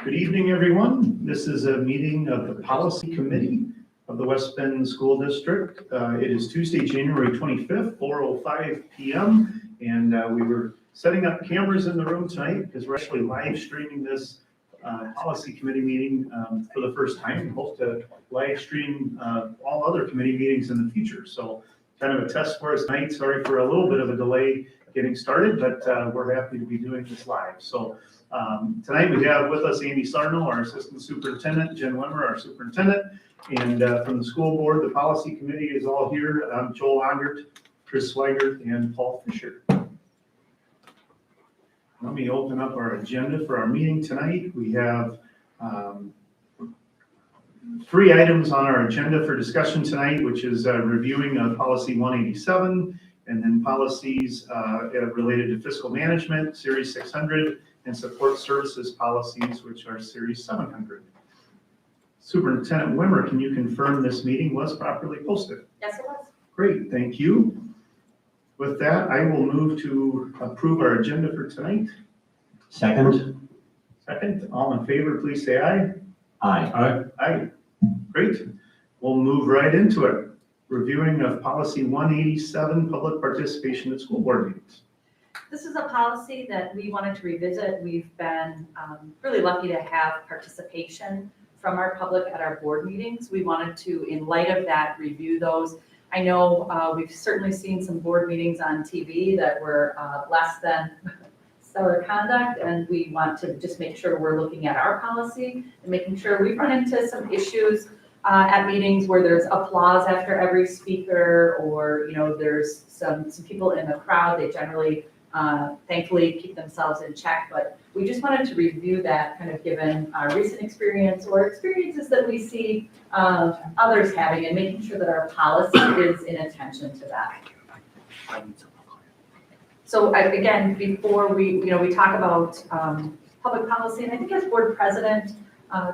Good evening, everyone. This is a meeting of the Policy Committee of the West Bend School District. It is Tuesday, January 25th, 4:05 p.m. And we were setting up cameras in the room tonight because we're actually live streaming this Policy Committee meeting for the first time. We hope to live stream all other committee meetings in the future. So kind of a test for us tonight. Sorry for a little bit of a delay getting started, but we're happy to be doing this live. So tonight we have with us Amy Sarno, our Assistant Superintendent, Jen Wimmer, our Superintendent, and from the school board, the Policy Committee is all here. Joel Angert, Chris Swigert, and Paul Fisher. Let me open up our agenda for our meeting tonight. We have 3 items on our agenda for discussion tonight, which is reviewing of Policy 187, and then policies related to fiscal management, Series 600, and support services policies, which are Series 700. Superintendent Wimmer, can you confirm this meeting was properly posted? Yes, it was. Great, thank you. With that, I will move to approve our agenda for tonight. Second. Second, all in favor, please say aye. Aye. Aye. Great. We'll move right into it. Reviewing of Policy 187, public participation at school board meetings. This is a policy that we wanted to revisit. We've been really lucky to have participation from our public at our board meetings. We wanted to, in light of that, review those. I know we've certainly seen some board meetings on TV that were less than stellar conduct, and we want to just make sure we're looking at our policy and making sure we've run into some issues at meetings where there's applause after every speaker, or there's some people in the crowd. They generally thankfully keep themselves in check, but we just wanted to review that, kind of given our recent experience or experiences that we see others having, and making sure that our policy is in attention to that. So again, before we talk about public policy, and I think as board president,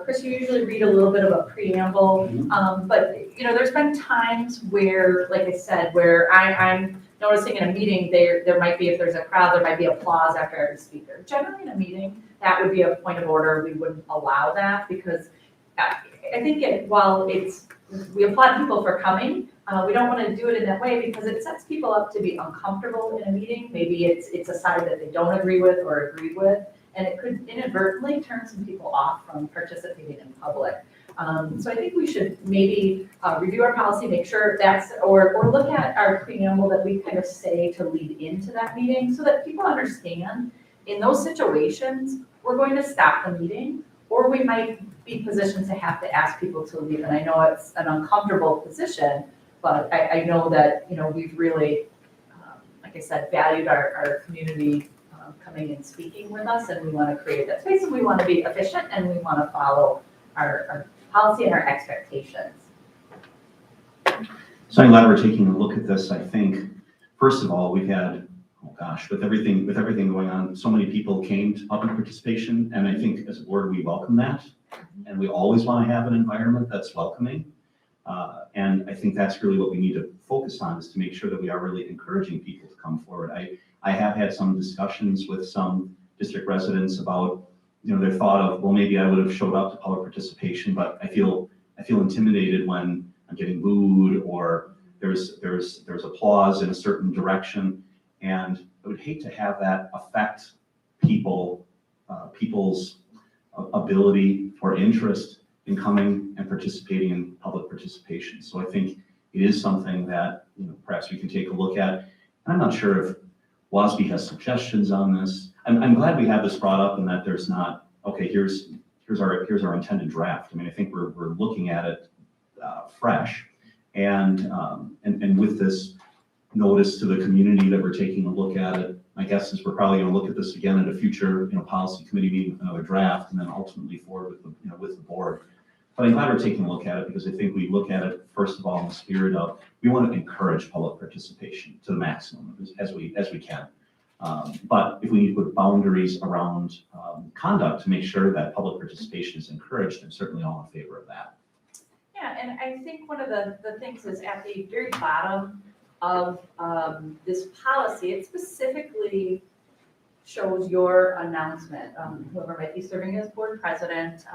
Chris, you usually read a little bit of a preamble, but there's been times where, like I said, where I'm noticing in a meeting there might be, if there's a crowd, there might be applause after every speaker. Generally in a meeting, that would be a point of order. We wouldn't allow that because I think while we applaud people for coming, we don't want to do it in that way because it sets people up to be uncomfortable in a meeting. Maybe it's a side that they don't agree with or agree with, and it could inadvertently turn some people off from participating in public. So I think we should maybe review our policy, make sure or look at our preamble that we kind of say to lead into that meeting so that people understand in those situations, we're going to stop the meeting, or we might be positioned to have to ask people to leave. And I know it's an uncomfortable position, but I know that, we've really, like I said, valued our community coming and speaking with us, and we want to create that space, and we want to be efficient, and we want to follow our policy and our expectations. So I'm glad we're taking a look at this. I think, first of all, we've had, with everything going on, so many people came to public participation, and I think as a board, we welcome that. And we always want to have an environment that's welcoming. And I think that's really what we need to focus on, is to make sure that we are really encouraging people to come forward. I have had some discussions with some district residents about, their thought of, well, maybe I would have showed up to public participation, but I feel intimidated when I'm getting booed or there's applause in a certain direction. And I would hate to have that affect people's ability or interest in coming and participating in public participation. So I think it is something that perhaps we can take a look at. And I'm not sure if WBSD has suggestions on this. I'm glad we have this brought up, and that there's not, okay, here's our intended draft. I mean, I think we're looking at it fresh, and with this notice to the community that we're taking a look at it. My guess is we're probably going to look at this again at a future policy committee meeting with another draft, and then ultimately forward with the board. But I'm glad we're taking a look at it because I think we look at it first of all in the spirit of we want to encourage public participation to the maximum as we can. But if we need to put boundaries around conduct to make sure that public participation is encouraged, I'm certainly all in favor of that. Yeah, and I think one of the things is at the very bottom of this policy, it specifically shows your announcement, whoever might be serving as board president,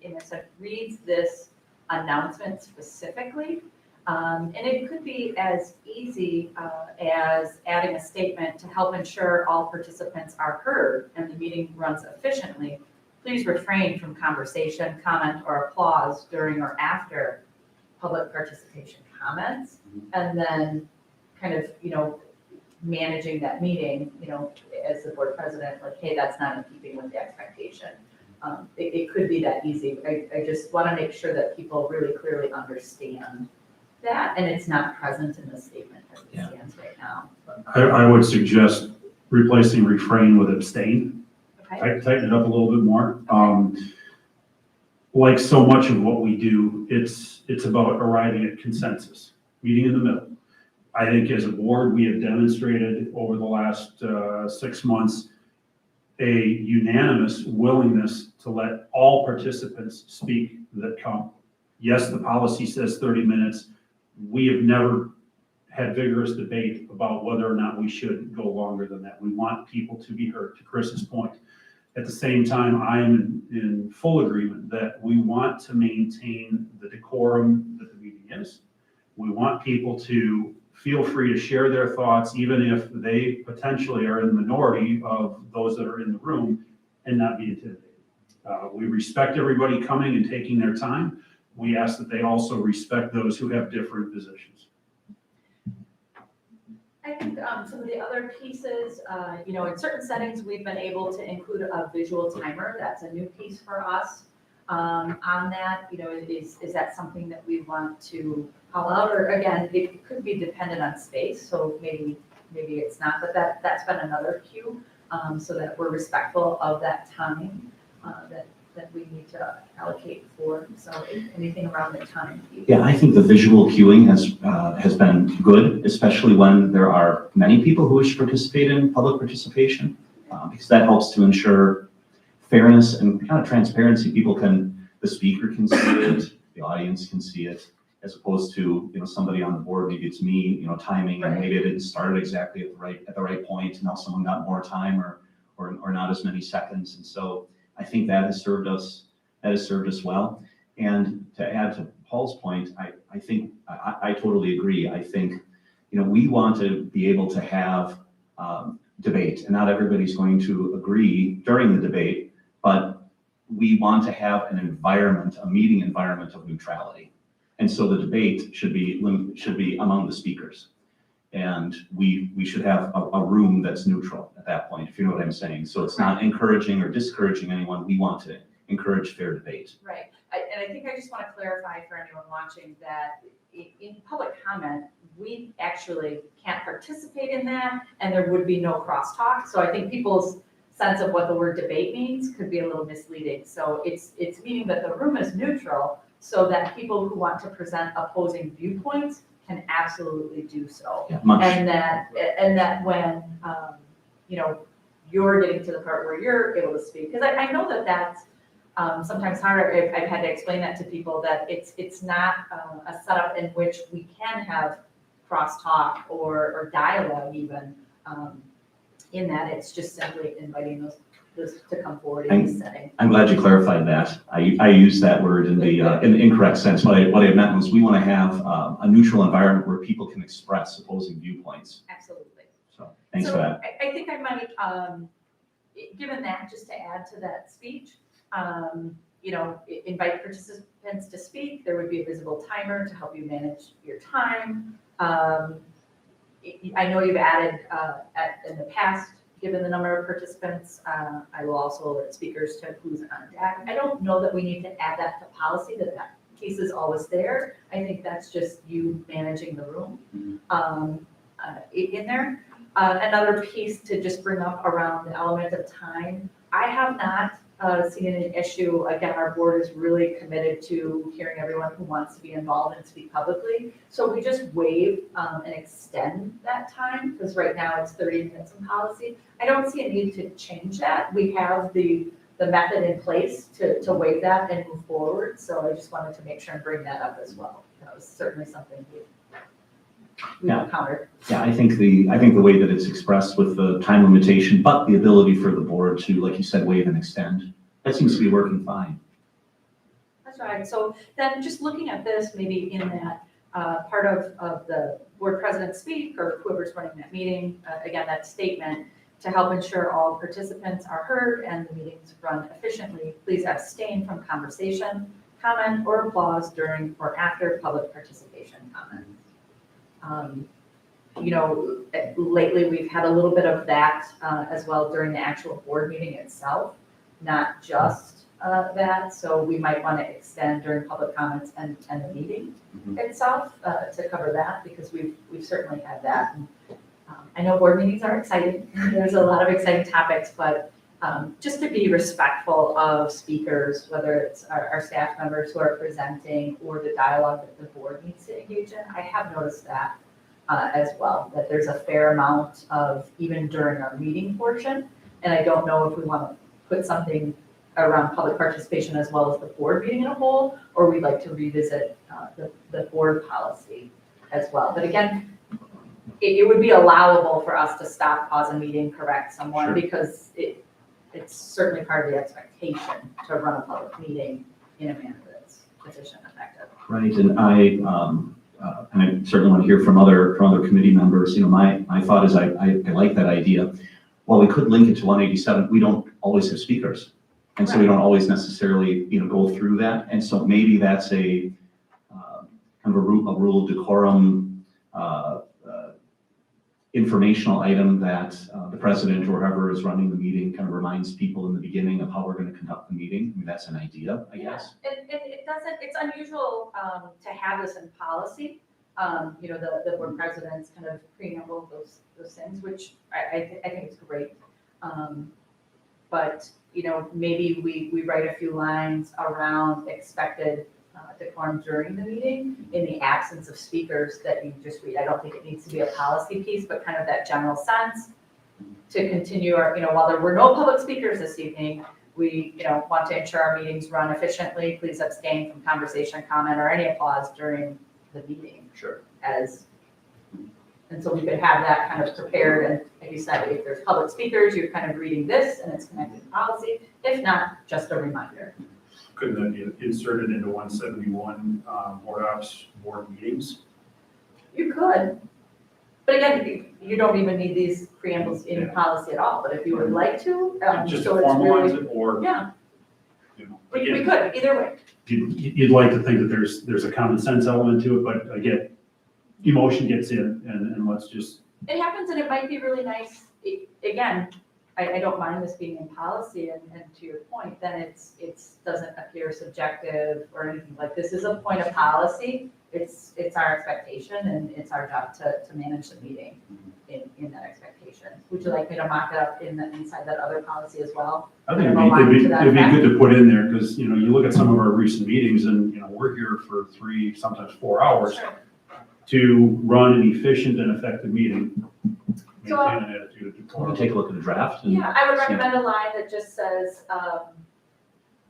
in a sense, reads this announcement specifically. And it could be as easy as adding a statement to help ensure all participants are heard and the meeting runs efficiently. Please refrain from conversation, comment, or applause during or after public participation comments. And then kind of, managing that meeting, as the board president, like, hey, that's not in keeping with the expectation. It could be that easy. I just want to make sure that people really clearly understand that, and it's not present in the statement as it stands right now. I would suggest replacing refrain with abstain. Okay. Tighten it up a little bit more. Like so much of what we do, it's about arriving at consensus, meeting in the middle. I think as a board, we have demonstrated over the last 6 months a unanimous willingness to let all participants speak that come. Yes, the policy says 30 minutes. We have never had vigorous debate about whether or not we should go longer than that. We want people to be heard, to Chris's point. At the same time, I am in full agreement that we want to maintain the decorum that the meeting is. We want people to feel free to share their thoughts, even if they potentially are in the minority of those that are in the room, and not be intimidated. We respect everybody coming and taking their time. We ask that they also respect those who have different positions. I think some of the other pieces, in certain settings, we've been able to include a visual timer. That's a new piece for us. On that, is that something that we want to call out? Or again, it could be dependent on space, so maybe it's not, but that's been another cue, so that we're respectful of that time that we need to allocate for. So anything around the time piece. Yeah, I think the visual cueing has been good, especially when there are many people who wish to participate in public participation, because that helps to ensure fairness and kind of transparency. The speaker can see it, the audience can see it, as opposed to, somebody on the board, maybe it's me, timing, and maybe I didn't start exactly at the right point, and now someone got more time or not as many seconds. And so I think that has served us well. And to add to Paul's point, I think I totally agree. I think, we want to be able to have debate, and not everybody's going to agree during the debate, but we want to have a meeting environment of neutrality. And so the debate should be among the speakers. And we should have a room that's neutral at that point, if you know what I'm saying. So it's not encouraging or discouraging anyone. We want to encourage fair debate. Right. And I think I just want to clarify for anyone watching that in public comment, we actually can't participate in that, and there would be no crosstalk. So I think people's sense of what the word debate means could be a little misleading. So it's meaning that the room is neutral so that people who want to present opposing viewpoints can absolutely do so. Yeah, and that when you're getting to the part where you're able to speak, because I know that that's sometimes harder. I've had to explain that to people, that it's not a setup in which we can have crosstalk or dialogue even. In that, it's just simply inviting those to come forward in this setting. I'm glad you clarified that. I used that word in the incorrect sense. What I meant was we want to have a neutral environment where people can express opposing viewpoints. Absolutely. So thanks for that. I think I might, given that, just to add to that speech, invite participants to speak. There would be a visible timer to help you manage your time. I know you've added in the past, given the number of participants, I will also alert speakers to who's on deck. I don't know that we need to add that to policy, that piece is always there. I think that's just you managing the room in there. Another piece to just bring up around the element of time, I have not seen an issue. Again, our board is really committed to hearing everyone who wants to be involved and speak publicly. So we just waive and extend that time, because right now it's 30 minutes in policy. I don't see a need to change that. We have the method in place to waive that and move forward. So I just wanted to make sure and bring that up as well. That was certainly something we encountered. Yeah, I think the way that it's expressed with the time limitation, but the ability for the board to, like you said, waive and extend, that seems to be working fine. That's right. So then just looking at this, maybe in that part of the board president speak or whoever's running that meeting, again, that statement to help ensure all participants are heard and the meetings run efficiently, please abstain from conversation, comment, or applause during or after public participation comments. You know, lately we've had a little bit of that as well during the actual board meeting itself, not just that. So we might want to extend during public comments and the meeting itself to cover that, because we've certainly had that. And, I know board meetings are exciting. There's a lot of exciting topics, but just to be respectful of speakers, whether it's our staff members who are presenting or the dialogue that the board needs to engage in, I have noticed that as well, that there's a fair amount of, even during our meeting portion, and I don't know if we want to put something around public participation as well as the board meeting in a whole, or we'd like to revisit the board policy as well. But again, it would be allowable for us to stop, pause a meeting, correct someone, Sure. because it's certainly part of the expectation to run a public meeting in a manner that's efficient and effective. Right, and I certainly want to hear from other committee members. You know, my thought is I like that idea. While we could link it to 187, we don't always have speakers. And so we don't always necessarily, you know, go through that. And so maybe that's a kind of a rule of decorum informational item that the president or whoever is running the meeting kind of reminds people in the beginning of how we're going to conduct the meeting. I mean, that's an idea, I guess. And it doesn't, it's unusual to have this in policy. You know, the board presidents kind of preamble those things, which I think it's great. But, you know, maybe we write a few lines around expected decorum during the meeting in the absence of speakers that you just read. I don't think it needs to be a policy piece, but kind of that general sense to continue our, you know, while there were no public speakers this evening, we, you know, want to ensure our meetings run efficiently. Please abstain from conversation, comment, or any applause during the meeting. Sure. And so we could have that kind of prepared, and like you said, if there's public speakers, you're kind of reading this and it's connected to policy. If not, just a reminder. Couldn't that be inserted into 171 board ops board meetings? You could, but again, you don't even need these preambles in policy at all, but if you would like to. Just to so it's formalize really- it, or, Yeah, you know, we again, could, either way. you'd like to think that there's a common sense element to it, but again, emotion gets in, and let's just. It happens, and it might be really nice, again, I don't mind this being in policy, and to your point, then it's doesn't appear subjective or anything. Like, this is a point of policy, it's our expectation, and it's our job to manage the meeting in that expectation. Would you like me to mock it up inside that other policy as well? I think Kind of align to that it'd be effect? good to put in there, because, you know, you look at some of our recent meetings, and, you know, we're here for 3, sometimes 4 hours Sure. to run an efficient and effective meeting. So, Maintain an attitude of Can decorum. we take a look at the draft? And Yeah, I would see? recommend a line that just says,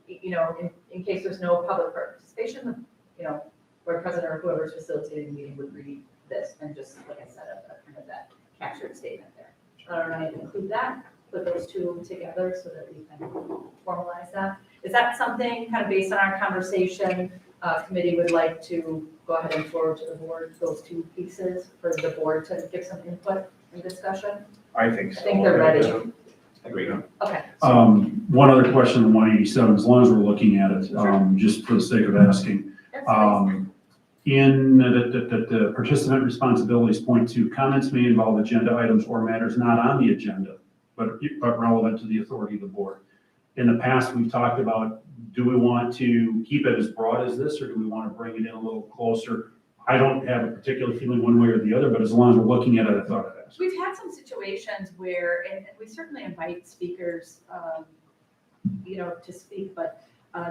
you know, in case there's no public participation, you know, board president or whoever's facilitating the meeting would read this, and just, like I said, a kind of that captured statement there. I don't know, I'd include that, put those two together so that we can formalize that. Is that something kind of based on our conversation, committee would like to go ahead and forward to the board, those two pieces for the board to give some input and discussion? I think so. I think they're ready. Agreed. Okay. One other question on 187, as long as we're looking at it, just for the sake of asking. That's nice. In the participant responsibilities point to, comments may involve agenda items or matters not on the agenda, but relevant to the authority of the board. In the past, we've talked about, do we want to keep it as broad as this, or do we want to bring it in a little closer? I don't have a particular feeling one way or the other, but as long as we're looking at it, I thought I'd ask. We've had some situations where, and we certainly invite speakers, you know, to speak, but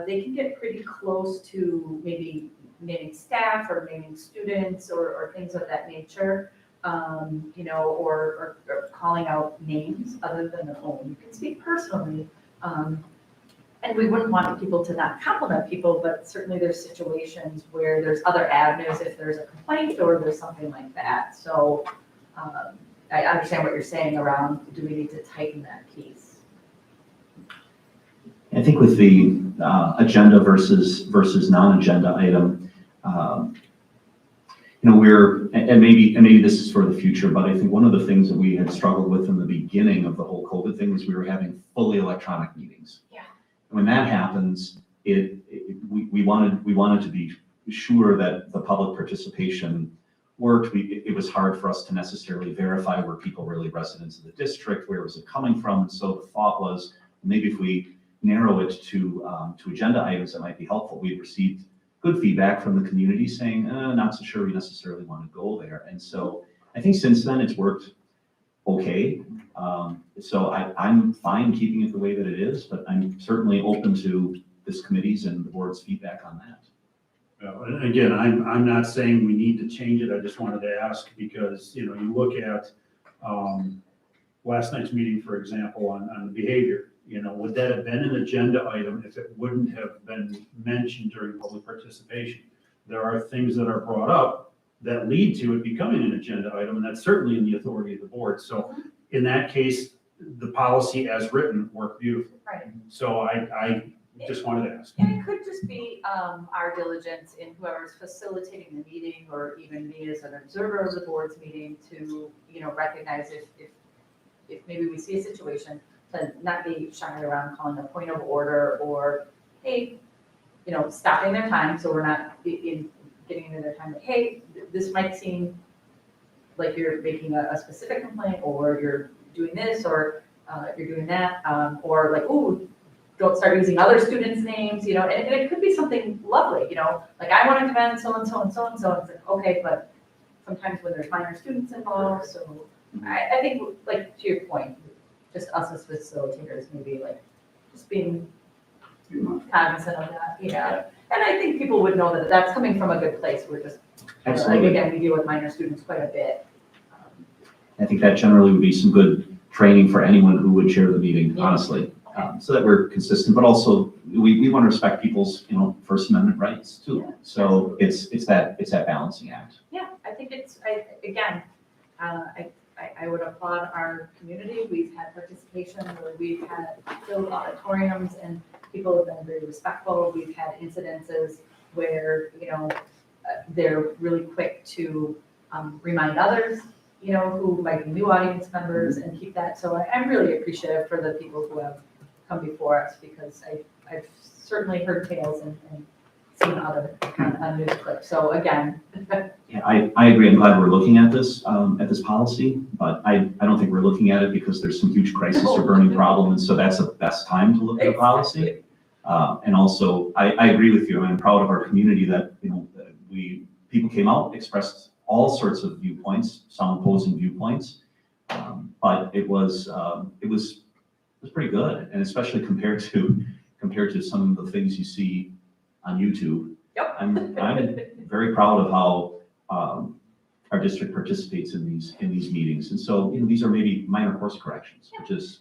they can get pretty close to maybe naming staff or naming students or things of that nature, you know, or and calling out names other than their own. You can speak personally. And And we wouldn't want people to not compliment people, but certainly there's situations where there's other avenues if there's a complaint or there's something like that. So I understand what you're saying around, do we need to tighten that piece? I think with the agenda versus non-agenda item, and maybe this is for the future, but I think one of the things that we had struggled with in the beginning of the whole COVID thing was we were having fully electronic meetings. Yeah. When that happens, we wanted to be sure that the public participation worked. It was hard for us to necessarily verify were people really residents of the district, where was it coming from? And so the thought was, maybe if we narrow it to agenda items that might be helpful. We received good feedback from the community saying, not so sure we necessarily want to go there. And so I think since then it's worked okay. So I'm fine keeping it the way that it is, but I'm certainly open to this committee's and the board's feedback on that. Well, and again, I'm not saying we need to change it. I just wanted to ask because, you look at last night's meeting, for example, on the behavior. Would that have been an agenda item if it wouldn't have been mentioned during public participation? There are things that are brought up that lead to it becoming an agenda item, and that's certainly in the authority of the board. So in that case, the policy as written worked beautifully. Right. So I just wanted to ask. And it could just be our diligence in whoever's facilitating the meeting, or even me as an observer of the board's meeting to, recognize if maybe we see a situation, to not be shying around calling a point of order or, hey, stopping their time so we're not getting into their time. Like, hey, this might seem like you're making a specific complaint, or you're doing this, or you're doing that, or like, ooh, don't start using other students' names, and it could be something lovely, like I want to commend so-and-so and so-and-so. It's like, okay, but sometimes when there's minor students involved, so I think, like, to your point, just us as facilitators, maybe like just being cognizant of that, yeah. And I think people would know that that's coming from a good place. We're just, Absolutely. again, we deal with minor students quite a bit. I think that generally would be some good training for anyone who would chair the meeting, Yeah. honestly, so that we're consistent, but also we want to respect people's, First Amendment rights too. Yeah. So it's that balancing act. Yeah, I think I would applaud our community. We've had participation where we've had filled auditoriums and people have been very respectful. We've had incidences where, they're really quick to remind others, who might be new audience members, and keep that. So I'm really appreciative for the people who have come before us, because I've certainly heard tales and seen other on news clips. So again. Yeah, I agree. I'm glad we're looking at this policy, but I don't think we're looking at it because there's some huge crisis or burning problem, and so that's the best time to look at a policy. And also, I agree with you. I'm proud of our community that, people came out, expressed all sorts of viewpoints, some opposing viewpoints, but it was pretty good, and especially compared to some of the things you see on YouTube. Yep. I'm very proud of how our district participates in these meetings, and so these are maybe minor course corrections, which is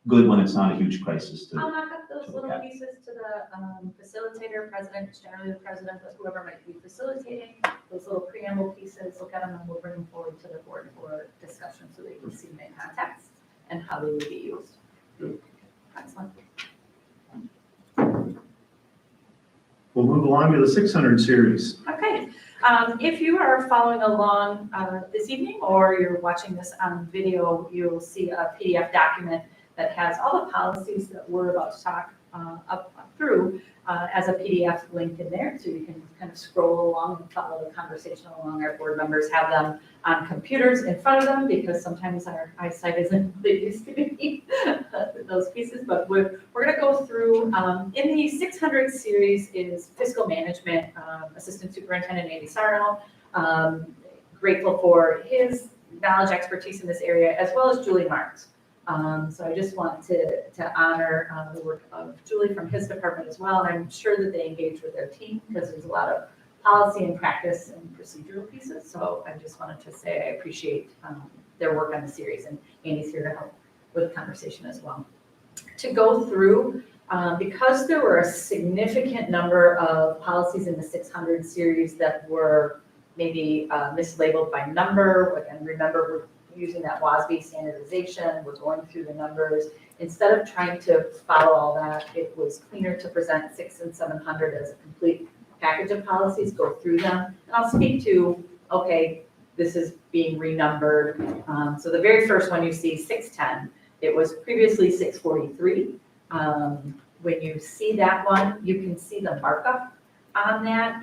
good when it's not a huge crisis. I'll knock up those little pieces to the facilitator, president, generally the president, but whoever might be facilitating, those little preamble pieces, look at them and we'll bring them forward to the board for discussion so they can see them in context and how they would be used. Excellent. We'll move along to the 600 series. Okay, if you are following along this evening or you're watching this on video, you'll see a PDF document that has all the policies that we're about to talk up through as a PDF linked in there, so you can kind of scroll along and follow the conversation along. Our board members have them on computers in front of them because sometimes our eyesight isn't what it used to be, those pieces, but we're going to go through. In the 600 series is Fiscal Management, Assistant Superintendent Andy Sarno. Grateful for his knowledge, expertise in this area, as well as Julie Marks. So I just want to honor the work of Julie from his department as well, and I'm sure that they engage with their team because there's a lot of policy and practice and procedural pieces. So I just wanted to say I appreciate their work on the series, and Andy's here to help with the conversation as well. To go through Because there were a significant number of policies in the 600 series that were maybe mislabeled by number, again, remember we're using that WBSD standardization, we're going through the numbers. Instead of trying to follow all that, it was cleaner to present 600 and 700 as a complete package of policies, go through them. And I'll speak to, okay, this is being renumbered. So the very first one you see, 610, it was previously 643. When you see that one, you can see the markup on that.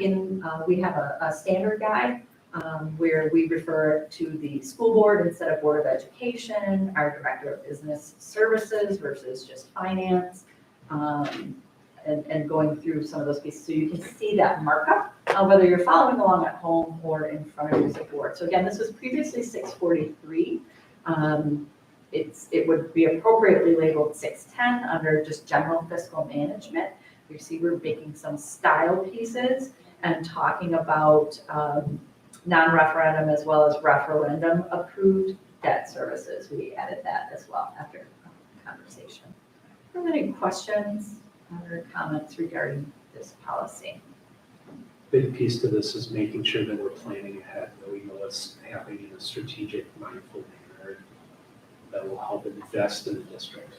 We have a standard guide where we refer to the school board instead of Board of Education, our Director of Business Services versus just finance, and going through some of those pieces. So you can see that markup, whether you're following along at home or in front of your board. So again, this was previously 643. It would be appropriately labeled 610 under just general fiscal management. You see we're making some style pieces and talking about non-referendum as well as referendum approved debt services. We added that as well after conversation. Are there any questions or comments regarding this policy? Big piece to this is making sure that we're planning ahead, that we know what's happening in a strategic, mindful manner that will help invest in the district.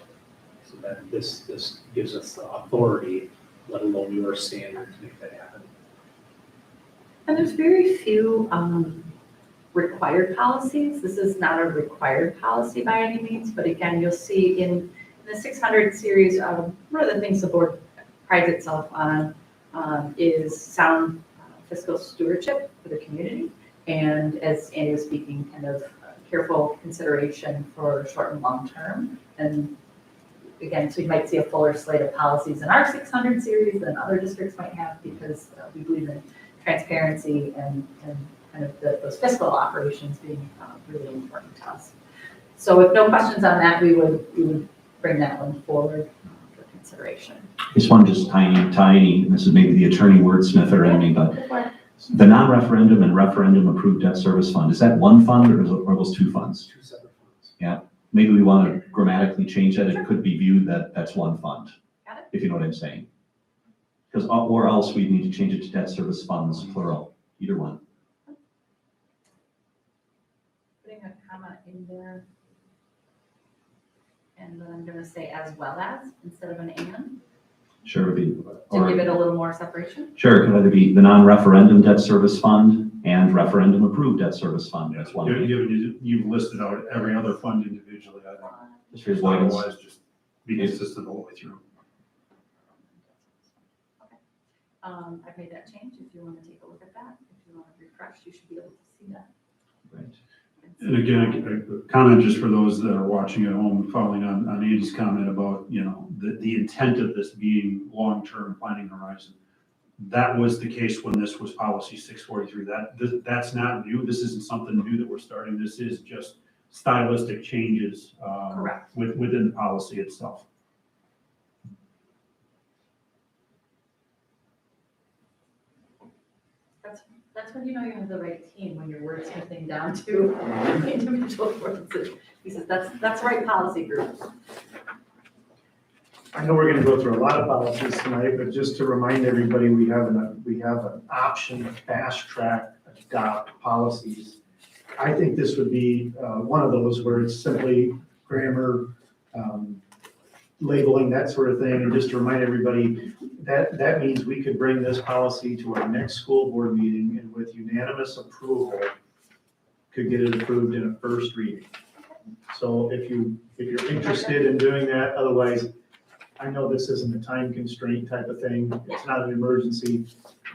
So that this gives us the authority, let alone your standard, to make that happen. And there's very few required policies. This is not a required policy by any means, but again, you'll see in the 600 series, one of the things the board prides itself on is sound fiscal stewardship for the community. And as Andy was speaking, kind of careful consideration for short and long term. And again, so you might see a fuller slate of policies in our 600 series than other districts might have, because we believe in transparency and kind of those fiscal operations being really important to us. So with no questions on that, we would bring that one forward for consideration. This one just tiny, and this is maybe the attorney wordsmither in me, but the non-referendum and referendum approved debt service fund, is that one fund or are those two funds? Two separate funds. Yeah, maybe we want to grammatically change that. It could be viewed that that's one fund, Got it. if you know what I'm saying. Because, or else we need to change it to debt service funds, plural, either one. Putting a comma in there. And then I'm going to say as well as instead of an and, Sure, would be. to give it a little more separation. Sure, it could either be the non-referendum debt service fund and referendum approved debt service fund. That's one. You've listed out every other fund individually. I think Just for avoidance. otherwise, just be consistent all the way through. I've made that change. If you want to take a look at that, if you want to refresh, you should be able to see that. Right. And again, a comment just for those that are watching at home, following on Andy's comment about, you know, the intent of this being long-term planning horizon. That was the case when this was policy 643. That's not new. This isn't something new that we're starting. This is just stylistic changes Correct. within the policy itself. That's when you know you have the right team, when you're wordsmithing down to individual words. He says, that's the right policy group. I know we're gonna go through a lot of policies tonight, but just to remind everybody, we have an option to fast track adopt policies. I think this would be one of those where it's simply grammar, labeling, that sort of thing. And just to remind everybody, that means we could bring this policy to our next school board meeting and with unanimous approval, could get it approved in a first reading. So if you're interested in doing that, otherwise, I know this isn't a time constraint type of thing. It's not an emergency.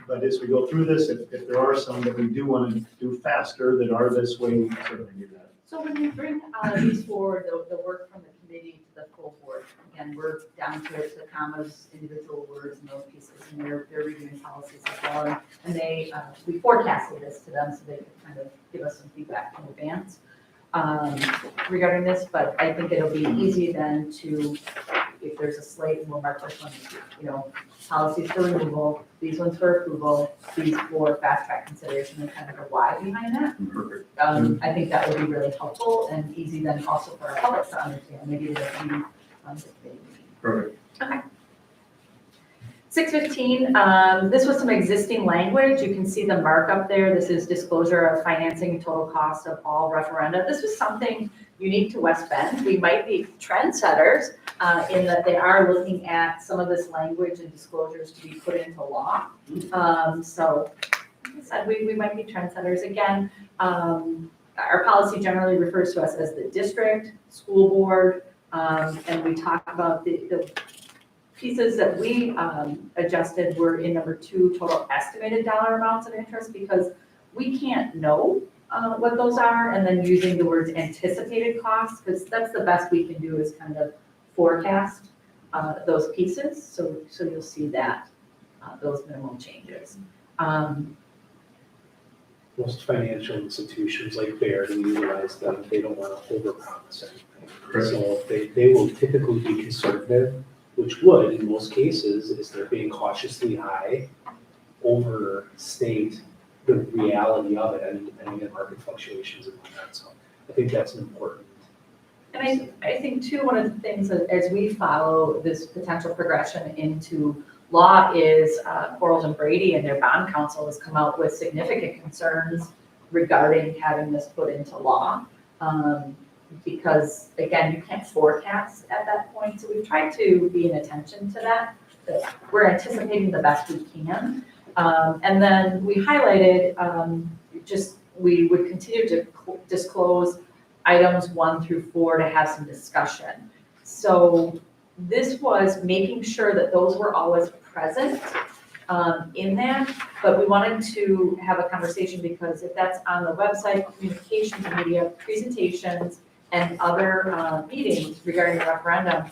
But as we go through this, if there are some that we do want to do faster that are this way, we can certainly do that. So when you bring these forward, the work from the committee to the full board, again, we're down to the commas, individual words and those pieces, and they're reviewing policies as well. And they, we forecasted this to them so they could kind of give us some feedback in advance regarding this, but I think it'll be easy then to, if there's a slate, we'll mark this one, you know, policies for removal, these ones for approval, these for fast track consideration, and kind of the why behind that. Perfect. I think that would be really helpful and easy then also for our public to understand, maybe they don't need this big. Perfect. Okay. 615, this was some existing language. You can see the markup there. This is disclosure of financing total cost of all referenda. This was something unique to West Bend. We might be trendsetters in that they are looking at some of this language and disclosures to be put into law. So, like I said, we might be trendsetters. Again, our policy generally refers to us as the district, school board, and we talk about the pieces that we adjusted were in number 2, total estimated dollar amounts of interest, because we can't know what those are, and then using the words anticipated costs, because that's the best we can do is kind of forecast those pieces. So you'll see that, those minimal changes. Most financial institutions like Baird, we utilize them, they don't want to overpromise anything. Correct. So they will typically be conservative, which would, in most cases, is they're being cautiously high, overstate the reality of it, and depending on market fluctuations and whatnot. So I think that's an important. And I think too, one of the things that as we follow this potential progression into law is Quarles and Brady and their bond counsel has come out with significant concerns regarding having this put into law. Because again, you can't forecast at that point. So we've tried to be in attention to that we're anticipating the best we can. And then we highlighted we would continue to disclose items 1 through 4 to have some discussion. So this was making sure that those were always present in that, but we wanted to have a conversation because if that's on the website, communications media, presentations, and other meetings regarding the referendum,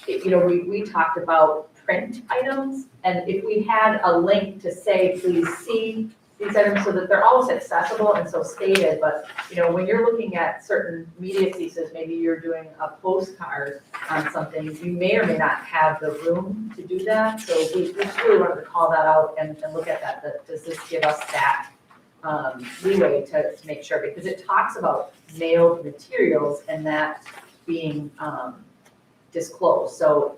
we talked about print items, and if we had a link to say, please see these items so that they're always accessible and so stated, but when you're looking at certain media pieces, maybe you're doing a postcard on something, you may or may not have the room to do that. So we just really wanted to call that out and look at that. Does this give us that leeway to make sure? Because it talks about mailed materials and that being disclosed. So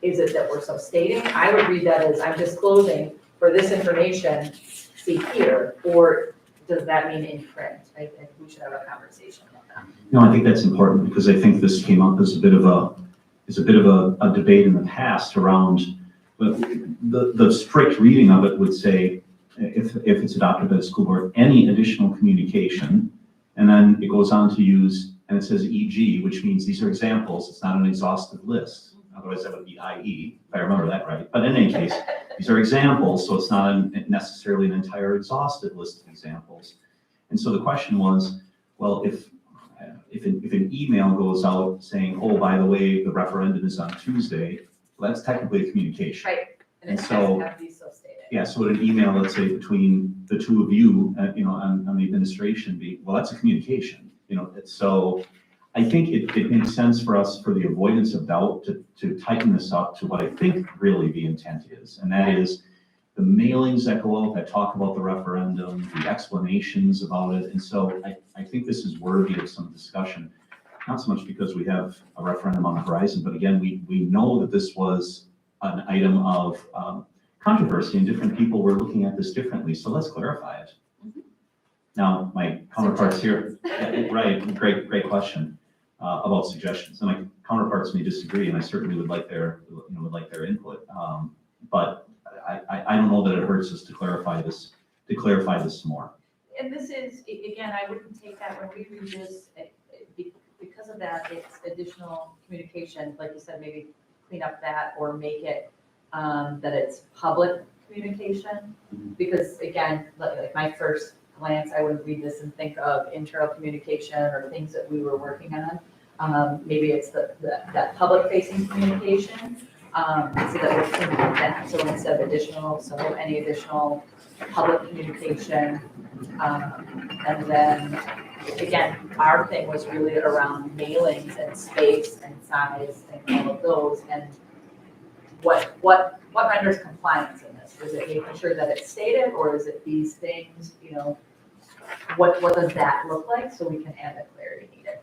is it that we're so stating? I would read that as I'm disclosing for this information, see here, or does that mean in print? I think we should have a conversation about that. No, I think that's important because I think this came up as a bit of a debate in the past around the strict reading of it would say if it's adopted by the school board, any additional communication, and then it goes on to use, and it says EG, which means these are examples. It's not an exhaustive list. Otherwise, that would be IE, if I remember that right. But in any case, these are examples, so it's not necessarily an entire exhaustive list of examples. And so the question was, well, if an email goes out saying, oh, by the way, the referendum is on Tuesday, well, that's technically a communication. Right, and it so, has to be so stated. Yeah, so would an email, let's say, between the two of you, on the administration be, well, that's a communication, so I think it makes sense for us, for the avoidance of doubt, to tighten this up to what I think really the intent is, and that is the mailings that go out that talk about the referendum, the explanations about it, and so I think this is worthy of some discussion, not so much because we have a referendum on the horizon, but again, we know that this was an item of controversy and different people were looking at this differently, so let's clarify it. Mhm. Now, my counterparts here, right, great question. About suggestions, and my counterparts may disagree, and I certainly would like their input. But I don't know that it hurts us to clarify this some more. And this is, again, I wouldn't take that when we read this, because of that, it's additional communication, like you said, maybe clean up that or make it that it's public communication. Mhm. Because again, like my first glance, I wouldn't read this and think of internal communication or things that we were working on. Maybe it's that public-facing communication, so that we're thinking of that. So instead of additional, so any additional public communication. And then, again, our thing was really around mailings and space and size and all of those. And what renders compliance in this? Is it making sure that it's stated, or is it these things, what does that look like, so we can add the clarity needed?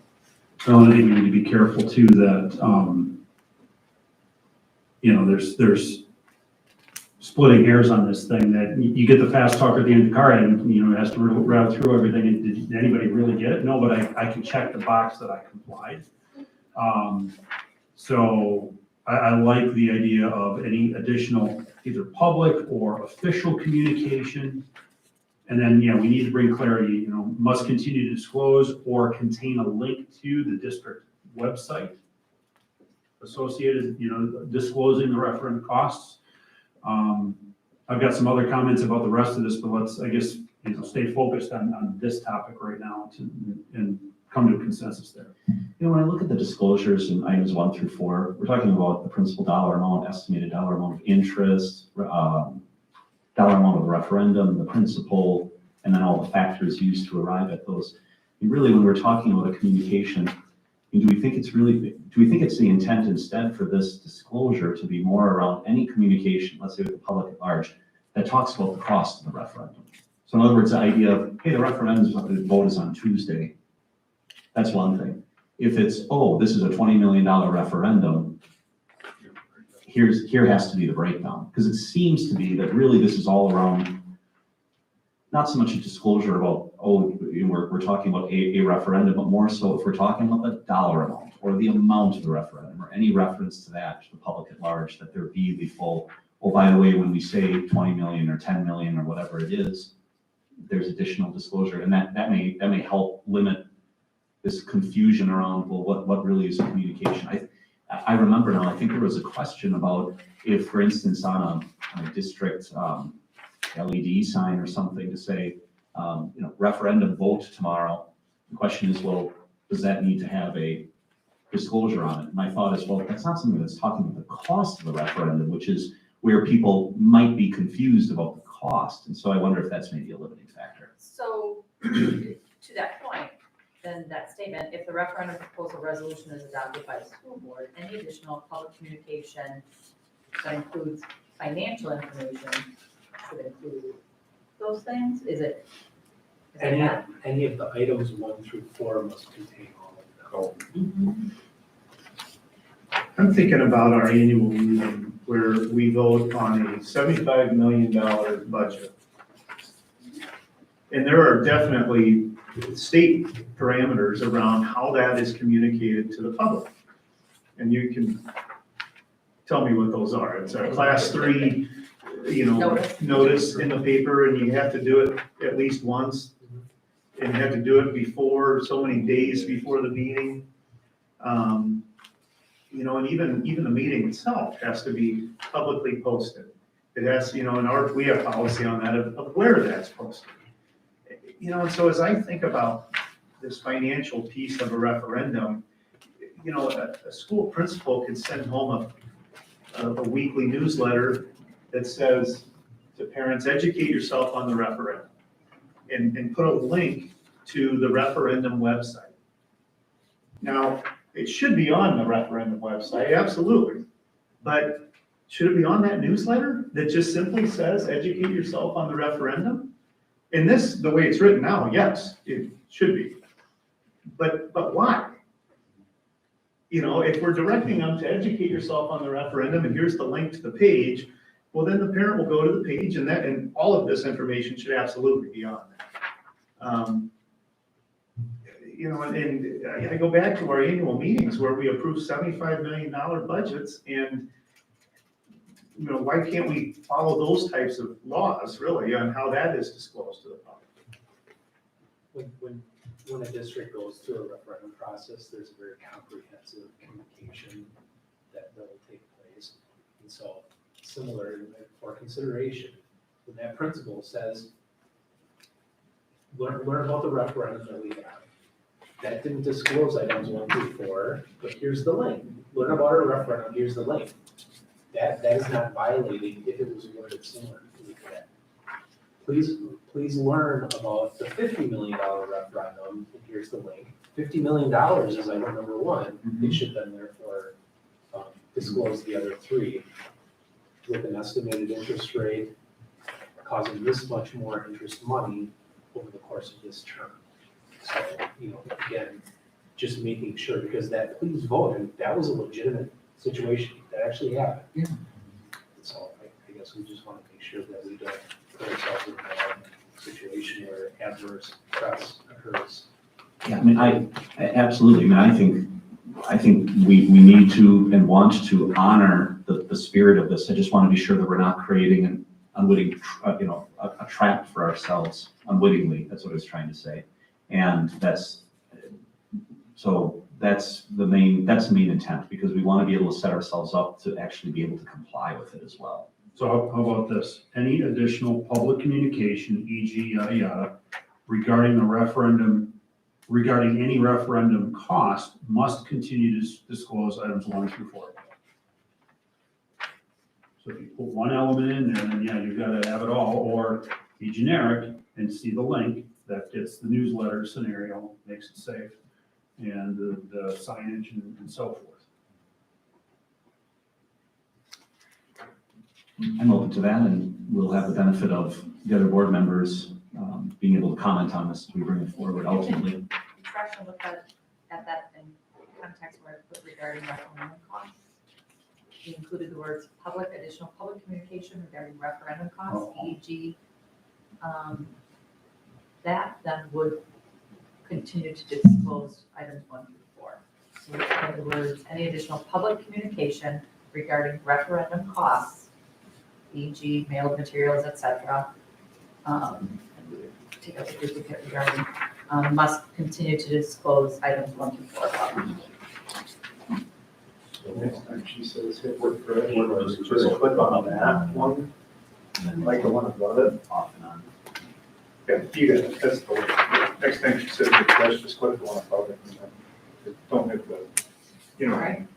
So I think we need to be careful too that, there's splitting hairs on this thing, that you get the fast talker at the end of the car and, it has to route through everything. And did anybody really get it? No, but I can check the box that I complied. So I like the idea of any additional either public or official communication. And then, we need to bring clarity, must continue to disclose or contain a link to the district website associated, disclosing the referendum costs. I've got some other comments about the rest of this, but let's, I guess, stay focused on this topic right now and come to a consensus there. When I look at the disclosures in items 1 through 4, we're talking about the principal dollar amount, estimated dollar amount of interest, dollar amount of the referendum, the principal, and then all the factors used to arrive at those. And really, when we're talking about a communication, do we think it's the intent instead for this disclosure to be more around any communication, let's say with the public at large, that talks about the cost of the referendum? So in other words, the idea of, hey, the referendum vote is on Tuesday. That's one thing. If it's, this is a $20 million referendum, here has to be the breakdown. Because it seems to be that really this is all around, not so much a disclosure about, we're talking about a referendum, but more so if we're talking about the dollar amount or the amount of the referendum or any reference to that to the public at large, that there be the full, by the way, when we say 20 million or 10 million or whatever it is, there's additional disclosure. And that may help limit this confusion around, what really is communication? I remember now, I think there was a question about if, for instance, on a district LED sign or something to say, referendum vote tomorrow. The question is, does that need to have a disclosure on it? My thought is, that's not something that's talking about the cost of the referendum, which is where people might be confused about the cost. And so I wonder if that's maybe a limiting factor. So to that point, then that statement, if the referendum proposal resolution is adopted by the school board, any additional public communication that includes financial information should include those things? Is it that? Any of the items 1 through 4 must contain all of them. I'm thinking about our annual meeting where we vote on a $75 million budget. And there are definitely state parameters around how that is communicated to the public. And you can tell me what those are. It's a class 3, notice in the paper, and you have to do it at least once. And you have to do it before, so many days before the meeting. And even the meeting itself has to be publicly posted. It has, we have policy on that of where that's posted. And so as I think about this financial piece of a referendum, a school principal can send home a weekly newsletter that says to parents, educate yourself on the referendum, and put a link to the referendum website. Now, it should be on the referendum website, absolutely. But should it be on that newsletter that just simply says, educate yourself on the referendum? And this, the way it's written now, yes, it should be. But why? If we're directing them to educate yourself on the referendum, and here's the link to the page, well, then the parent will go to the page, and all of this information should absolutely be on there. And I go back to our annual meetings where we approve $75 million budgets, and why can't we follow those types of laws really on how that is disclosed to the public? When a district goes through a referendum process, there's a very comprehensive communication that will take place. And so, similar for consideration, when that principal says, learn about the referendum that we have. That didn't disclose items 1 through 4, but here's the link. Learn about our referendum, here's the link. That is not violating if it was worded similar to that. Please learn about the $50 million referendum, and here's the link. $50 million is item number 1. It should then therefore disclose the other 3 with an estimated interest rate causing this much more interest money over the course of this term. So, again, just making sure, because that please vote, and that was a legitimate situation that actually happened. Yeah. So I guess this. We just want to make sure that we don't put ourselves in a bad situation where adverse press occurs. Yeah, I mean, I absolutely, I mean, I think we need to and want to honor the spirit of this. I just want to be sure that we're not creating an unwitting, a trap for ourselves unwittingly. That's what I was trying to say. And that's the main intent, because we want to be able to set ourselves up to actually be able to comply with it as well. So how about this? Any additional public communication, e.g. yada yada, regarding any referendum cost must continue to disclose items 1 through 4. So if you put one element in there, then yeah, you've got to have it all, or be generic and see the link that gets the newsletter scenario, makes it safe, and the signage and so forth. I'm open to that, and we'll have the benefit of the other board members being able to comment on this as we bring it forward ultimately. Fresh and look at that in context where I put regarding referendum costs. We included the words additional public communication regarding referendum costs, e.g. That then would continue to disclose items 1 through 4. So we put the words, any additional public communication regarding referendum costs, e.g. mailed materials, etc. Take out the duplicate regarding, must continue to disclose items 1 through 4. So next time she says hit work for everyone, just click on that one, like the one above it. Off and on. Yeah, you got it, that's the way. Next time she says refresh, just click the one above it, and then don't hit the, Right.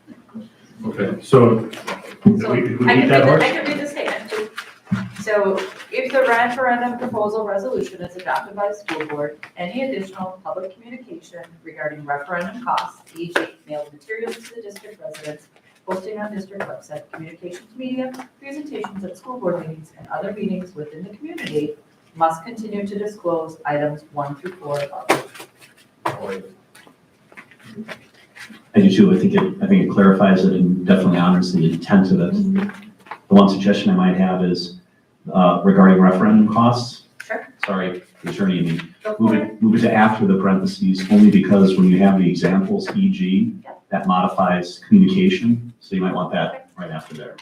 Okay, so So we I beat can that horse? read the statement too. So if the referendum proposal resolution is adopted by the school board, any additional public communication regarding referendum costs, e.g. mailed materials to the district residents, posting on district website, communications media, presentations at school board meetings, and other meetings within the community must continue to disclose items 1 through 4 above. I do too. I think it clarifies it and definitely honors the intent of it. The one suggestion I might have is regarding referendum costs. Sure. Sorry, the attorney in me. Go for it. Move it to after the parentheses, only because when you have the examples, e.g., Yep. that modifies communication. So you might want that right after there.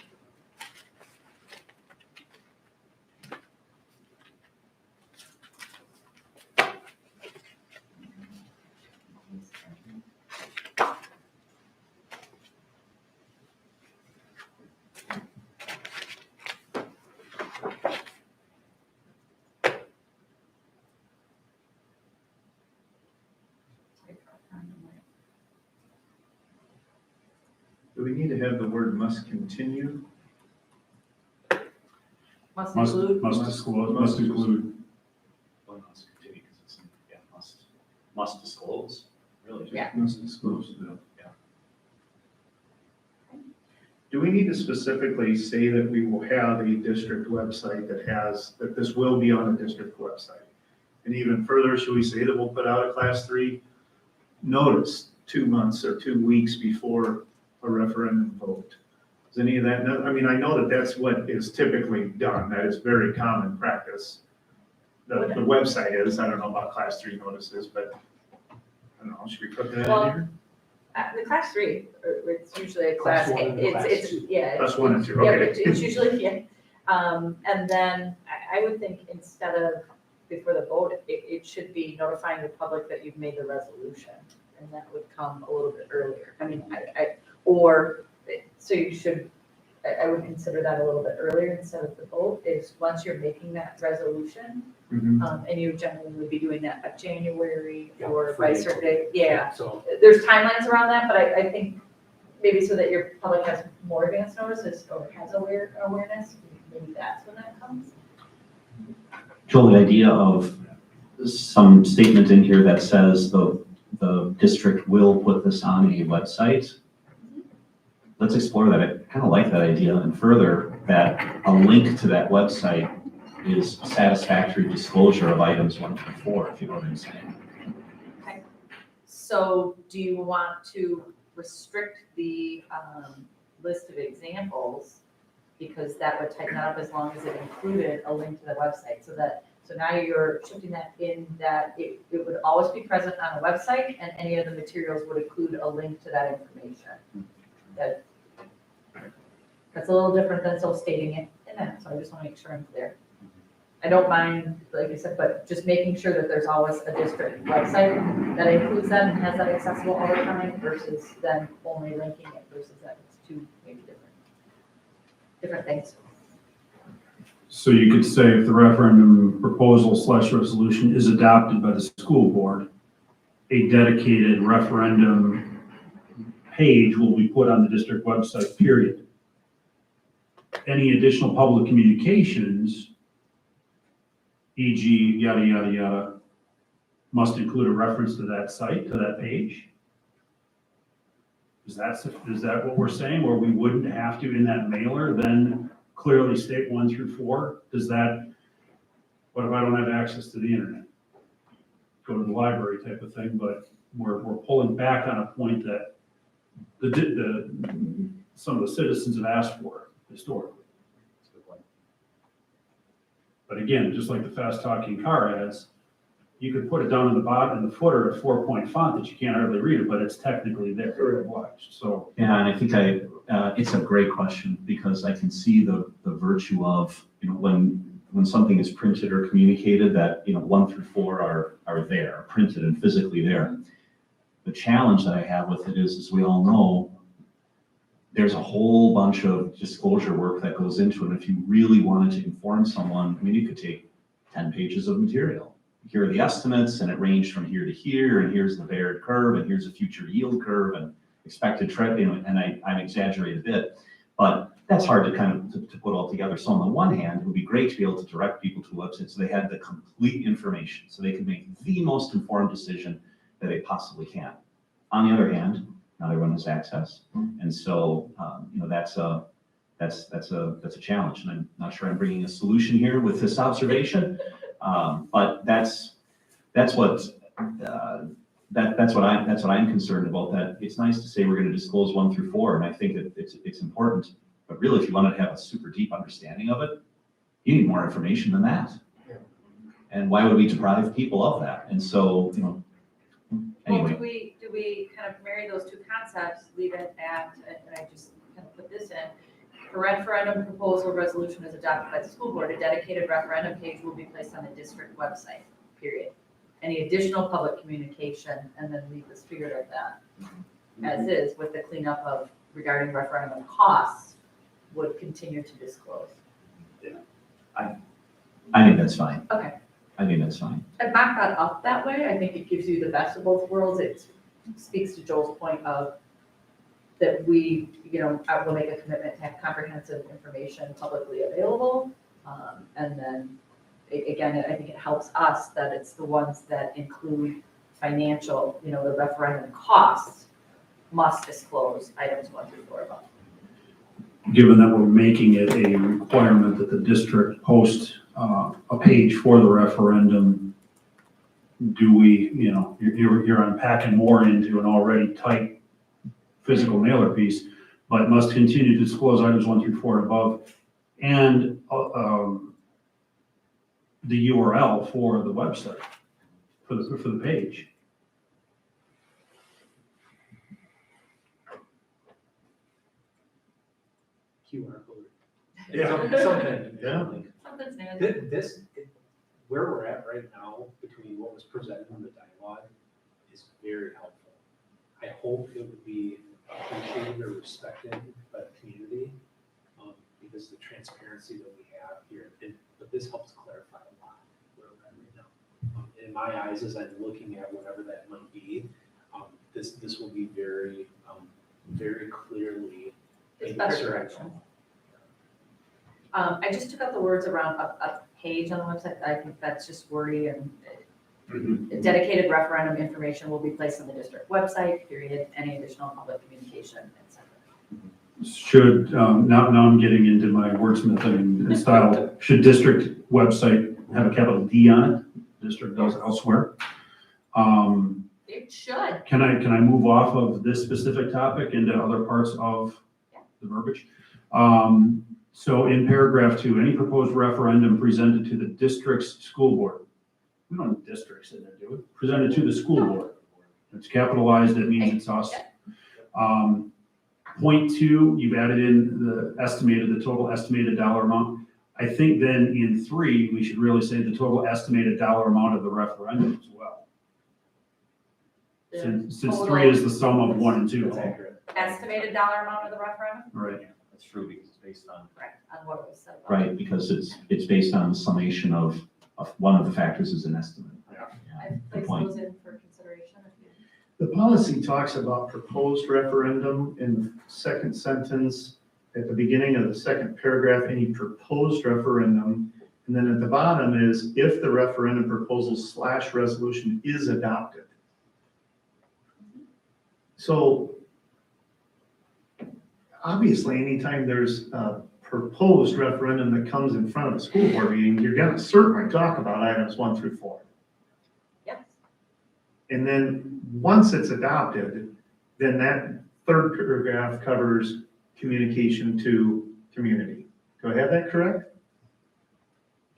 Do we need to have the word must continue? Must Must include. disclose, must include. Well, must continue because it's, must disclose, really. Yeah. Must disclose. Do we need to specifically say that we will have a district website that this will be on a district website? And even further, should we say that we'll put out a class 3 notice 2 months or 2 weeks before a referendum vote? Is any of that, I mean, I know that that's what is typically done. That is very common practice. The website is, I don't know about class 3 notices, but I don't know, should we put that in here? The class 3, it's usually a Class class, one and class two. yeah. Class 1 and 2, Yeah, okay. but it's usually, yeah. And then I would think instead of before the vote, it should be notifying the public that you've made the resolution. And that would come a little bit earlier. I mean, so you should, I would consider that a little bit earlier instead of the vote, is once you're making that resolution, Mhm. and you generally would be doing that by January Yeah, or for by a April. certain date, yeah. So, There's timelines around that, but I think maybe so that your public has more advance notices or has awareness, maybe that's when that comes. Joel, the idea of some statement in here that says the district will put this on a website. Let's explore that. I kind of like that idea, and further, that a link to that website is satisfactory disclosure of items 1 through 4, if you know what I'm saying. Okay. So do you want to restrict the list of examples because that would tighten that up as long as it included a link to the website, so now you're shifting that in that it would always be present on the website, and any of the materials would include a link to that information. That's a little different than still stating it in that, so I just want to make sure I'm clear. I don't mind, like I said, but just making sure that there's always a district website that includes that and has that accessible all the time versus then only linking it versus that it's two maybe different things. So you could say if the referendum proposal / resolution is adopted by the school board, a dedicated referendum page will be put on the district website, period. Any additional public communications, e.g. yada, yada, yada, must include a reference to that site, to that page? Is that what we're saying, where we wouldn't have to, in that mailer, then clearly state 1 through 4? What if I don't have access to the internet? Go to the library type of thing, but we're pulling back on a point that some of the citizens have asked for historically. But again, just like the fast talking car ads, you could put it down in the bottom, in the footer, a 4-point font that you can't hardly read it, but it's technically there, obliged. So Yeah, and I think it's a great question, because I can see the virtue of, when something is printed or communicated, that, 1 through 4 are there, printed and physically there. The challenge that I have with it is, as we all know, there's a whole bunch of disclosure work that goes into it. If you really wanted to inform someone, you could take 10 pages of material. Here are the estimates, and it ranged from here to here, and here's the Baird curve, and here's a future yield curve, and expected trend, and I exaggerate a bit, but that's hard to put all together. So on the one hand, it would be great to be able to direct people to a website so they had the complete information, so they could make the most informed decision that they possibly can. On the other hand, not everyone has access, and so that's a challenge, and I'm not sure I'm bringing a solution here with this observation, but that's what I'm concerned about. That it's nice to say we're going to disclose 1 through 4, and I think that it's important. But really, if you wanted to have a super deep understanding of it, you need more information than that. Yeah. And why would we deprive people of that? And so, anyway. Well, do we kind of marry those two concepts, leave it at, and I just kind of put this in, a referendum proposal resolution is adopted by the school board, a dedicated referendum page will be placed on the district website, period. Any additional public communication, and then leave the spirit of that as is, with the cleanup of regarding referendum costs would continue to disclose. Yeah, I think that's fine. Okay. I think that's fine. And back that up that way, I think it gives you the best of both worlds. It speaks to Joel's point of that we, I will make a commitment to have comprehensive information publicly available. And then, again, I think it helps us that it's the ones that include financial, the referendum costs must disclose items 1 through 4 above. given that we're making it a requirement that the district post a page for the referendum, do we, you're unpacking more into an already tight physical mailer piece, but must continue to disclose items 1 through 4 above, and the URL for the website, for the page. QR code. Yeah. Something. Yeah. Something's new. This, where we're at right now, between what was presented in the dialogue, is very helpful. I hope it would be appreciated or respected by the community, because the transparency that we have here, but this helps clarify a lot where we're at right now. In my eyes, as I'm looking at whatever that might be, this will be very, very clearly. It's better direction. I just took out the words around a page on the website. I think that's just wordy, and dedicated referendum information will be placed on the district website, period, any additional public communication, etc. Should, now I'm getting into my wordsmithing style, should district website have a capital D on it? District does elsewhere. It should. Can I move off of this specific topic into other parts of the verbiage? So in paragraph 2, any proposed referendum presented to the district's school board. We don't have districts in there, do we? Presented to the school board. It's capitalized, that means it's us. Point 2, you've added in the total estimated dollar amount. I think then in 3, we should really say the total estimated dollar amount of the referendum as well. Since 3 is the sum of 1 and 2. That's accurate. Estimated dollar amount of the referendum? Right. That's true, because it's based on. Correct, on what was said. about Right, because it's based on the summation of one of the factors is an estimate. I've Good placed point. those in for consideration. The policy talks about proposed referendum in the second sentence, at the beginning of the second paragraph, any proposed referendum. And then at the bottom is if the referendum proposal / resolution is adopted. So obviously, anytime there's a proposed referendum that comes in front of a school board meeting, you're gonna certainly talk about items 1 through 4. Yes. And then, once it's adopted, then that third paragraph covers communication to community. Do I have that correct?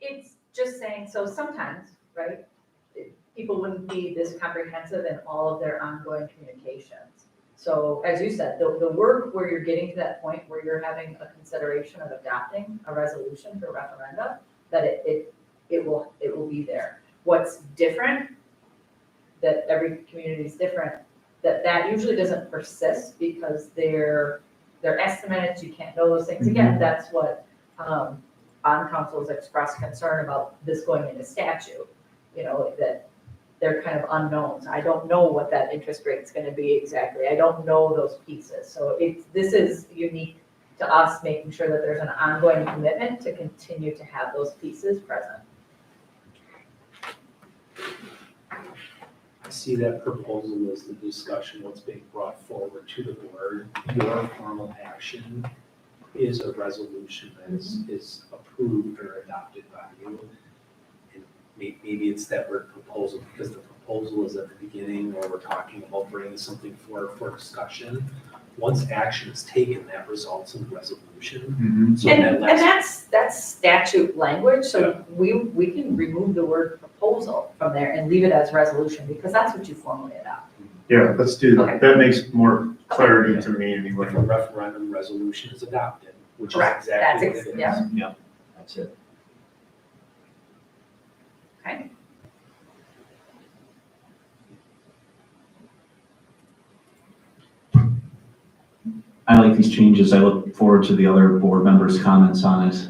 It's just saying, so sometimes, right, people wouldn't be this comprehensive in all of their ongoing communications. So as you said, the work where you're getting to that point where you're having a consideration of adopting a resolution for referendum, that it will be there. What's different, that every community is different, that usually doesn't persist because they're estimates, you can't know those things. Again, that's what bond councils expressed concern about this going into statute, that they're kind of unknowns. I don't know what that interest rate is going to be exactly. I don't know those pieces. So this is unique to us, making sure that there's an ongoing commitment to continue to have those pieces present. I see that proposal as the discussion, what's being brought forward to the board. Your formal action is a resolution that is approved or adopted by you. And maybe it's that word proposal, because the proposal is at the beginning, or we're talking about bringing something forward for discussion. Once action is taken, that results in a resolution. So And that's statute language, so we can remove the word proposal from there and leave it as resolution, because that's what you formally adopt. Yeah, let's do that. Okay. That makes more clarity to me anyway. if a referendum resolution is adopted, which is Correct. exactly That's what it is. yeah. That's it. Okay. I like these changes. I look forward to the other board members' comments on it.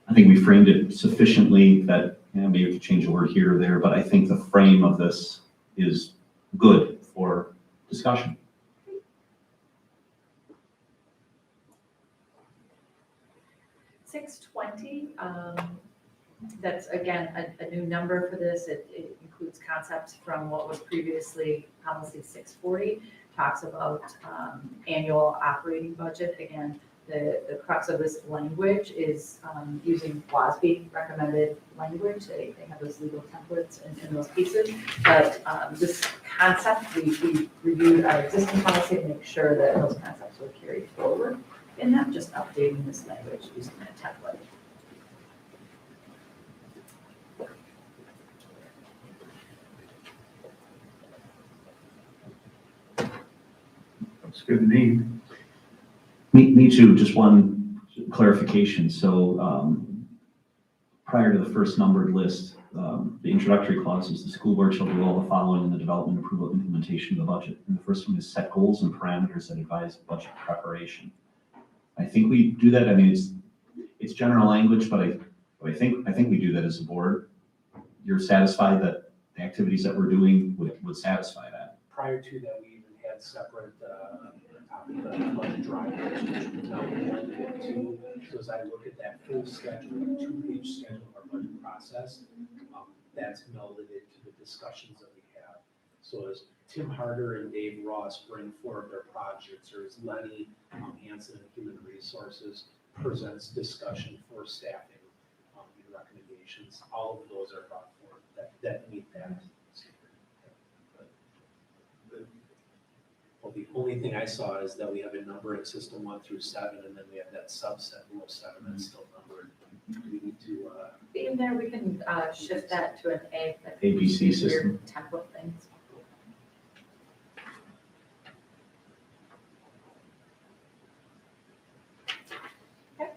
I think we framed it sufficiently that, maybe we could change a word here or there, but I think the frame of this is good for discussion. $620, that's again, a new number for this. It includes concepts from what was previously policy 640, talks about annual operating budget. Again, the crux of this language is using WBSD recommended language. They have those legal templates in those pieces. But this concept, we reviewed our existing policy to make sure that those concepts were carried forward, and not just updating this language using a template. Looks good to me. Me too, just one clarification. So prior to the first numbered list, the introductory clause is the school board shall do all the following in the development, approval, implementation of the budget. And the first one is set goals and parameters that advise budget preparation. I think we do that. I mean, it's general language, but I think we do that as a board. You're satisfied that the activities that we're doing would satisfy that? Prior to that, we even had separate budget drivers, which we're now going to get to. So as I look at that full schedule, the 2-page schedule of our budget process, that's melded into the discussions that we have. So as Tim Harder and Dave Ross bring forward their projects, or as Lenny Hansen in Human Resources presents discussion for staffing and recommendations, all of those are brought forward that meet that standard. Well, the only thing I saw is that we have a numbering system 1 through 7, and then we have that subset below 7 that's still numbered. We need to, In there, we can shift that to an A. that ABC your system. Template things. Okay.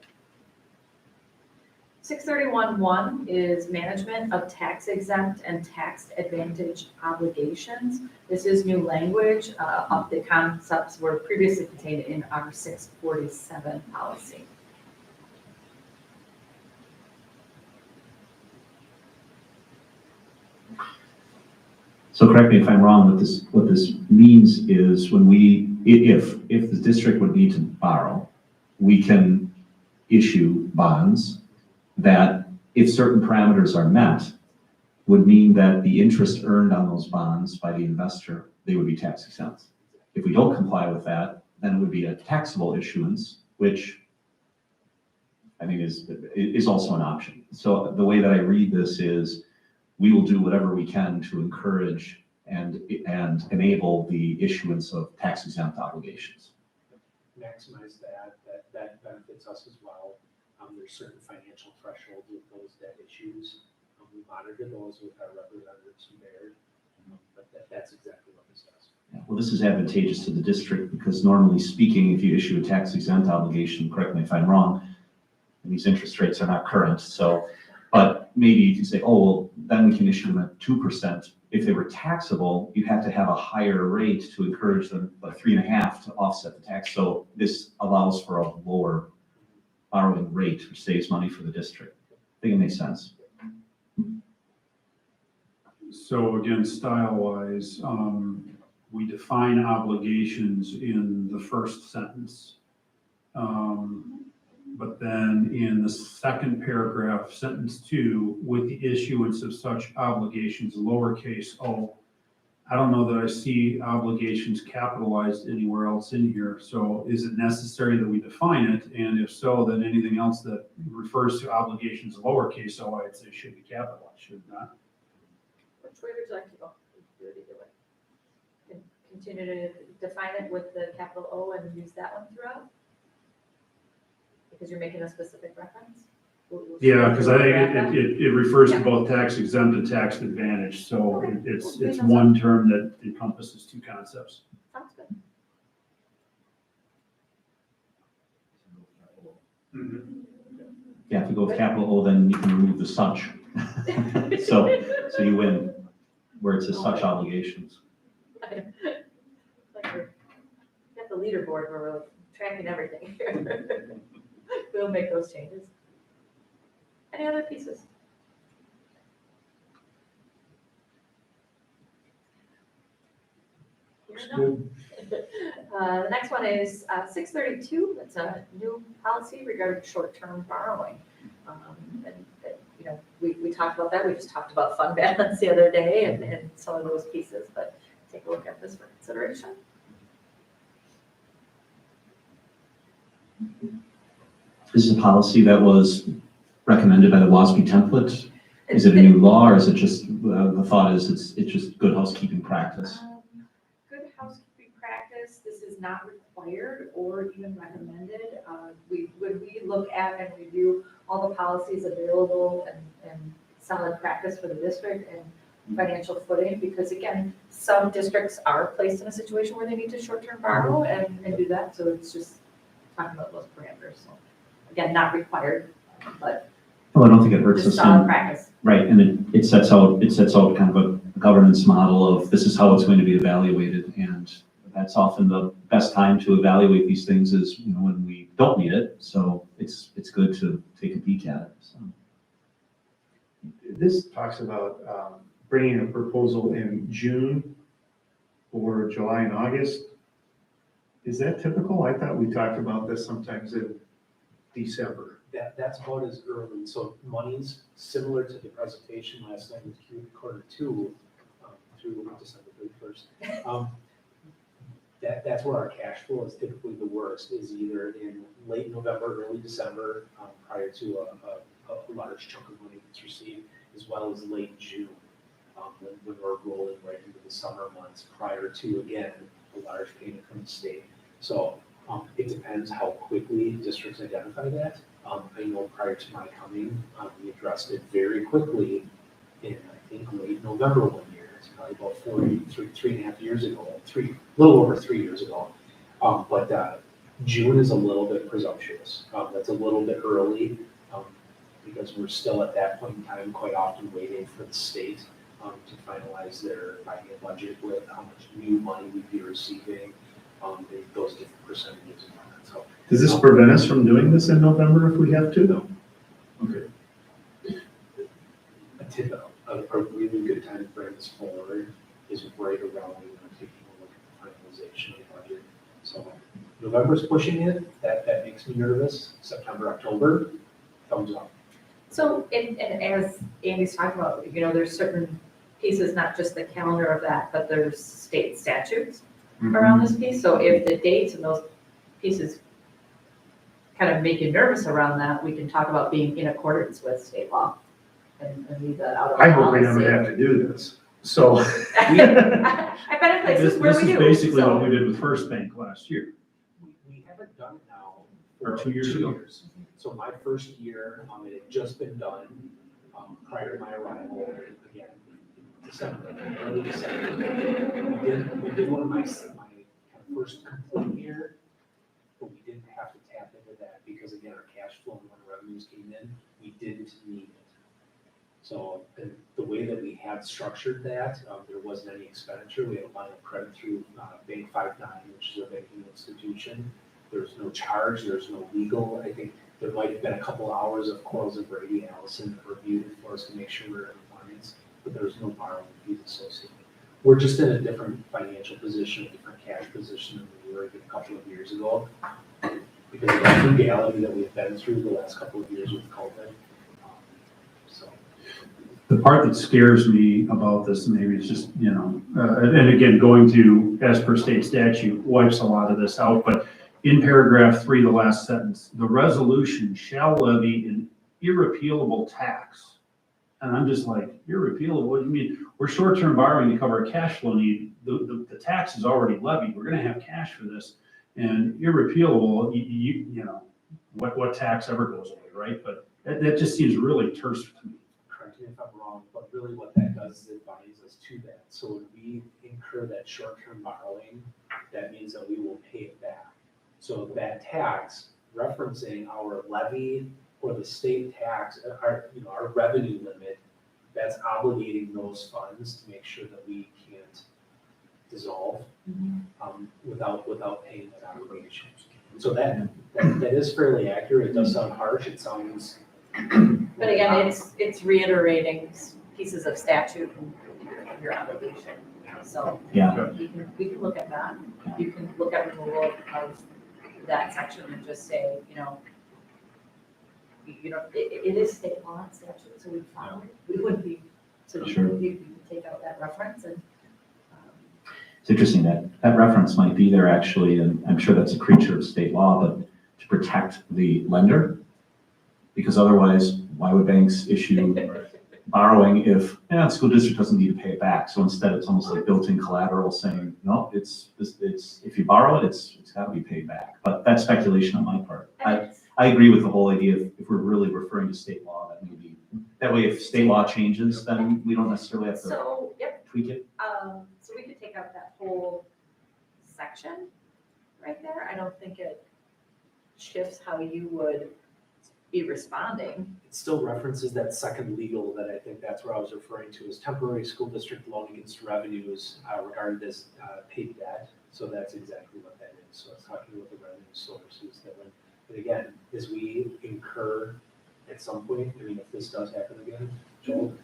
631.1 is management of tax exempt and tax advantage obligations. This is new language of the concepts were previously contained in our 647 policy. So correct me if I'm wrong, what this means is when if the district would need to borrow, we can issue bonds that, if certain parameters are met, would mean that the interest earned on those bonds by the investor, they would be tax exempt. If we don't comply with that, then it would be a taxable issuance, which I think is also an option. So the way that I read this is, we will do whatever we can to encourage and enable the issuance of tax exempt obligations. maximize that benefits us as well. There's certain financial thresholds with those debt issues. We monitor those with our representatives from Baird, but that's exactly what this does. Yeah, well, this is advantageous to the district because normally speaking, if you issue a tax exempt obligation, correct me if I'm wrong, and these interest rates are not current, so, but maybe you can say, oh, well, then we can issue them at 2%. If they were taxable, you have to have a higher rate to encourage them, like 3.5 to offset the tax. So this allows for a lower borrowing rate, which saves money for the district. I think it makes sense. So again, style-wise, we define obligations in the first sentence. But then in the second paragraph, sentence 2, with the issuance of such obligations, lowercase o, I don't know that I see obligations capitalized anywhere else in here. So is it necessary that we define it? And if so, then anything else that refers to obligations lowercase o, I'd say should be capitalized, should it not? Which way would you like to go? Do it either way. Can continue to define it with the capital O and use that one throughout? Because you're making a specific reference? Yeah, because I think it refers to Yeah. both tax exempt and tax advantage. So Okay. it's one term that encompasses two concepts. Sounds good. Yeah, if you go with capital O, then you can remove the such. So you win where it says such obligations. Like we're got the leaderboard where we're tracking everything here. We'll make those changes. Any other pieces? The next one is 632. That's a new policy regarding short-term borrowing. You know, we talked about that. We just talked about fund balance the other day and some of those pieces, but take a look at this for consideration. This is a policy that was recommended by the WBSD template. Is it a new law, or is it just, the thought is it's just good housekeeping practice? Good housekeeping practice. This is not required or even recommended. When we look at and review all the policies available and solid practice for the district and financial footing, because again, some districts are placed in a situation where they need to short-term borrow and do that. So it's just talking about those parameters. So again, not required, but Well, I don't think it hurts just us. solid practice. Right, and it sets out kind of a governance model of this is how it's going to be evaluated, and that's often the best time to evaluate these things is, you know, when we don't need it. So it's good to take a peek at it. So. This talks about bringing a proposal in June or July and August. Is that typical? I thought we talked about this sometimes in December. That's about as early, so monies similar to the presentation last night with quarter 2 through December 31st. That's where our cash flow is typically the worst, is either in late November, early December, prior to a large chunk of money that's received, as well as late June, when we're rolling right into the summer months prior to, again, a large payment from the state. So it depends how quickly districts identify that. I know prior to my coming, we addressed it very quickly in, I think, late November one year. It's probably about 3.5 years ago, a little over 3 years ago. But June is a little bit presumptuous. That's a little bit early because we're still at that point in time quite often waiting for the state to finalize their biennial budget with how much new money we'd be receiving, those different percentages and all that. So, Does this prevent us from doing this in November if we have to? No. Okay. A really good time to bring this forward is right around when we're taking a look at the finalization of the budget. So November's pushing it, that makes me nervous. September, October, thumbs up. So, and as Andy's talking about, there's certain pieces, not just the calendar of that, but there's state statutes around this piece. So if the dates and those pieces kind of make you nervous around that, we can talk about being in accordance with state law and leave that out of I hope we policy. never have to do this. So. I've been in places where This we is do. basically so- what we did with First Bank last year. We haven't done it now Or for 2 years ago. So my first year, it had just been done prior to my arrival, again, December, early December. We did one of my kind of first complete year, but we didn't have to tap into that because again, our cash flow and when revenues came in, we didn't need it. So the way that we had structured that, there wasn't any expenditure. We had a line of credit through Bank 59, which is a banking institution. There's no charge, there's no legal. I think there might have been a couple hours of Quarles and Brady and Allison that reviewed it for us to make sure we're in compliance, but there's no borrowing fees associated. We're just in a different financial position, a different cash position than we were a couple of years ago because of the frugality that we've been through the last couple of years with COVID. So. The part that scares me about this, maybe it's just, and again, going to, as per state statute, wipes a lot of this out, but in paragraph 3, the last sentence, the resolution shall levy an irrepealable tax. And I'm just like, irrepealable, what do you mean? We're short-term borrowing to cover a cash flow need. The tax is already levied. We're gonna have cash for this. And irrepealable, what tax ever goes away, right? But that just seems really terse to me. Correct me if I'm wrong, but really what that does is it binds us to that. So when we incur that short-term borrowing, that means that we will pay it back. So that tax referencing our levy or the state tax, our revenue limit, that's obligating those funds to make sure that we can't dissolve without paying that obligation. So that is fairly accurate. It does sound harsh. It sounds. But again, it's reiterating pieces of statute and your obligation. So Yeah. we can look at that. You can look at removal of that section and just say, it is state law and statute, so we follow it. We wouldn't be, so Sure. you can take out that reference and. It's interesting that reference might be there actually, and I'm sure that's a creature of state law, but to protect the lender. Because otherwise, why would banks issue borrowing if the school district doesn't need to pay it back? So instead, it's almost like built-in collateral saying, no, it's if you borrow it, it's got to be paid back. But that's speculation on my part. I agree with the whole idea of if we're really referring to state law, that maybe that way if state law changes, then we don't necessarily have to So, yep, tweak it. so we could take out that whole section right there. I don't think it shifts how you would be responding. It still references that second legal that I think that's where I was referring to is temporary school district loan against revenues regarded as paid debt. So that's exactly what that is. So it's talking about the revenue sources that when, but again, as we incur at some point, if this does happen again, Joel,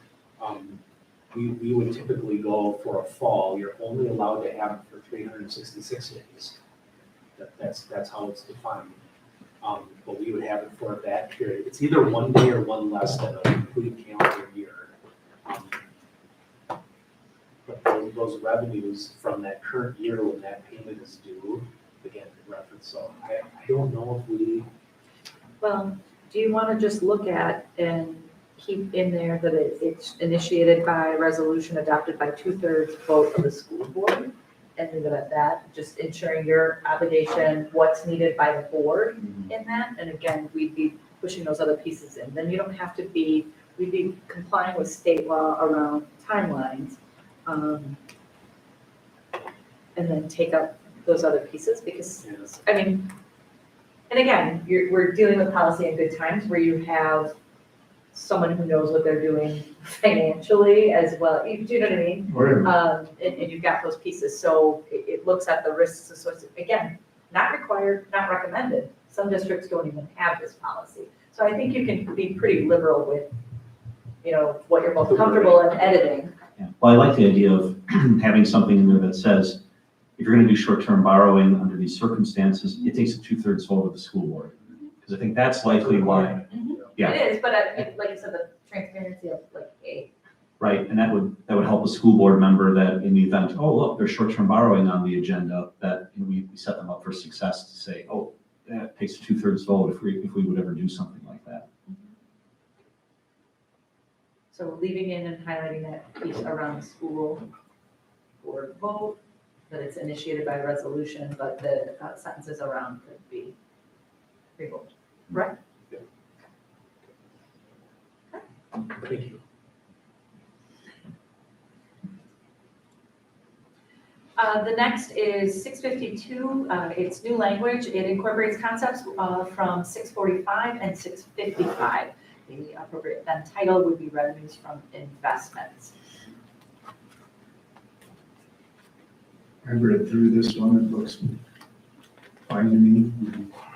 we would typically go for a fall. You're only allowed to have it for 366 days. That's how it's defined. But we would have it for that period. It's either 1 day or one less than a complete calendar year. But those revenues from that current year when that payment is due, again, reference. So I don't know if we. Well, do you want to just look at and keep in there that it's initiated by resolution adopted by 2/3 vote of the school board? and leave it at that, just ensuring your obligation, what's needed by the board in that. And again, we'd be pushing those other pieces in. Then you don't have to be, we'd be complying with state law around timelines. And then take up those other pieces because, I mean, and again, we're dealing with policy in good times where you have someone who knows what they're doing financially as well. Do you know what I mean? Whatever. And you've got those pieces. So it looks at the risks associated. Again, not required, not recommended. Some districts don't even have this policy. So I think you can be pretty liberal with, you know, what you're most comfortable in editing. Yeah. Well, I like the idea of having something in there that says, if you're going to do short-term borrowing under these circumstances, it takes a 2/3 vote of the school board. Because I think that's likely why. Yeah. It is, but like I said, the transparency of like, hey, Right, and that would help a school board member that in the event, oh, look, there's short-term borrowing on the agenda, that we set them up for success to say, oh, that takes a 2/3 vote if we would ever do something like that. so leaving in and highlighting that piece around the school board vote, that it's initiated by resolution, but the sentences around could be revoked, right? Thank you. The next is 652. It's new language. It incorporates concepts from 645 and 655. The appropriate then title would be revenues from investments. I read through this one, it looks fine to me.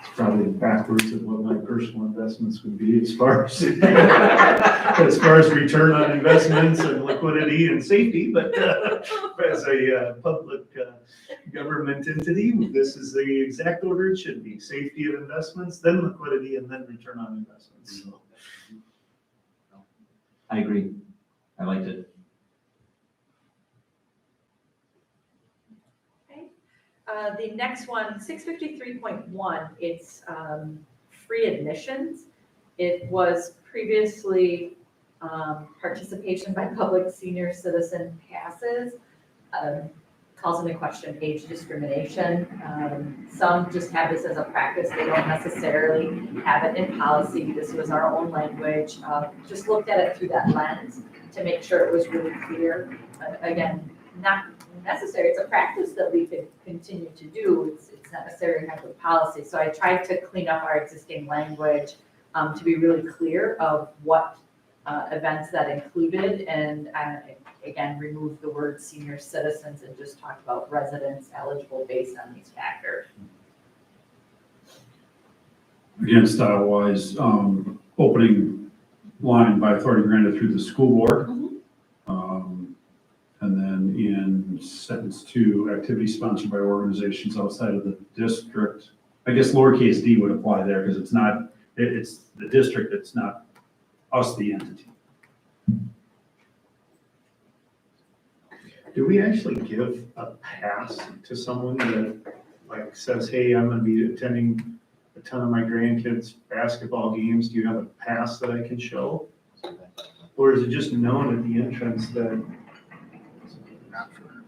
It's probably backwards of what my personal investments would be as far as, as far as return on investments and liquidity and safety, but as a public government entity, this is the exact order it should be. Safety of investments, then liquidity, and then return on investments. So. I agree. I liked it. The next one, 653.1, it's free admissions. It was previously participation by public senior citizen passes. Calls into question age discrimination. Some just have this as a practice. They don't necessarily have it in policy. This was our own language. Just looked at it through that lens to make sure it was really clear. Again, not necessary. It's a practice that we could continue to do. It's not necessary to have a policy. So I tried to clean up our existing language to be really clear of what events that included, and again, remove the word senior citizens and just talk about residents eligible based on these factors. Again, style-wise, opening line by authority granted through the school board. And then in sentence 2, activity sponsored by organizations outside of the district. I guess lowercase d would apply there because it's not, it's the district, it's not us, the entity. Do we actually give a pass to someone that like says, hey, I'm gonna be attending a ton of my grandkids' basketball games, do you have a pass that I can show? Or is it just known at the entrance that? Not for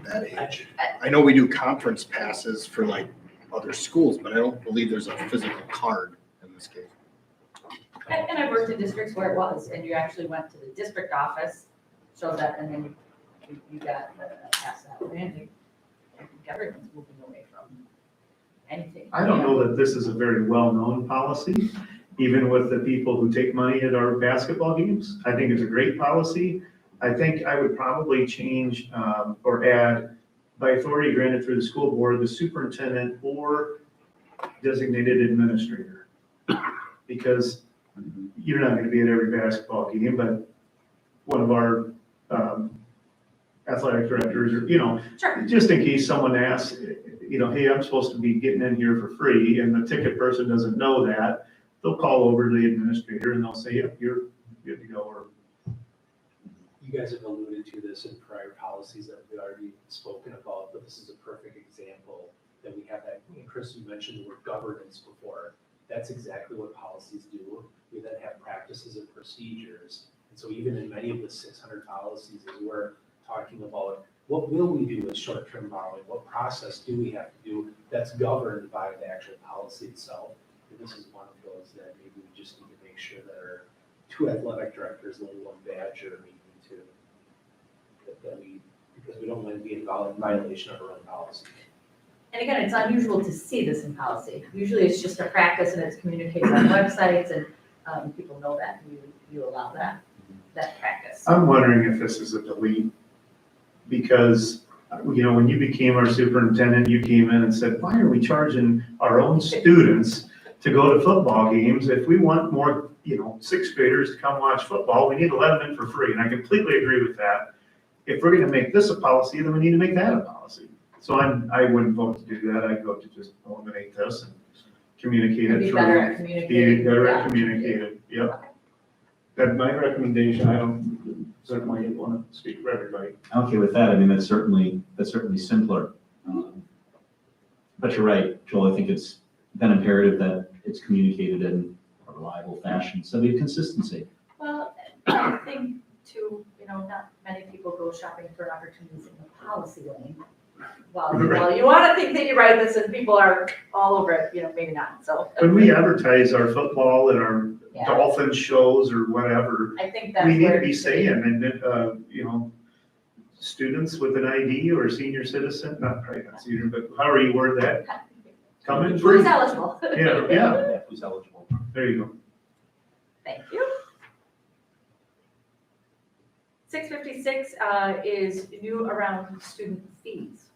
that age. I know we do conference passes for like other schools, but I don't believe there's a physical card in this case. And I worked in districts where it was, and you actually went to the district office, showed that, and then you got a pass that way. And I think everyone's moving away from anything. I don't know that this is a very well-known policy, even with the people who take money at our basketball games. I think it's a great policy. I think I would probably change or add by authority granted through the school board, the superintendent or designated administrator. Because you're not gonna be at every basketball game, but one of our athletic directors or, Sure. just in case someone asks, hey, I'm supposed to be getting in here for free and the ticket person doesn't know that, they'll call over to the administrator and they'll say, yep, you're good to go. Or You guys have alluded to this in prior policies that we've already spoken about, but this is a perfect example that we have that. Chris, you mentioned the word governance before. That's exactly what policies do. We then have practices and procedures. And so even in many of the 600 policies, as we're talking about what will we do with short-term borrowing? What process do we have to do that's governed by the actual policy itself? And this is one of those that maybe we just need to make sure that our two athletic directors, level one badger, we need to, because we don't want to be in violation of our own policy. And again, it's unusual to see this in policy. Usually it's just a practice and it's communicated on websites and people know that and you allow that practice. I'm wondering if this is a delete, because, when you became our superintendent, you came in and said, why are we charging our own students to go to football games? If we want more, sixth graders to come watch football, we need to let them in for free, and I completely agree with that. If we're gonna make this a policy, then we need to make that a policy. So I wouldn't vote to do that, I'd vote to just eliminate this and communicate it Be through. better at communicating. Be better Yeah. at communicating, yep. That's my recommendation, I don't certainly want to speak for everybody. Okay, with that, I mean, that's certainly simpler. But you're right, Joel, I think it's then imperative that it's communicated in a reliable fashion, so the consistency. Well, I think too, not many people go shopping for opportunities in the policy lane. Well, you want to think that you write this and people are all over it, maybe not, so. When we advertise our football and our Yeah. dolphin shows or whatever, I think that's we need to where be it should saying, and, students with an ID or senior citizen, not probably not senior, but however you word that, come in free. Who's eligible? Yeah, Who's eligible? there you go. Thank you. 656 is new around student fees.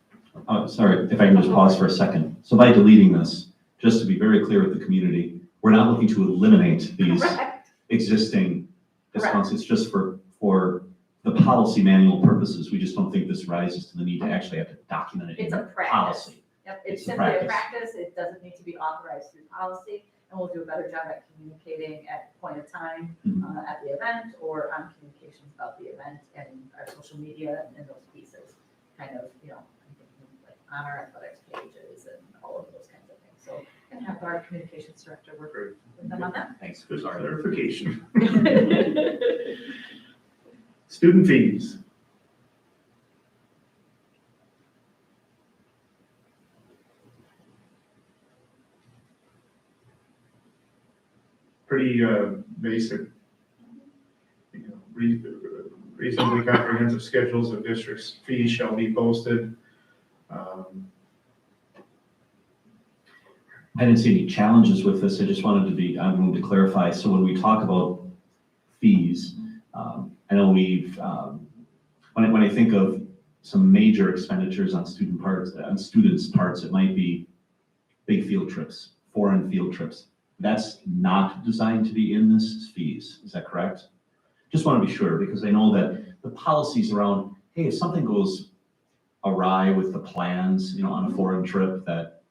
Oh, sorry, if I can just pause for a second. So by deleting this, just to be very clear with the community, we're not looking to eliminate these Correct. existing discounts. It's just for the policy manual purposes. We just don't think this rises to the need to actually have to document it in It's a the practice. policy. Yep, It's it's a simply a practice. practice. It doesn't need to be authorized through policy. And we'll do a better job at communicating at point of time at the event or on communications about the event and our social media and those pieces. Kind of, I'm thinking like on our athletics pages and all of those kinds of things. So and have our communications director work with them on that. Thanks. Good Sorry. clarification. Student fees. Pretty basic. Reasonably comprehensive schedules of districts' fees shall be posted. I didn't see any challenges with this. I just wanted I'm going to clarify. So when we talk about fees, I know when I think of some major expenditures on students' parts, it might be big field trips, foreign field trips. That's not designed to be in this fees. Is that correct? Just want to be sure, because I know that the policies around, hey, if something goes awry with the plans, on a foreign trip, that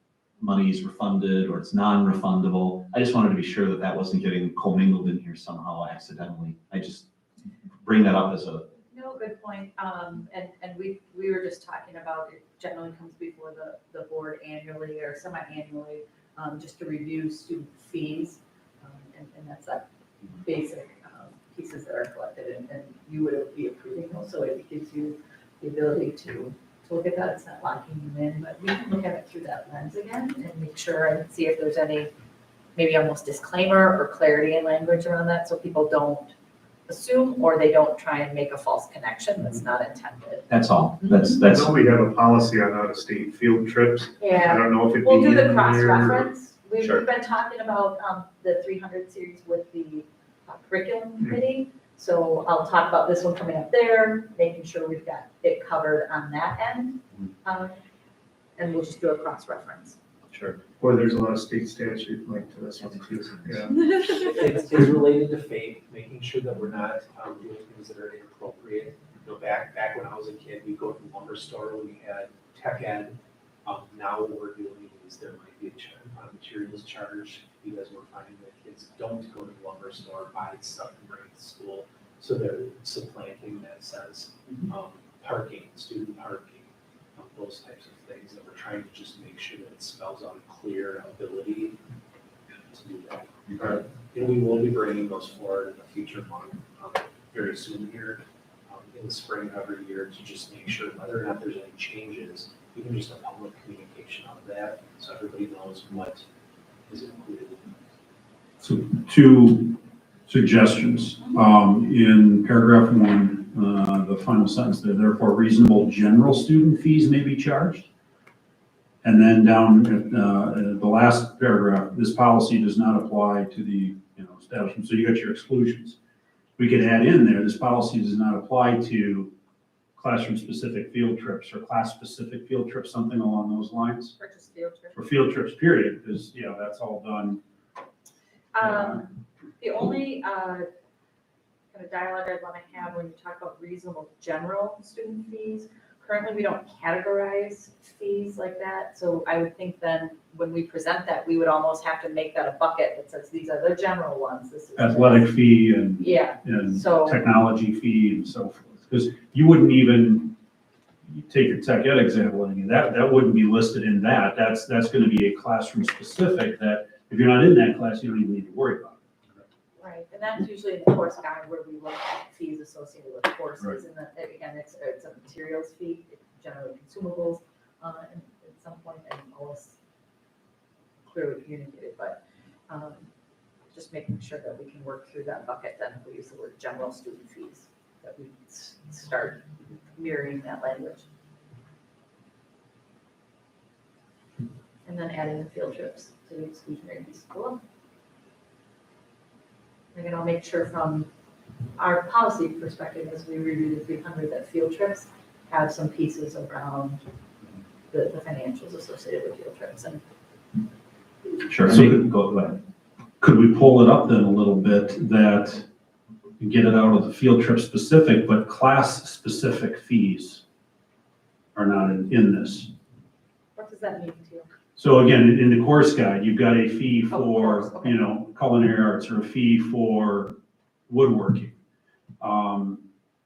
money is refunded or it's non-refundable. I just wanted to be sure that that wasn't getting commingled in here somehow accidentally. I just bring that up as a. No, good point. And we were just talking about, it generally comes before the board annually or semi-annually, just to review student fees. And that's that basic pieces that are collected and you would be approving those. So it gives you the ability to look at that. It's not locking you in, but we can look at it through that lens again and make sure and see if there's any maybe almost disclaimer or clarity in language around that so people don't assume or they don't try and make a false connection that's not intended. That's all. I That's. know we have a policy on out-of-state field trips. I Yeah, don't know if it'd be we'll do in the there. cross-reference. We've Sure. been talking about the 300 series with the curriculum committee. So I'll talk about this one coming up there, making sure we've got it covered on that end. And we'll just do a cross-reference. Sure. Or there's a lot of state statute linked to this one too. Yeah. It's related to faith, making sure that we're not doing things that are inappropriate. Back when I was a kid, we'd go to the lumber store, we had tech ed. Now what we're doing is there might be a materials charge because we're finding that kids don't go to the lumber store, buy stuff and bring it to school. So they're supplanting that says parking, student parking, those types of things that we're trying to just make sure that it spells out a clear ability to do that. And we will be bringing those forward in a future month, very soon here. in the spring of every year to just make sure whether or not there's any changes, even just a public communication of that, so everybody knows what is included. So two suggestions. In paragraph 1, the final sentence there, therefore reasonable general student fees may be charged. And then down at the last paragraph, this policy does not apply to the establishment. So you got your exclusions. We could add in there, this policy does not apply to classroom-specific field trips or class-specific field trips, something along those lines. Or just field trip. For field trips, period, because, that's all done. The only kind of dialogue I'd want to have when you talk about reasonable general student fees, currently we don't categorize fees like that. So I would think then when we present that, we would almost have to make that a bucket that says these are the general ones. This is Athletic fee and Yeah, and so- technology fee and so forth. Because you wouldn't even, you take your tech ed example, I mean, that wouldn't be listed in that. That's going to be a classroom specific that if you're not in that class, you don't even need to worry about it. right. And that's usually in the course guide where we look at fees associated with courses. And then again, it's a materials fee, generally consumables, at some point and always clearly communicated, but just making sure that we can work through that bucket then if we use the word general student fees, that we start mirroring that language. And then adding the field trips to the exclusionary piece below. Again, I'll make sure from our policy perspective, as we review the 300, that field trips have some pieces around the financials associated with field trips. And Sure, So- so go ahead. Could we pull it up then a little bit that get it out of the field trip specific, but class specific fees are not in this? what does that mean to you? So again, in the course guide, you've got a fee for, course, okay. Culinary arts or a fee for woodworking.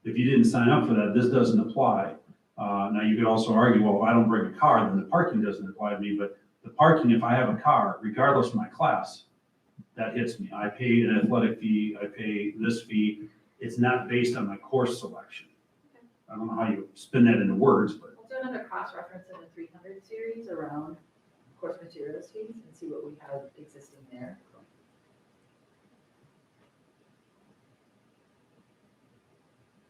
If you didn't sign up for that, this doesn't apply. Now you could also argue, well, if I don't bring a car, then the parking doesn't apply to me, but the parking, if I have a car, regardless of my class, that hits me. I pay an athletic fee, I pay this fee. It's not based on my course selection. I don't know how you spin that into words, but We'll do another cross-reference in the 300 series around course materials fees and see what we have existing there.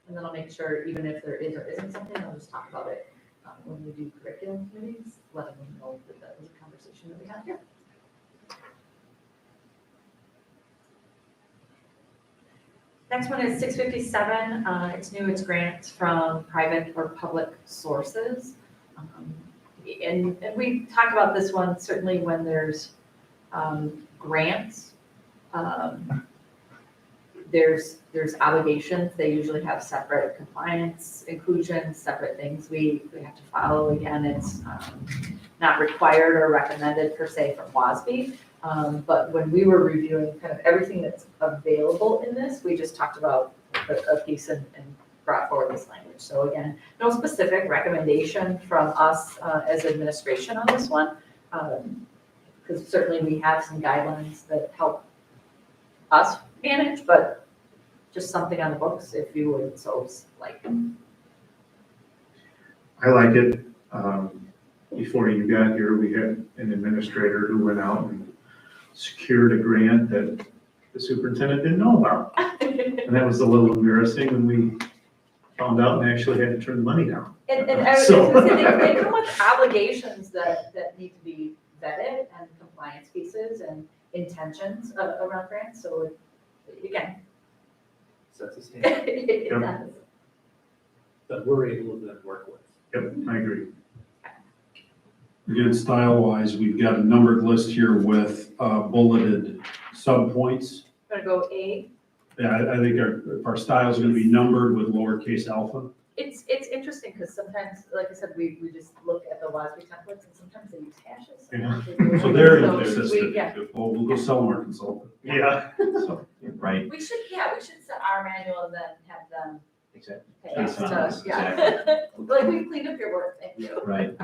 And then I'll make sure, even if there is or isn't something, I'll just talk about it when we do curriculum committees, letting them know that that was a conversation that we had here. Next one is 657. It's new, it's grants from private or public sources. And we talked about this one certainly when there's grants. There's obligations. They usually have separate compliance, inclusion, separate things we have to follow. Again, it's not required or recommended per se from WBSD. But when we were reviewing kind of everything that's available in this, we just talked about a piece and brought forward this language. So again, no specific recommendation from us as administration on this one, because certainly we have some guidelines that help us manage, but just something on the books if you would so like. I like it. Before you got here, we had an administrator who went out and secured a grant that the superintendent didn't know about. And that was a little embarrassing when we found out and actually had to turn the money down. And I was So- gonna say, they come with obligations that need to be vetted and compliance pieces and intentions around grants. So again, Sets a standard it Yep. does. that we're able to then work with. Yep, I agree. again, style-wise, we've got a numbered list here with bulleted subpoints. Gonna go A. Yeah, I think if our style is going to be numbered with lowercase alpha. It's interesting because sometimes, like I said, we just look at the WBSD templates and sometimes they use hashes. Yeah. So they're So inconsistent. yeah. We'll go sell them our consultant. Yeah. So, right, We should set our manual and then have them exactly, pay us Yes, to, yeah. Like, we've cleaned up your work, thank you. right.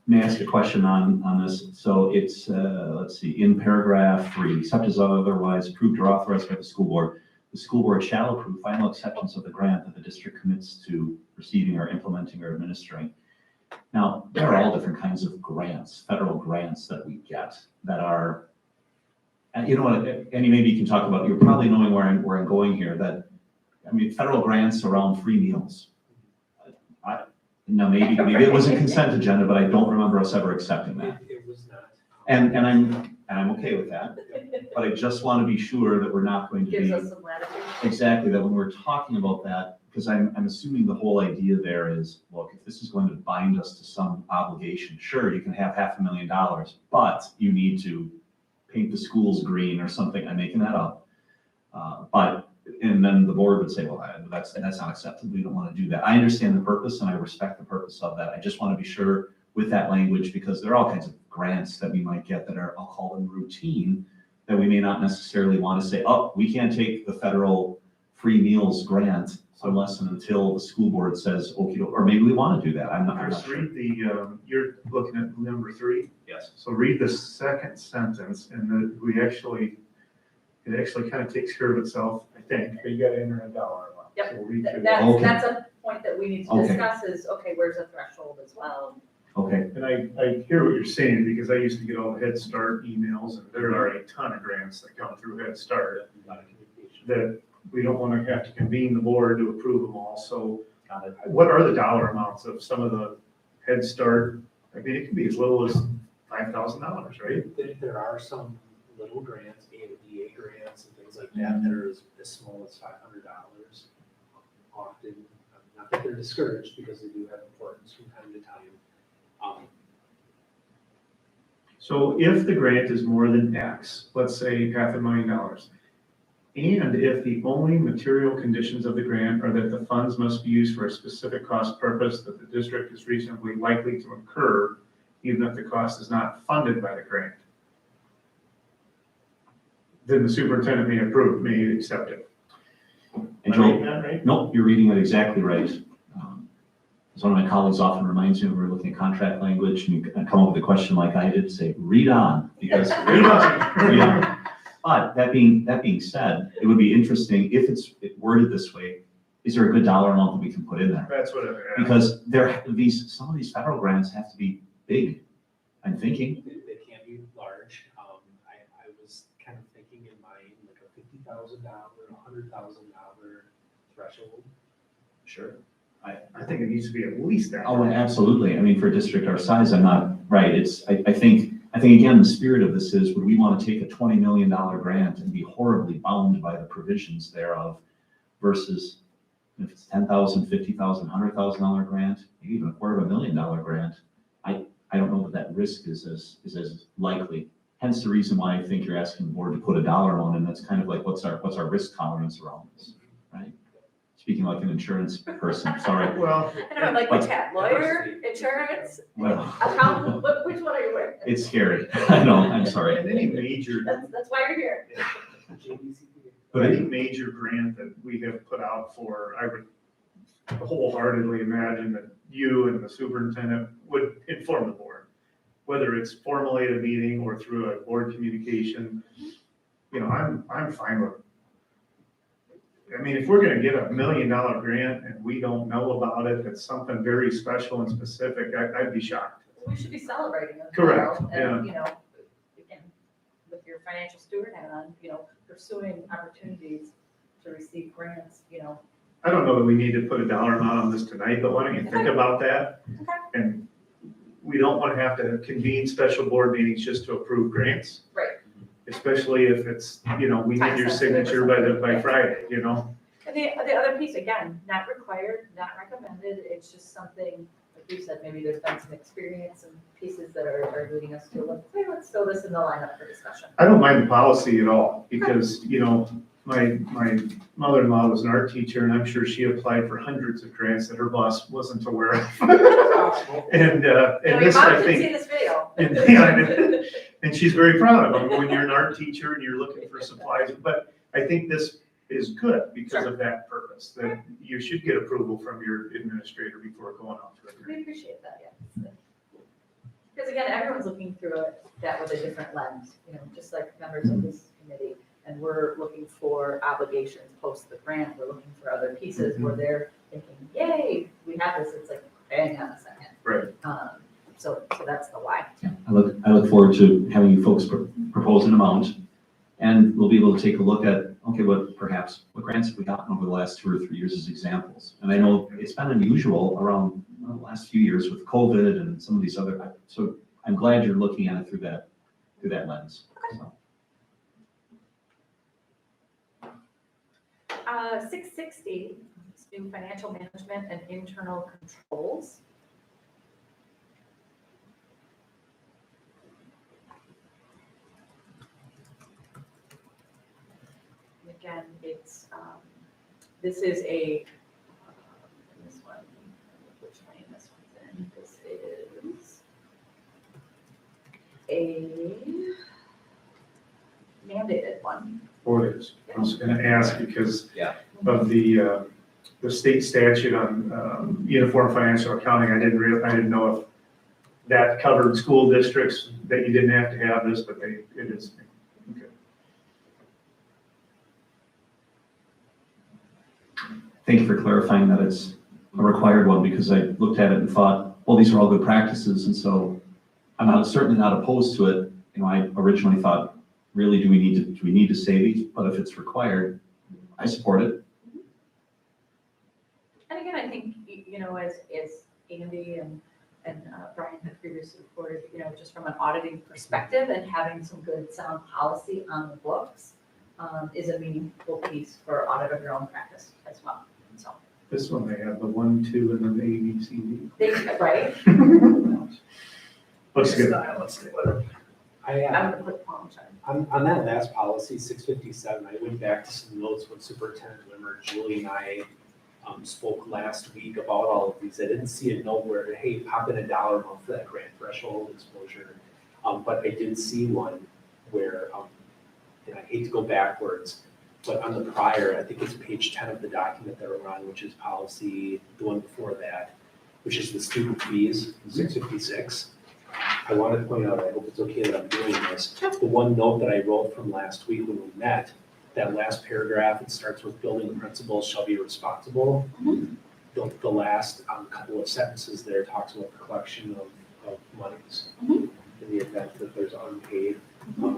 May I ask a question on this? So it's, let's see, in paragraph 3, except as otherwise approved or authorized by the school board, the school board shall approve final acceptance of the grant that the district commits to receiving or implementing or administering. Now, there are all different kinds of grants, federal grants that we get that are, and you know what, Andy, maybe you can talk about, you're probably knowing where I'm going here, that, I mean, federal grants around free meals. Now, maybe it was a consent agenda, but I don't remember us ever accepting that. It was not. And I'm okay with that, but I just want to be sure that we're not going to Gives be, us some latitude. exactly, that when we're talking about that, because I'm assuming the whole idea there is, look, if this is going to bind us to some obligation, sure, you can have $500,000, but you need to paint the schools green or something. I'm making that up. And then the board would say, well, that's not acceptable. We don't want to do that. I understand the purpose and I respect the purpose of that. I just want to be sure with that language, because there are all kinds of grants that we might get that are, I'll call them routine, that we may not necessarily want to say, oh, we can't take the federal free meals grant unless and until the school board says, okay, or maybe we want to do that. I'm not Chris, sure. read the, you're looking at number 3. Yes. So read the second sentence and it actually kind of takes care of itself, I think. But you gotta enter a dollar amount. Yep. So we'll read through that. That's, Okay. that's a point that we need to Okay. discuss is, okay, where's the threshold as well? Okay. And I hear what you're saying, because I used to get all the Head Start emails, and there are a ton of grants that come through Head Start A lot of communication. that we don't want to have to convene the board to approve them all. So what are the dollar amounts of some of the Head Start? I mean, it can be as little as $5,000, right? There are some little grants, VA grants and things like that, that are as small as $500. Often, not that they're discouraged, because they do have importance from time to time. So if the grant is more than X, let's say $500,000, and if the only material conditions of the grant are that the funds must be used for a specific cost purpose that the district is reasonably likely to incur, even if the cost is not funded by the grant, then the superintendent may accept it. And Am I Joel, reading that right? nope, you're reading it exactly right. As one of my colleagues often reminds me when we're looking at contract language and you come up with a question like I did, say, read on, because Read on. read on. But that being said, it would be interesting if it's worded this way, is there a good dollar amount that we can put in there? That's what I'm Because some of these federal grants have to be big, I'm thinking. They can be large. I was kind of thinking in mind, like a $50,000, $100,000 threshold. Sure. I think it needs to be at least that. Oh, absolutely. I mean, for a district our size, I'm not, right, I think again, the spirit of this is, would we want to take a $20 million grant and be horribly bound by the provisions thereof versus if it's $10,000, $50,000, $100,000 grant, maybe even a $250,000 grant, I don't know that that risk is as likely. Hence the reason why I think you're asking the board to put a dollar on, and that's kind of like, what's our risk tolerance around this, right? Speaking like an insurance person, sorry. Well, I don't know, like which hat, lawyer, insurance, Well, accountant, which one are you with? it's scary. I know, I'm sorry. and any major That's why you're here. But any major grant that we have put out for, I would wholeheartedly imagine that you and the superintendent would inform the board, whether it's formally at a meeting or through a board communication. You know, I'm fine with. I mean, if we're gonna get $1 million grant and we don't know about it, it's something very special and specific, I'd be shocked. We should be celebrating it. Correct, And, you know, again, with your financial steward hat on, you know, pursuing opportunities to receive grants, you know. I don't know that we need to put a dollar amount on this tonight, but why don't you think about that? Okay. And we don't want to have to convene special board meetings just to approve grants. Right. Especially if it's, you know, we need your Time sensitive or signature by something. Friday, you know? And the other piece, again, not required, not recommended, it's just something, like you said, maybe there's been some experience and pieces that are leading us to, let's throw this in the lineup for discussion. I don't mind the policy at all, because, you know, my mother-in-law was an art teacher, and I'm sure she applied for hundreds of grants that her boss wasn't aware of. And You know, your this, mom I can think. see this video. And, yeah, and she's very proud of them when you're an art teacher and you're looking for supplies. But I think this is good because of that purpose, that you should get approval from your administrator before going out to a grant. We appreciate that, yes. Because again, everyone's looking through that with a different lens, you know, just like members of this committee. and we're looking for obligations post the grant, we're looking for other pieces where they're thinking, yay, we have this, it's like, hang on a second. Right. So that's the why. I look forward to having you folks propose an amount, and we'll be able to take a look at, okay, what grants have we gotten over the last 2 or 3 years as examples? And I know it's been unusual around the last few years with COVID and some of these other, so I'm glad you're looking at it through that lens. So. 660 is new financial management and internal controls. Again, it's, this is a, this one, which lane this one's in, this is a mandated one. Or it is. I was gonna ask because Yeah. of the state statute on uniform financial accounting, I didn't know if that covered school districts, that you didn't have to have this, but it is. Okay. Thank you for clarifying that it's a required one, because I looked at it and thought, well, these are all good practices, and so I'm certainly not opposed to it. I originally thought, really, do we need to say these? But if it's required, I support it. And again, I think, as Andy and Brian had previously reported, just from an auditing perspective and having some good sound policy on the books is a meaningful piece for audit of your own practice as well. So This one, they have the 1, 2, and then the A, B, C, D. right? Looks good. Let's do it. I'm gonna put palm chart. On that last policy, 657, I went back to some notes when Superintendent Limmer, Julie, and I spoke last week about all of these. I didn't see a note where, hey, pop in a dollar amount for that grant threshold exposure. But I did see one where, and I hate to go backwards, but on the prior, I think it's page 10 of the document that we're on, which is policy, the one before that, which is the student fees, 656. I want to point out, I hope it's okay that I'm doing this. The one note that I wrote from last week when we met, that last paragraph, it starts with building principals shall be responsible. The last couple of sentences there talks about the collection of monies in the event that there's unpaid.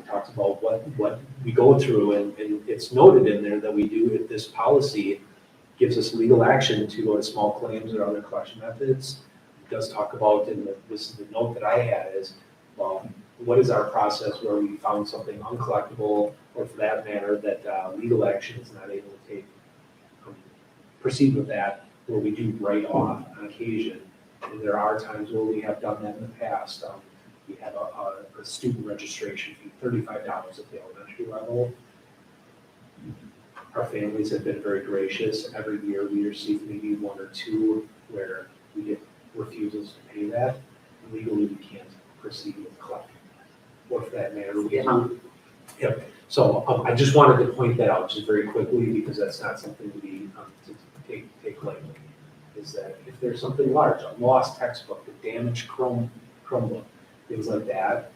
Talks about what we go through, and it's noted in there that we do, if this policy gives us legal action to go to small claims or other collection methods. It does talk about, and this is the note that I had is, what is our process where we found something uncollectible, or for that matter, that legal action is not able to take, proceed with that, where we do write off on occasion. And there are times where we have done that in the past. We have a student registration fee, $35 at the elementary level. Our families have been very gracious. Every year we receive maybe 1 or 2 where we get refusals to pay that. Legally, we can't proceed with collecting that. Or for that matter, we get. Yep. So I just wanted to point that out just very quickly, because that's not something to be to take lightly. Is that if there's something large, a lost textbook, a damaged Chromebook, things like that,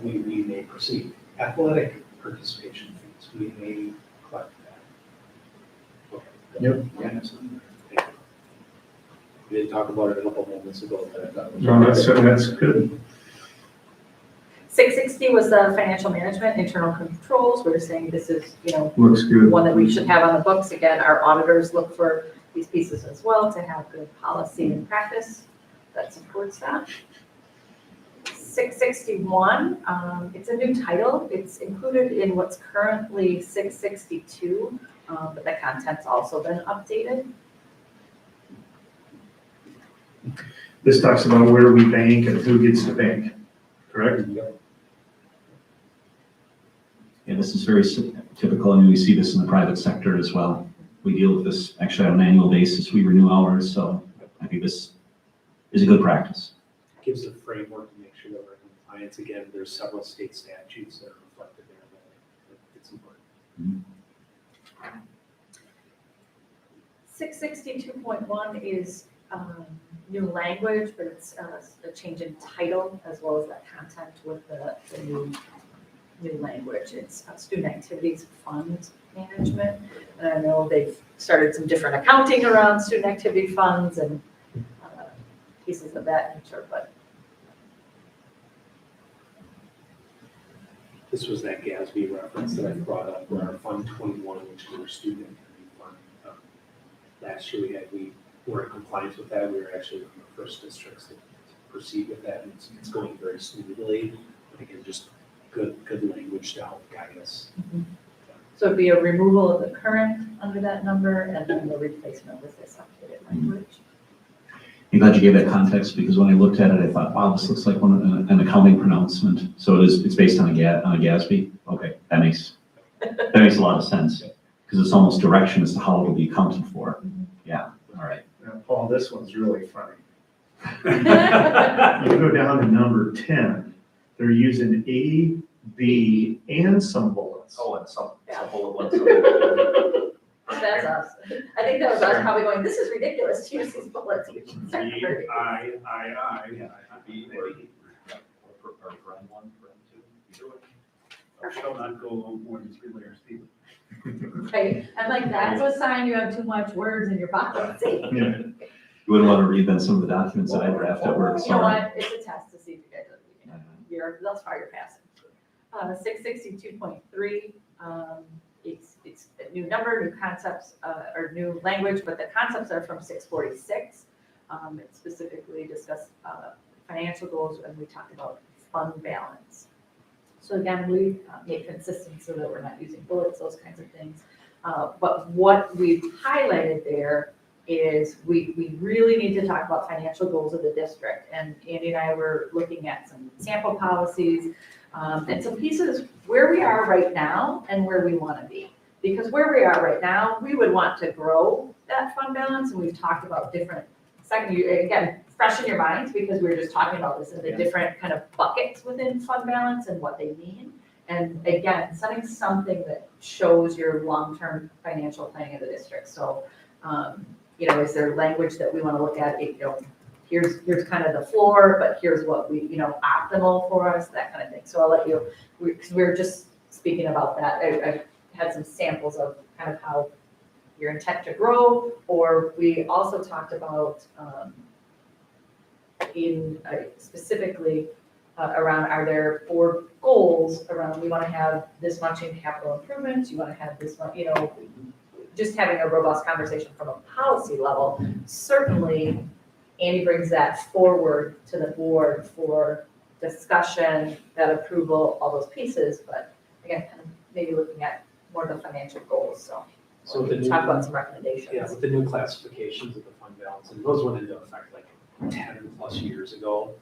we may proceed. Athletic participation fees, we may collect that. Okay. Yep. Yeah. Thank you. We didn't talk about it a couple moments ago, but I thought. No, that's good. 660 was the financial management, internal controls. We're saying this is, Looks good. one that we should have on the books. Again, our auditors look for these pieces as well to have good policy and practice that supports that. 661, it's a new title. It's included in what's currently 662, but the content's also been updated. This talks about where we bank and who gets to bank, correct? Yeah, this is very typical, and we see this in the private sector as well. We deal with this actually on an annual basis. We renew ours, so I think this is a good practice. Gives a framework to make sure that we're in compliance. Again, there's several state statutes that are reflected there, but it's important. 662.1 is new language, but it's a change in title as well as the content with the new new language. It's student activities fund management. And I know they've started some different accounting around student activity funds and pieces of that nature, but This was that GASB reference that I brought up, where our Fund 21, which is our student activity fund. Last year we were in compliance with that. We were actually one of the first districts to proceed with that, and it's going very smoothly. But again, just good language to help guide us. so it'd be a removal of the current under that number and then the replacement with this updated language. I'm glad you gave that context, because when I looked at it, I thought, wow, this looks like an accounting pronouncement. So it's based on a GASB? Okay, that makes a lot of sense, because it's almost direction as to how it'll be accounted for. Yeah, all right. Now, Paul, this one's really funny. You go down to number 10, they're using A, B, and some bullets. Oh, and some bullet That's us. I think that was us probably going, this is ridiculous to use these bullets. B, I, B, or friend one, friend two, either way. Or shall not go more than 3 layers deep. Right, I'm like, that's a sign you have too much words in your pocket. See? Yeah. You wouldn't want to read then some of the documents that I draft at work, You know sorry. what, it's a test to see if you guys are, thus far you're passing. 662.3, it's a new number, new concepts, or new language, but the concepts are from 646. It specifically discussed financial goals, and we talked about fund balance. So again, we make consistent so that we're not using bullets, those kinds of things. But what we've highlighted there is we really need to talk about financial goals of the district. And Andy and I were looking at some sample policies and some pieces where we are right now and where we want to be. Because where we are right now, we would want to grow that fund balance, and we've talked about different, again, fresh in your minds, because we were just talking about this in the different kind of buckets within fund balance and what they mean. And again, setting something that shows your long-term financial planning of the district. So, is there language that we want to look at? Here's kind of the floor, but here's what we, optimal for us, that kind of thing. So I'll let you, because we were just speaking about that. I had some samples of kind of how your intent to grow, or we also talked about specifically around, are there board goals around, we want to have this much in capital improvements, you want to have this much, just having a robust conversation from a policy level. Certainly, Andy brings that forward to the board for discussion, that approval, all those pieces, but again, kind of maybe looking at more of the financial goals, So we the can new- talk about some recommendations. Yeah, with the new classifications of the fund balance, and those went into effect like 10 plus years ago.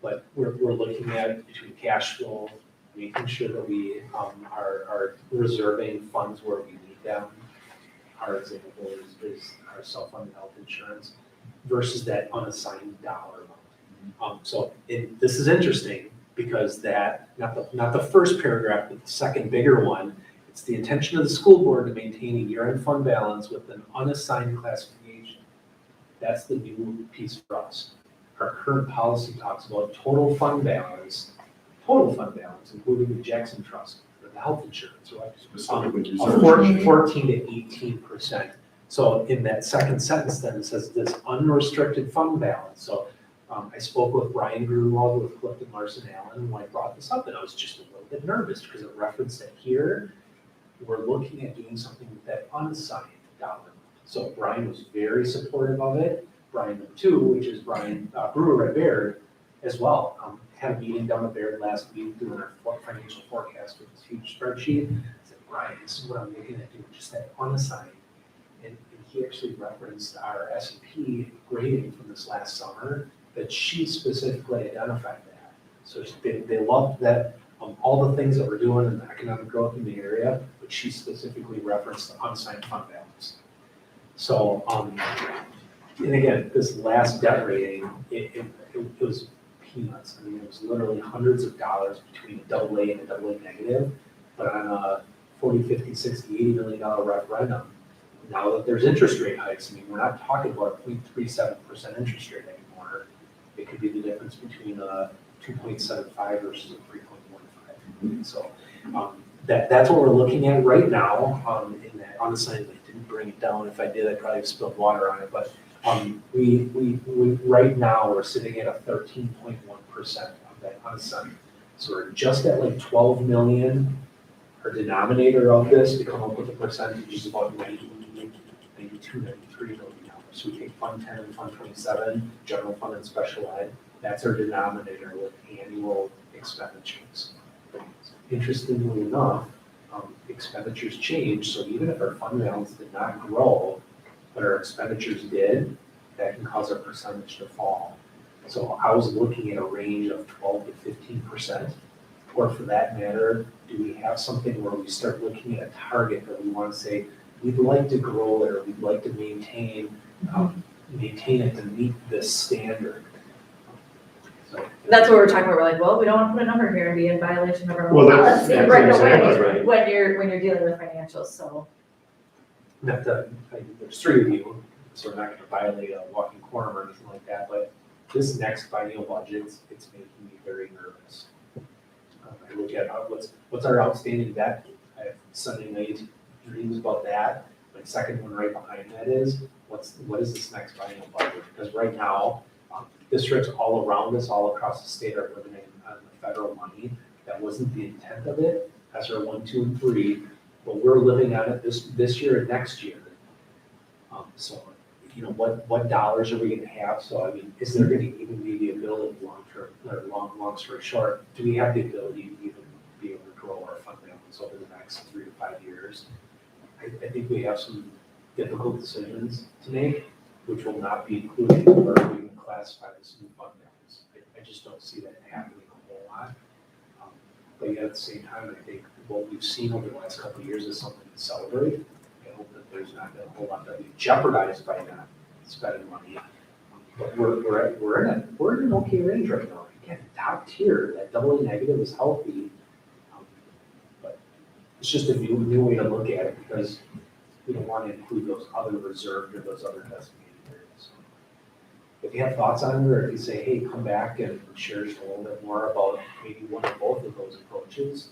But we're looking at between cash flow, making sure that we are reserving funds where we need them. Our example is our self-funded health insurance versus that unassigned dollar amount. This is interesting because that, not the first paragraph, but the second bigger one, it's the intention of the school board to maintain a year-end fund balance with an unassigned classification. That's the new piece for us. Our current policy talks about total fund balance, including the Jackson Trust for the health insurance, right? Specifically, Of 14 to 18%. So in that second sentence then it says this unrestricted fund balance. So I spoke with Brian Grunwald with Clifton Larson Allen when I brought this up, and I was just a little bit nervous because it referenced that here we're looking at doing something with that unassigned dollar. So Brian was very supportive of it. Brian number 2, which is Brian Brewer at Baird as well, had a meeting down at Baird last week doing our financial forecast with this huge spreadsheet. I said, Brian, this is what I'm looking at doing, just that unassigned. And he actually referenced our S&P grading from this last summer that she specifically identified that. So they loved that, all the things that we're doing in the economic growth in the area, but she specifically referenced the unassigned fund balance. So, and again, this last debt rating, it was peanuts. I mean, it was literally hundreds of dollars between a AA and a AA negative, but on a 40, 50, 60, $80 million referendum, now that there's interest rate hikes, I mean, we're not talking about a 0.37% interest rate anymore. It could be the difference between a 2.75 versus a 3.15. So, that's what we're looking at right now, in that unassigned, I didn't bring it down. If I did, I'd probably have spilled water on it, but, we, right now, we're sitting at a 13.1% of that unassigned. So we're just at like 12 million. Our denominator of this to come up with a percentage is about 92, 93 million dollars. So we take Fund 10, Fund 27, General Fund and Special Ed. That's our denominator with annual expenditures. Interestingly enough, expenditures change, so even if our fund balance did not grow, but our expenditures did, that can cause our percentage to fall. So I was looking at a range of 12 to 15%, or for that matter, do we have something where we start looking at a target that we want to say, we'd like to grow it, or we'd like to maintain it to meet this standard? So, That's what we're talking about. We're like, well, we don't want to put a number here and be in violation of our Well, own that's policy right exactly away right. when you're dealing with financials, so. there's three of you, so we're not going to violate a walking quorum or anything like that, but this next biennial budget, it's making me very nervous. I look at what's our outstanding debt. I have Sunday night dreams about that. My second one right behind that is, what is this next biennial budget? Because right now, districts all around us, all across the state are living on the federal money. That wasn't the intent of it, ESER 1, 2, and 3, but we're living on it this year and next year. So, what dollars are we gonna have? So, I mean, is there gonna even be the ability long-term, or long story short, do we have the ability to even be able to grow our fund balance over the next 3 to 5 years? I think we have some difficult decisions to make, which will not be included or even classified as new fund balance. I just don't see that happening a whole lot. But yet at the same time, I think what we've seen over the last couple of years is something to celebrate. I hope that there's not a whole lot that we jeopardize by not spending money. But we're in an okay range right now. Again, top tier, that AA negative is healthy. But it's just a new way to look at it, because we don't want to include those other reserved or those other designated areas. If you have thoughts on it, or if you say, hey, come back and share just a little bit more about maybe one or both of those approaches.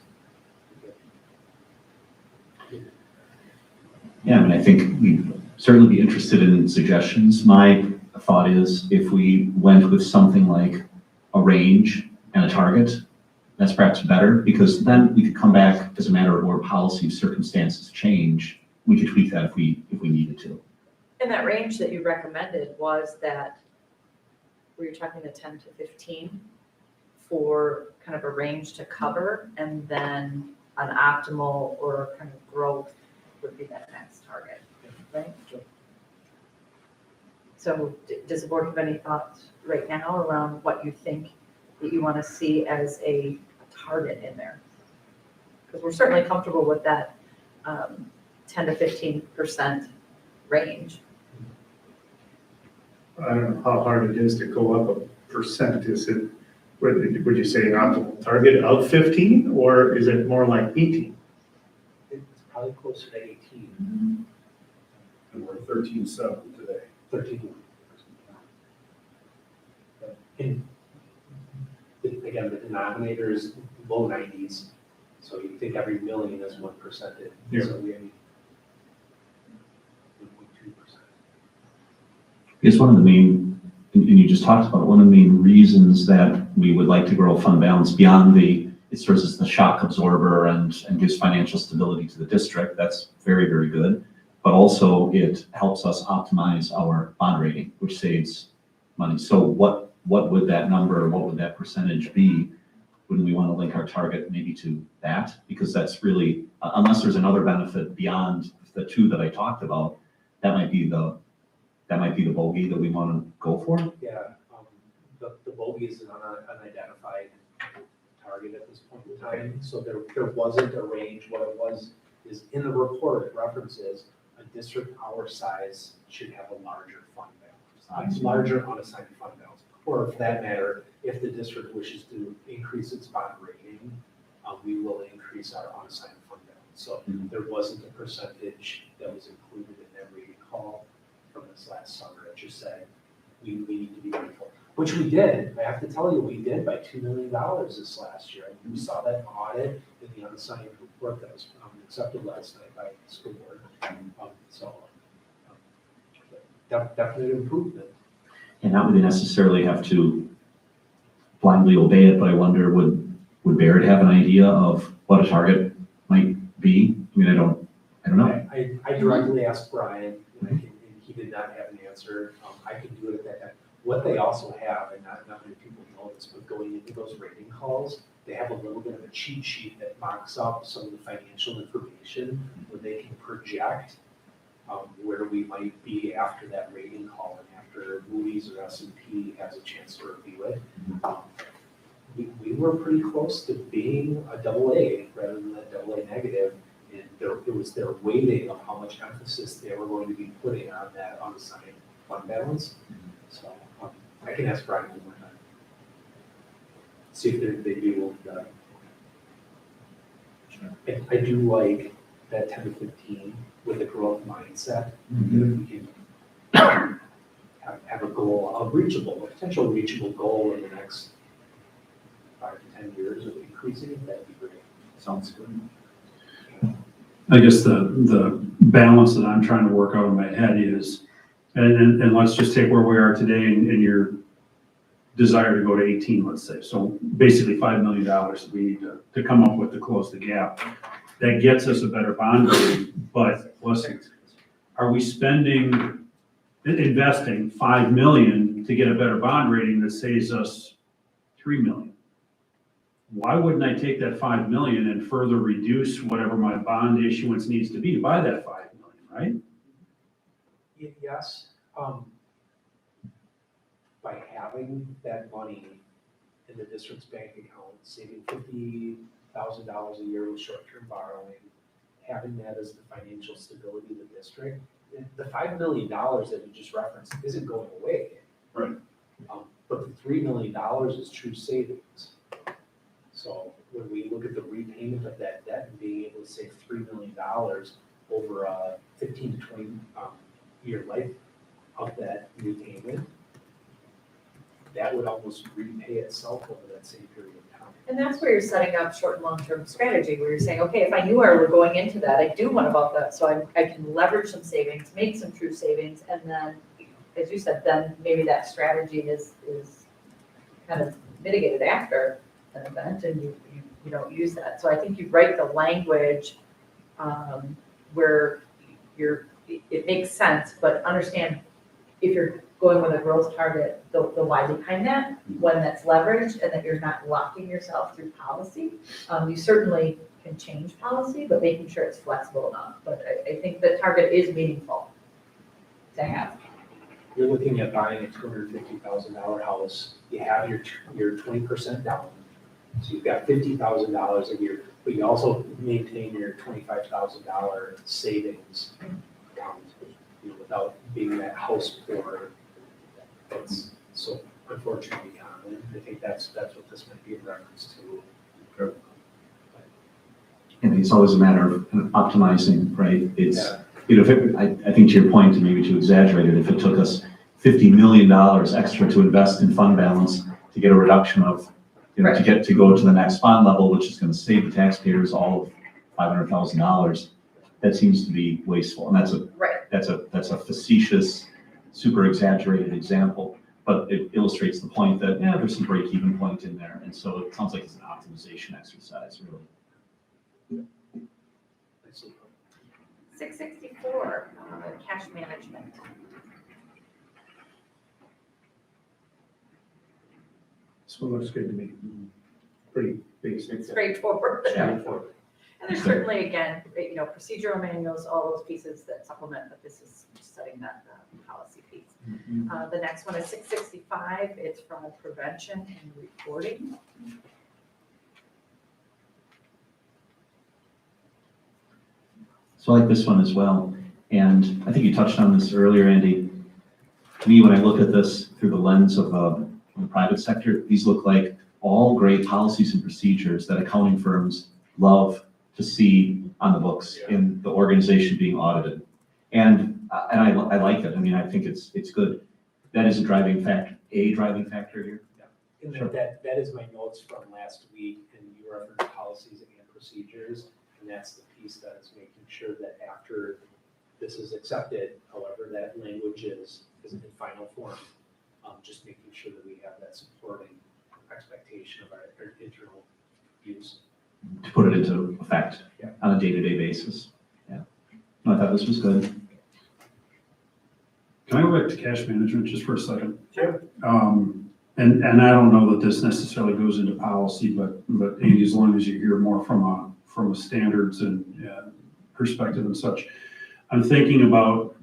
Yeah, I mean, I think we'd certainly be interested in suggestions. My thought is, if we went with something like a range and a target, that's perhaps better, because then we could come back as a matter of board policy. If circumstances change, we could tweak that if we needed to. And that range that you recommended was that, were you talking the 10 to 15 for kind of a range to cover, and then an optimal or kind of growth would be that next target, right? So does the board have any thoughts right now around what you think that you want to see as a target in there? Because we're certainly comfortable with that 10 to 15% range. I don't know how hard it is to go up a percent. Is it, would you say an optimal target of 15, or is it more like 18? It's probably closer to 18. And we're 13.7 today. 13. And again, the denominator is low 90s, so you think every million is 1%. Yeah. So we have 1.2%. I guess one of the main, and you just talked about, one of the main reasons that we would like to grow fund balance beyond it serves as the shock absorber and gives financial stability to the district. That's very, very good. But also it helps us optimize our bond rating, which saves money. So what would that number, what would that percentage be? Wouldn't we want to link our target maybe to that? Because that's really, unless there's another benefit beyond the two that I talked about, that might be the bogey that we want to go for. Yeah, the bogey is an unidentified target at this point in time, so there wasn't a range. What it was is in the report, it references a district our size should have a larger fund balance, larger unassigned fund balance. Or for that matter, if the district wishes to increase its bond rating, we will increase our unassigned fund balance. So there wasn't a percentage that was included in that rating call from this last summer. It just said we need to be mindful. Which we did, I have to tell you, we did by $2 million this last year. And we saw that audit in the unassigned report that was accepted last night by the school board. Definite improvement. And not would they necessarily have to blindly obey it, but I wonder, would Barrett have an idea of what a target might be? I mean, I don't know. I directly asked Brian, and he did not have an answer. I can do it at that time. What they also have, and not many people know this, but going into those rating calls, they have a little bit of a cheat sheet that mocks up some of the financial information where they can project where we might be after that rating call and after Moody's or S&P has a chance to review it. We were pretty close to being a AA rather than a AA negative, and it was their weighting of how much emphasis they were going to be putting on that unassigned fund balance. So I can ask Brian one more time. See if they'd be able to. I do like that 10 to 15 with a growth mindset. That if we can have a goal, a potential reachable goal in the next 5 to 10 years of increasing it, that'd be great. Sounds good. I guess the balance that I'm trying to work out in my head is, and let's just take where we are today and your desire to go to 18, let's say. So basically $5 million we need to come up with to close the gap. That gets us a better bond rating, but listen, are we investing $5 million to get a better bond rating that saves us $3 million? Why wouldn't I take that $5 million and further reduce whatever my bond issuance needs to be to buy that $5 million, right? Yes, by having that money in the district's bank account, saving $50,000 a year with short-term borrowing, having that as the financial stability of the district, the $5 million that you just referenced isn't going away. Right. But the $3 million is true savings. So when we look at the repayment of that debt and being able to save $3 million over a 15 to 20 year life of that repayment, that would almost repay itself over that same period of time. And that's where you're setting up short and long-term strategy, where you're saying, okay, if I knew I were going into that, I do want about that, so I can leverage some savings, make some true savings, and then, as you said, then maybe that strategy is kind of mitigated after an event, and you don't use that. So I think you write the language where it makes sense, but understand if you're going with a growth target, the why behind that, when that's leveraged, and that you're not locking yourself through policy. You certainly can change policy, but making sure it's flexible enough. But I think the target is meaningful to have. You're looking at buying a $250,000 house, you have your 20% down. So you've got $50,000 a year, but you also maintain your $25,000 savings account, without being that house poor. That's so unfortunately common. I think that's what this might be in reference to. And it's always a matter of optimizing, right? It's, Yeah. I think to your point, and maybe to exaggerate it, if it took us $50 million extra to invest in fund balance to get a reduction of, Right. to go to the next bond level, which is going to save the taxpayers all of $500,000, that seems to be wasteful. And that's a facetious, super exaggerated example, but it illustrates the point that, there's some break-even point in there. And so it sounds like it's an optimization exercise, really. 664, cash management. This one looks good to me. Pretty basic. Straightforward. Straightforward. And there's certainly, again, procedural manuals, all those pieces that supplement, but this is just setting that policy piece. The next one is 665. It's fraud prevention and reporting. So I like this one as well. And I think you touched on this earlier, Andy. To me, when I look at this through the lens of the private sector, these look like all great policies and procedures that accounting firms love to see on the books in the organization being audited. And I like it. I mean, I think it's good. that is a driving factor here. And Sure. that is my notes from last week, and you referenced policies and procedures, and that's the piece that is making sure that after this is accepted, however that language is in final form, just making sure that we have that supporting expectation of our internal use. To put it into effect Yeah. on a day-to-day basis. Yeah. No, I thought this was good. Can I go back to cash management just for a second? Sure. And I don't know that this necessarily goes into policy, but Andy, as long as you hear more from a standards and perspective and such, I'm thinking about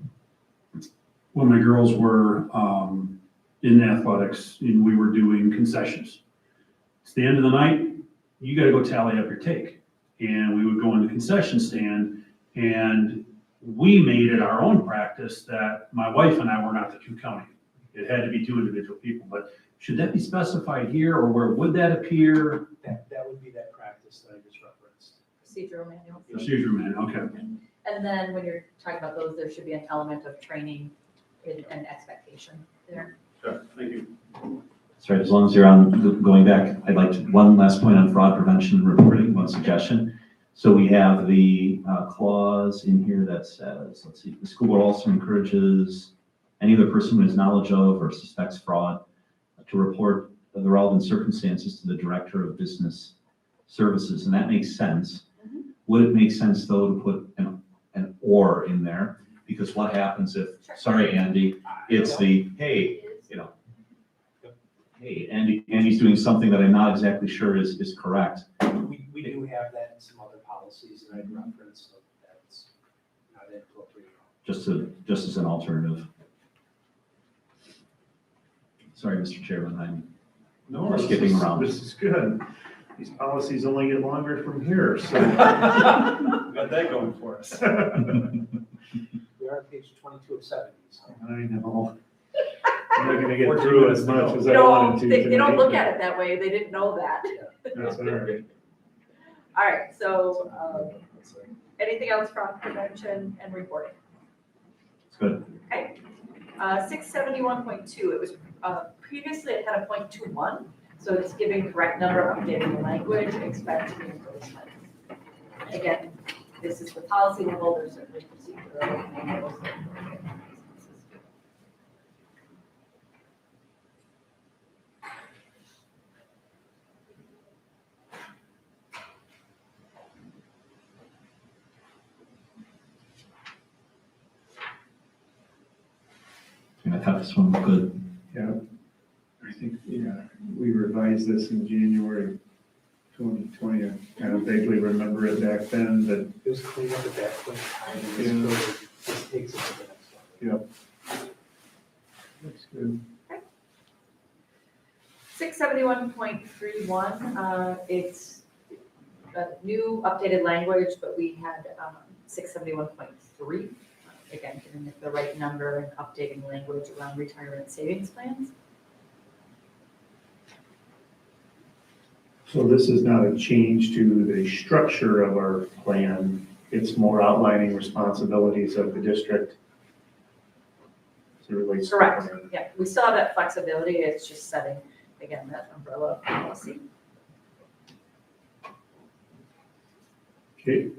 when my girls were in athletics and we were doing concessions. It's the end of the night, you gotta go tally up your take. And we would go in the concession stand, and we made it our own practice that my wife and I were not the two counting. It had to be two individual people, but should that be specified here, or where would that appear? That would be that practice that I just referenced. Procedural manual. Procedure man, okay. And then when you're talking about those, there should be an element of training and expectation there. Thank you. That's right, as long as you're on, going back, I'd like to, one last point on fraud prevention and reporting, one suggestion. So we have the clause in here that says, let's see, the school board also encourages any other person who has knowledge of or suspects fraud to report the relevant circumstances to the Director of Business Services, and that makes sense. Would it make sense, though, to put an or in there? Because what happens if, sorry, Andy, it's the, hey, hey, Andy's doing something that I'm not exactly sure is correct. We do have that in some other policies that I'd referenced, so that's not inappropriate. Just as an alternative. Sorry, Mr. Chairman, I'm No, We're this skipping is- around. This is good. These policies only get longer from here, so. Got that going for us. We are on page 22 of 70, so. I know. I'm not gonna get through as much as I You know, wanted to. they don't tonight, look at it that way, they didn't know that. but That's all right. All right, so, anything else from prevention and reporting? It's good. 671.2, it was, previously it had a .21, so it's giving correct number, updating the language, expect reimbursement. Again, this is the policy level, there's certainly procedural manuals. And I thought this one was good. Yeah, I think, we revised this in January 2020. I kind of vaguely remember it back then, but It was cleaned up at that point in time, and this takes it to the next level. that's good. 671.31, it's a new updated language, but we had 671.3, again, giving it the right number and updating language around retirement savings plans. So this is not a change to the structure of our plan. It's more outlining responsibilities of the district. As it relates to the Correct, plan. yeah, we still have that flexibility, it's just setting, again, that umbrella policy. Okay,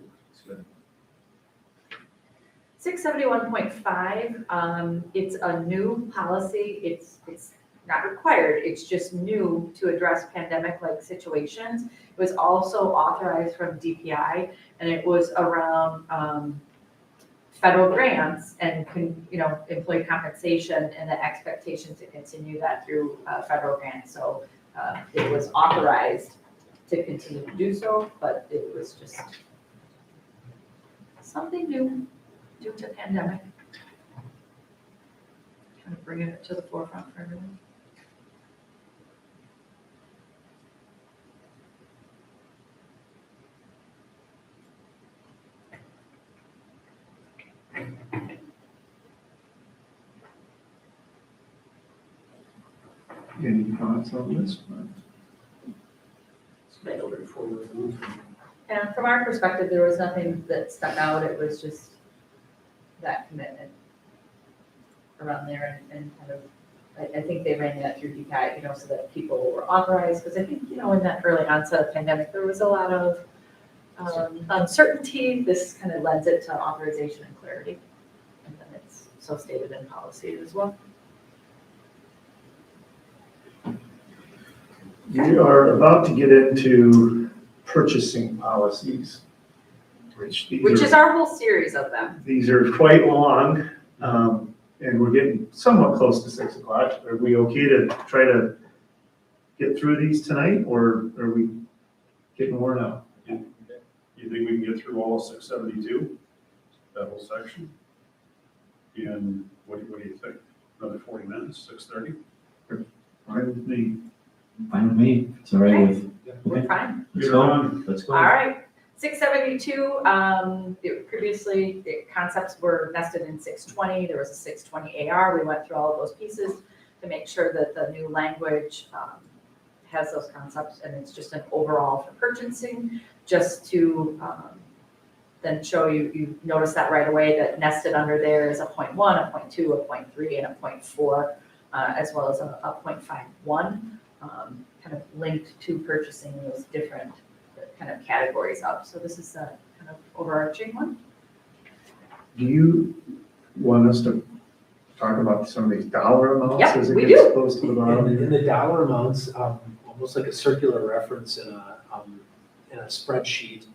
671.5, it's a new policy, it's not required, it's just new to address pandemic-like situations. It was also authorized from DPI, and it was around federal grants and, employee compensation and the expectation to continue that through federal grants. So it was authorized to continue to do so, but it was just something new due to pandemic. Trying to bring it to the forefront for everyone. any thoughts on this one? And from our perspective, there was nothing that stuck out, it was just that commitment around there and kind of I think they ran that through DPI, so that people were authorized, because I think, in that early onset of pandemic, there was a lot of uncertainty. This kind of lends it to authorization and clarity. And then it's so stated in policy as well. We are about to get into purchasing policies, which Which is our whole series of them. these are quite long, and we're getting somewhat close to 6 o'clock. Are we okay to try to get through these tonight, or are we getting worn out? You think we can get through all of 672, that whole section? And what do you think? Another 40 minutes, 6:30? Fine with me. Fine with me, it's all right with, We're okay, fine. let's go, let's go. All right. 672, previously, the concepts were nested in 620. There was a 620 AR. We went through all of those pieces to make sure that the new language has those concepts, and it's just an overall for purchasing, just to then show you notice that right away, that nested under there is a 0.1, a 0.2, a 0.3, and a 0.4, as well as a 0.51, kind of linked to purchasing those different kind of categories up. So this is a kind of overarching one. Do you want us to talk about some of these dollar amounts Yep, as it we gets do. close to the bottom? In the dollar amounts, almost like a circular reference in a spreadsheet,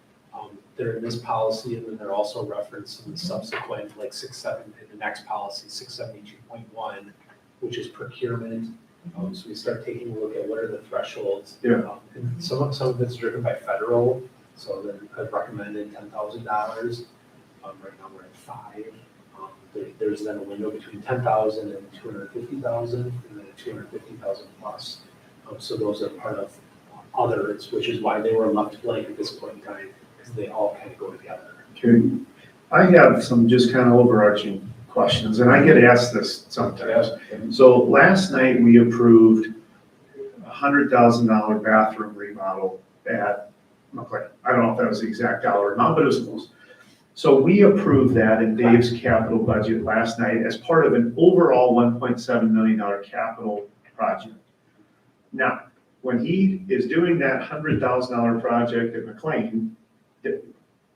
they're in this policy, and then they're also referenced in the subsequent, like in the next policy, 672.1, which is procurement. So we start taking a look at what are the thresholds. Yeah. And some of it's driven by federal, so then I've recommended $10,000. Right now we're at 5. There's then a window between 10,000 and 250,000, and then a 250,000 plus. So those are part of others, which is why they were left blank at this point in time, because they all kind of go together. Okay. I have some just kind of overarching questions, and I get asked this sometimes. So last night we approved a $100,000 bathroom remodel at McLean. I don't know if that was the exact dollar amount, but it was close. So we approved that in Dave's capital budget last night as part of an overall $1.7 million capital project. Now, when he is doing that $100,000 project at McLean,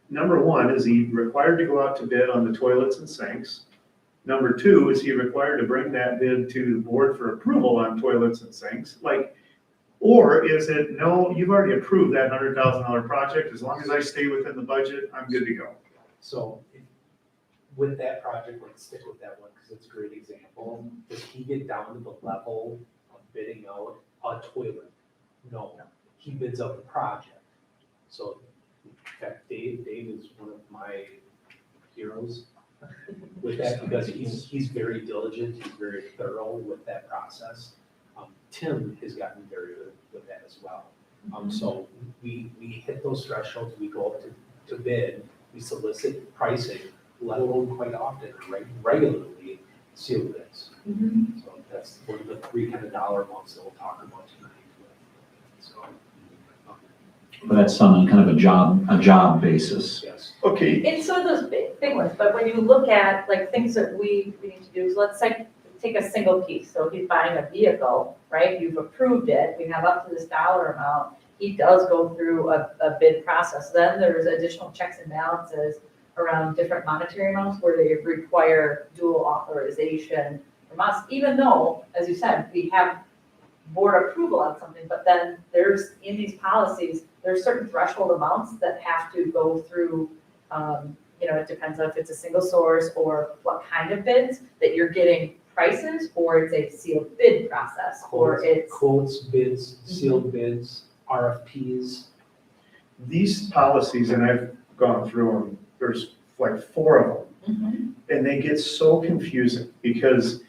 number one, is he required to go out to bid on the toilets and sinks? Number two, is he required to bring that bid to the board for approval on toilets and sinks? Or is it, no, you've already approved that $100,000 project, as long as I stay within the budget, I'm good to go? So with that project, let's stick with that one because it's a great example. Does he get down to the level of bidding out a toilet? No, he bids out the project. So in fact, Dave is one of my heroes with that because he's very diligent, he's very thorough with that process. Tim has gotten very good with that as well. So we hit those thresholds, we go up to bid, we solicit pricing, let alone quite often, regularly sealed bids. Mm-hmm. So that's one of the 3 kind of dollar amounts that we'll talk about tonight. So, But that's on kind of a job basis. yes. Okay, It's some of those big ones, but when you look at things that we need to do, so let's say, take a single piece. So if he's buying a vehicle, right, you've approved it, we have up to this dollar amount, he does go through a bid process. Then there's additional checks and balances around different monetary amounts where they require dual authorization from us, even though, as you said, we have board approval on something, but then there's, in these policies, there's certain threshold amounts that have to go through, it depends on if it's a single source or what kind of bids, that you're getting prices, or it's a sealed bid process, or it's. Quotes, bids, sealed bids, RFPs. these policies, and I've gone through them, there's like 4 of them. Mhm. And they get so confusing because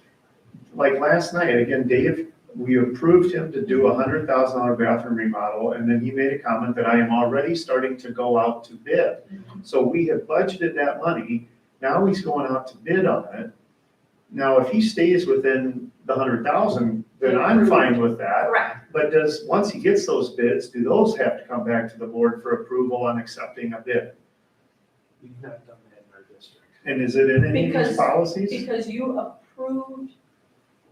like last night, again, Dave, we approved him to do a $100,000 bathroom remodel, and then he made a comment that I am already starting to go out to bid. So we have budgeted that money, now he's going out to bid on it. Now, if he stays within the 100,000, then I'm fine with that. Correct. But once he gets those bids, do those have to come back to the board for approval on accepting a bid? We've not done that in our district. And is it in any of these Because- policies? Because you approved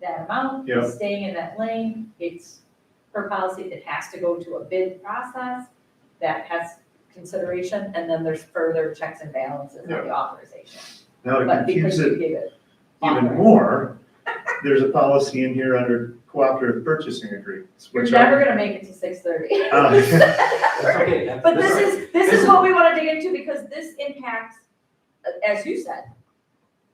that amount, Yeah. is staying in that lane, it's, per policy, it has to go to a bid process that has consideration, and then there's further checks and balances on the authorization. Now to But confuse because you it gave it. even authorized. more, there's a policy in here under cooperative purchasing agreements, You're which never are. gonna make it to 6:30. Okay. But this is what we wanna dig into, because this impacts, as you said,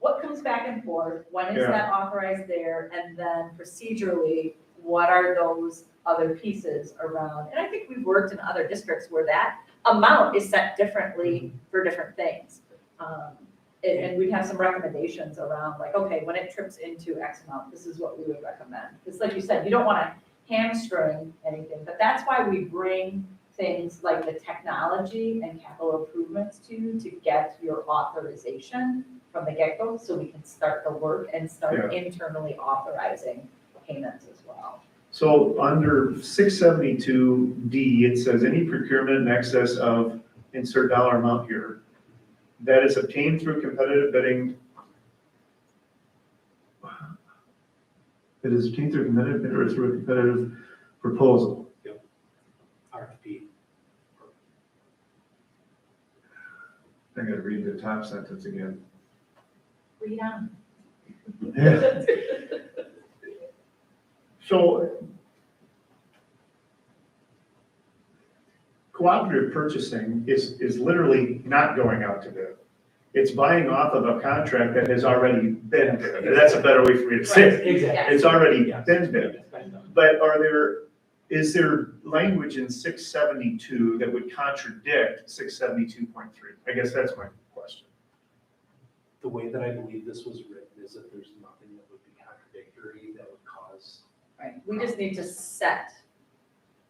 what comes back and forth, when is Yeah. that authorized there, and then procedurally, what are those other pieces around? And I think we've worked in other districts where that amount is set differently for different things. And we'd have some recommendations around, like, okay, when it trips into X amount, this is what we would recommend. Because like you said, you don't wanna hamstring anything, but that's why we bring things like the technology and capital improvements to get your authorization from the get-go, so we can start the work and start internally authorizing payments as well. So under 672D, it says any procurement in excess of, insert dollar amount here, that is obtained through competitive bidding. It is obtained through competitive bid or through a competitive proposal. RFP. I gotta read the top sentence again. Read on. So cooperative purchasing is literally not going out to bid. It's buying off of a contract that has already been bid. That's a better way for me to say it. Exactly. It's already Yes. been bid. But is there language in 672 that would contradict 672.3? I guess that's my question. The way that I believe this was written is that there's nothing that would be contradictory that would cause. Right, we just need to set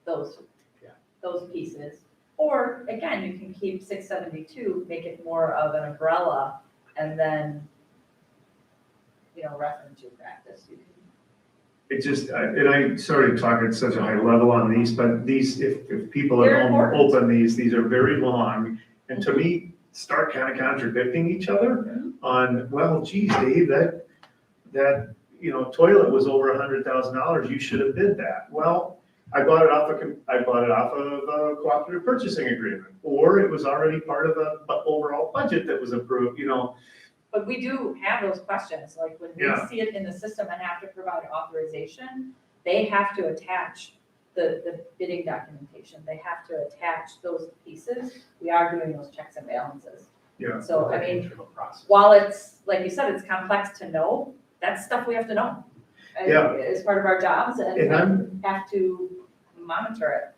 those, Yeah. those pieces. Or, again, you can keep 672, make it more of an umbrella, and then, reference your practice. You can. It just, and I started talking at such a high level on these, but these, if people at They're home important. open these are very long. And to me, start kind of contradicting each other on, well, geez, Dave, that toilet was over $100,000, you should have bid that. Well, I bought it off of a cooperative purchasing agreement, or it was already part of a overall budget that was approved, But we do have those questions, like when we Yeah. see it in the system and have to provide authorization, they have to attach the bidding documentation, they have to attach those pieces. We are doing those checks and balances. Yeah. So, I mean, Internal process. while it's, like you said, it's complex to know, that's stuff we have to know. Yeah. As part of our jobs, And and have to monitor it.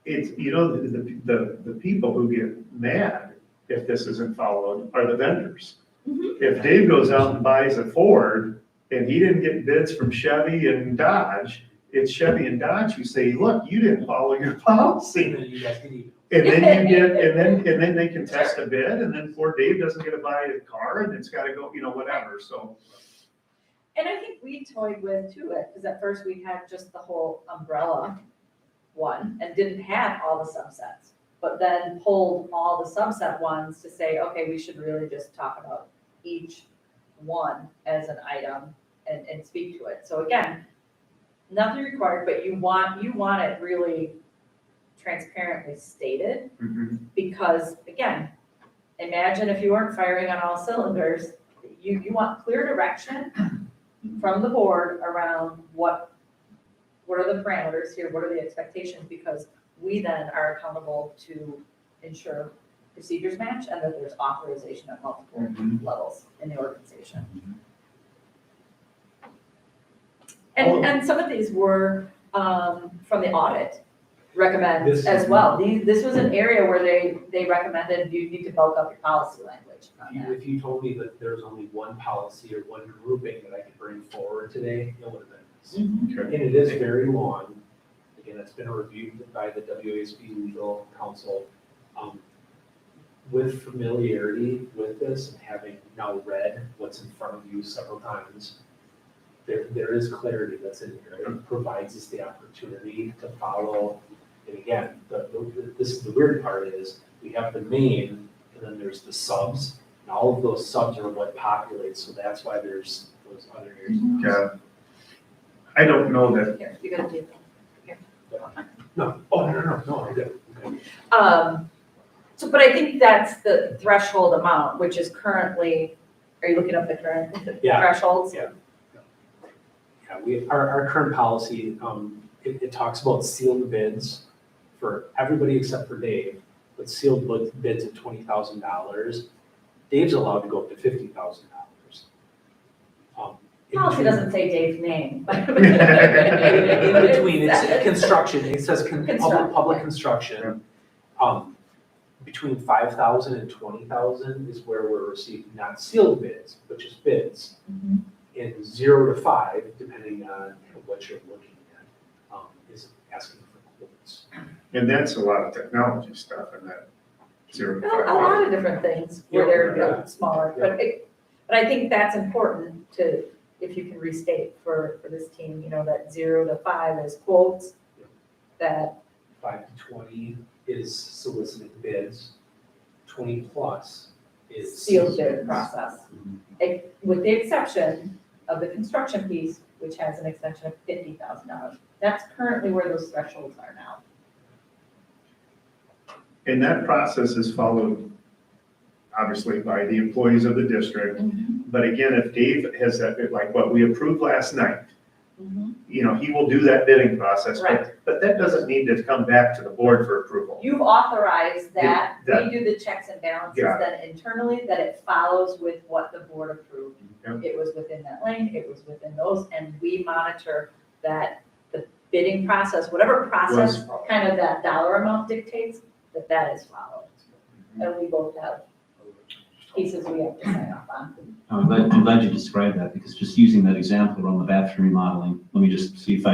it's, the people who get mad if this isn't followed are the vendors. If Dave goes out and buys a Ford and he didn't get bids from Chevy and Dodge, it's Chevy and Dodge who say, look, you didn't follow your policy. And then you guys can eat. And then you get, and then they contest a bid, and then poor Dave doesn't get to buy a car, and it's gotta go, whatever, so. And I think we toyed with too, because at first we had just the whole umbrella one and didn't have all the subsets. But then pulled all the subset ones to say, okay, we should really just talk about each one as an item and speak to it. So again, nothing required, but you want it really transparently stated, because again, imagine if you weren't firing on all cylinders, you want clear direction from the board around what are the parameters here, what are the expectations, because we then are accountable to ensure procedures match and that there's authorization at multiple levels in the organization. And some of these were from the audit recommend This- as well. This was an area where they recommended you need to bulk up your policy language on that. If you told me that there's only one policy or one grouping that I could bring forward today, it would have been this. Mhm. And it is very long. Again, it's been reviewed by the WASB legal counsel. With familiarity with this and having now read what's in front of you several times, there is clarity that's in here. It provides us the opportunity to follow. And again, the weird part is we have the main and then there's the subs. And all of those subs are what populates, so that's why there's those other areas. Yeah. I don't know that, Here, you gotta do that. No, oh, no, I'm good. I'm good. So, but I think that's the threshold amount, which is currently, are you looking up the current Yeah. thresholds? Yeah. Yeah, our current policy, it talks about sealed bids for everybody except for Dave, but sealed bids at $20,000. Dave's allowed to go up to $50,000. Policy doesn't say Dave's name, but. In between, it's construction, it says public construction. Between 5,000 and 20,000 is where we're receiving not sealed bids, but just bids. Mhm. And 0 to 5, depending on what you're looking at, is asking for quotes. and that's a lot of technology stuff in that 0 to 5. A lot of different things where they're smaller, but I think that's important to, if you can restate for this team, that 0 to 5 is quotes, that 5 to 20 is soliciting bids. 20 plus is. sealed bid process. With the exception of the construction piece, which has an extension of $50,000. That's currently where those thresholds are now. And that process is followed, obviously, by the employees of the district. But again, if Dave has that, like what we approved last night, he will do that bidding process. But that doesn't need to come back to the board for approval. You've authorized that, That- we do the checks and balances Got then internally, that it follows with what the board approved. Yep. It was within that lane, it was within those, and we monitor that the bidding process, whatever process Was followed. kind of that dollar amount dictates, that is followed. And we both have pieces we have to sign off on. I'm glad you described that, because just using that example around the bathroom remodeling, let me just see if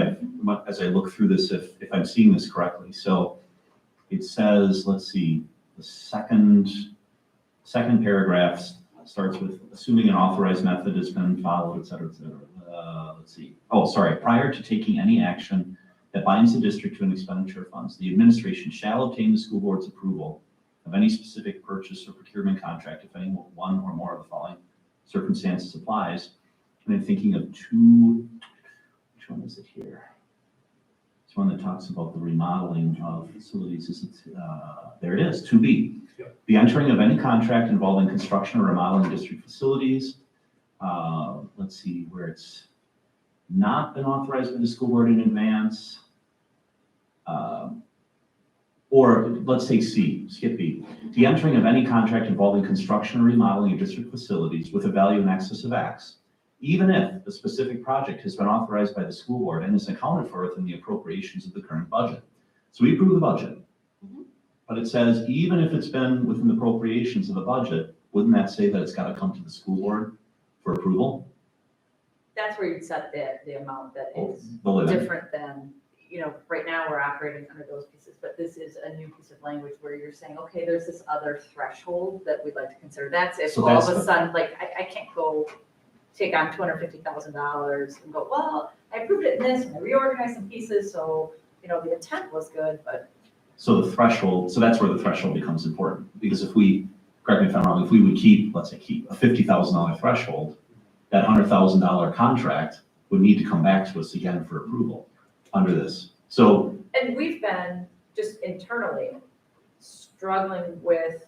as I look through this, if I'm seeing this correctly. So it says, let's see, the second paragraph starts with assuming an authorized method has been followed, et cetera, et cetera. Let's see. Oh, sorry. Prior to taking any action that binds the district to an expenditure of funds, the administration shall obtain the school board's approval of any specific purchase or procurement contract if any one or more of the following circumstances applies. And I'm thinking of which one is it here? It's one that talks about the remodeling of facilities. Is it, there it is, 2B. Yep. The entering of any contract involving construction or remodeling district facilities. Let's see where it's not been authorized by the school board in advance. Or let's take C, skip B. The entering of any contract involving construction or remodeling of district facilities with a value in excess of X, even if the specific project has been authorized by the school board and is accounted for within the appropriations of the current budget. So we approve the budget, but it says even if it's been within the appropriations of the budget, wouldn't that say that it's got to come to the school board for approval? That's where you'd set the amount that is The limit. different than, right now we're operating under those pieces, but this is a new piece of language where you're saying, okay, there's this other threshold that we'd like to consider. That's if So all of that's a the- sudden, like, I can't go take on $250,000 and go, well, I approved it in this and I reorganized some pieces, so, the intent was good, but. So the threshold, so that's where the threshold becomes important, because if we, correct me if I'm wrong, if we would keep a $50,000 threshold, that $100,000 contract would need to come back to us again for approval under this. So, And we've been just internally struggling with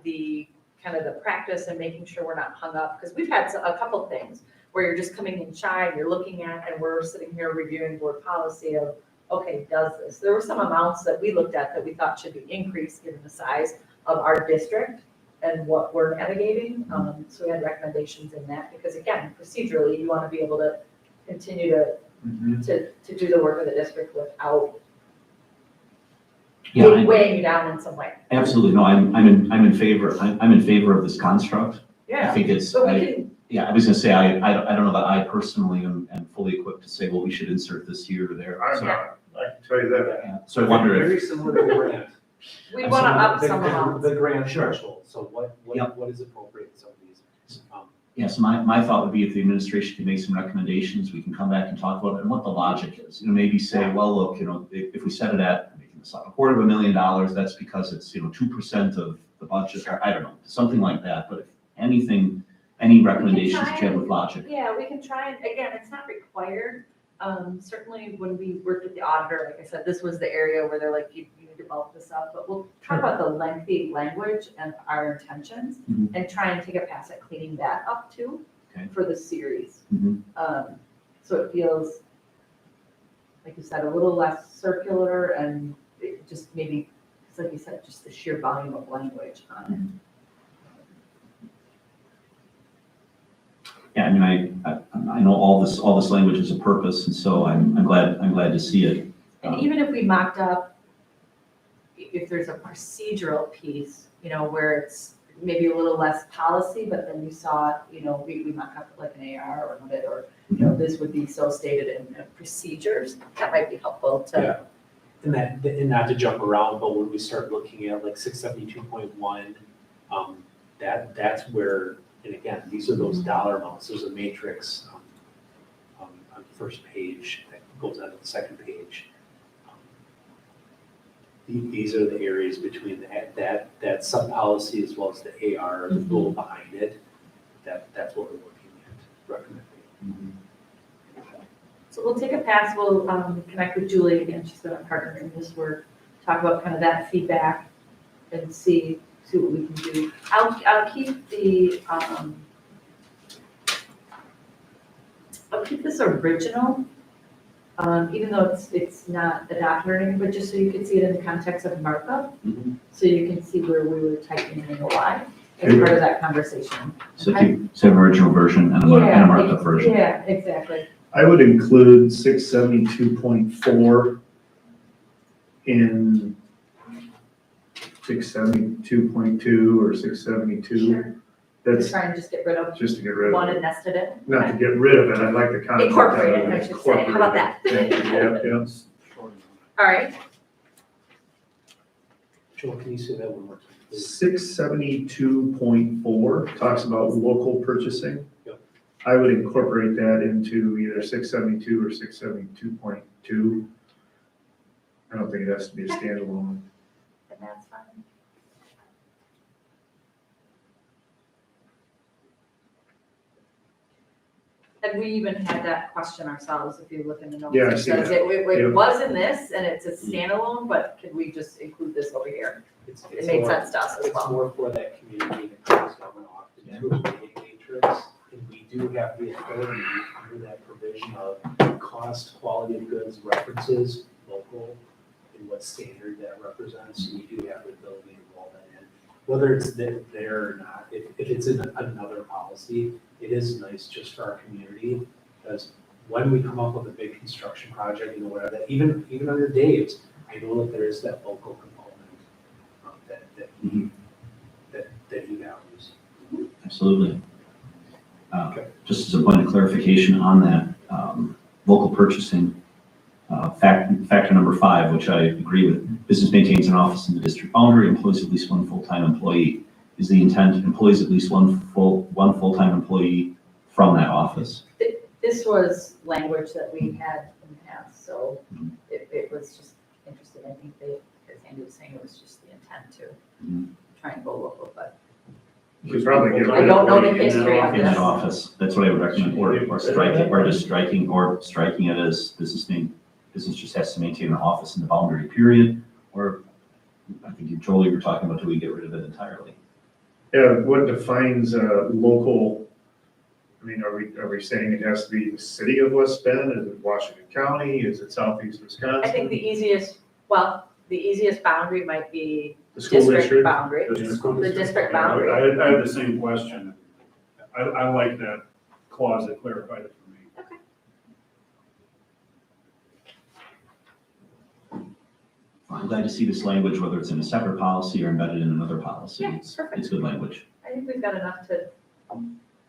the kind of the practice and making sure we're not hung up, because we've had a couple things where you're just coming in shy, you're looking at, and we're sitting here reviewing board policy of, okay, does this? There were some amounts that we looked at that we thought should be increased given the size of our district and what we're navigating. So we had recommendations in that, because again, procedurally, you want to be able to continue to do the work of the district without yeah, weighing you down in some way. absolutely, no, I'm in favor, I'm in favor of this construct. I think it's, So we can, yeah, I was gonna say, I don't know that I personally am fully equipped to say, well, we should insert this here or there. I'm So, not, I can tell you that. yeah. So I wonder if, Very similar to the grant. we want to up The- some amounts. The grant Sure. threshold, so Yep. what is appropriate in some of these? yeah, so my thought would be if the administration can make some recommendations, we can come back and talk about it and what the logic is. Maybe say, well, look, if we set it at, I'm making this up, $250,000, that's because it's, 2% of the budget, or I don't know, something like that. But if anything, any recommendations that you have with logic? Yeah, we can try, and again, it's not required. Certainly when we worked with the auditor, like I said, this was the area where they're like, you need to bulk this up, but we'll talk about the lengthy language and our intentions Mhm. and try and take a pass at cleaning that up too Okay. for the series. Mhm. So it feels, like you said, a little less circular and it just maybe, it's like you said, just the sheer volume of language on it. Yeah, I mean, I know all this language is a purpose, and so I'm glad to see it. And even if we mocked up, if there's a procedural piece, where it's maybe a little less policy, but then you saw, we mock up like an AR or a bit, or, this would be so stated in procedures, that might be helpful to. Yeah. And not to jump around, but when we start looking at like 672.1, that's where, and again, these are those dollar amounts. There's a matrix on the first page that goes onto the second page. These are the areas between that sub-policy as well as the AR, the goal behind it. That's what we're looking at, recommending. So we'll take a pass, we'll connect with Julie again, she's been a partner in this work, talk about kind of that feedback and see what we can do. I'll keep this original, even though it's not adopted or anything, but just so you can see it in the context of markup, so you can see where we were typing in the Y as part of that conversation. So if you have an original version and a markup version. Yeah, exactly. I would include 672.4 in 672.2 or 672. Sure. That's Try and just get rid of just to get rid one of and it. nested it. Not to get rid of it, I'd like the concept. Incorporate of it, I should say. How about that? Thank you. Yep, yep. All right, Joel, can you say that one more time, please? 672.4 talks about local purchasing. Yep. I would incorporate that into either 672 or 672.2. I don't think it has to be a standalone. and that's fine. And we even had that question ourselves, if you look in the notes. Yeah, I It see says that. it was in this and it's a standalone, but could we just include this over here? It made sense to us as It's well. more for that community that comes down often to a rating matrix. And we do have the authority under that provision of cost, quality of goods, references, local, and what standard that represents. So we do have the ability to roll that in. Whether it's there or not, if it's in another policy, it is nice just for our community, because when we come up with a big construction project, whatever, that even under Dave's, I know that there is that local component that he values. Absolutely. Just as a point of clarification on that, local purchasing, factor number 5, which I agree with, business maintains an office in the district boundary, employs at least one full-time employee. Is the intent employs at least one full-time employee from that office? This was language that we had in the past, so it was just interesting. I think as Andy was saying, it was just the intent to try and go local, but You could probably get rid of. I don't know the it in that history of In that Yes. office, that's what I would recommend, or striking it as business just has to maintain an office in the boundary period, or I think Joel, you were talking about, do we get rid of it entirely? Yeah, what defines local, I mean, are we saying it has to be the city of West Bend? Is it Washington County? Is it Southeast Wisconsin? I think the easiest boundary might be The school district? boundary. The The district I boundary. I have the same question. I like that clause that clarified it for me. I'm glad to see this language, whether it's in a separate policy or embedded in another policy. Yeah, It's perfect. good language. I think we've got enough to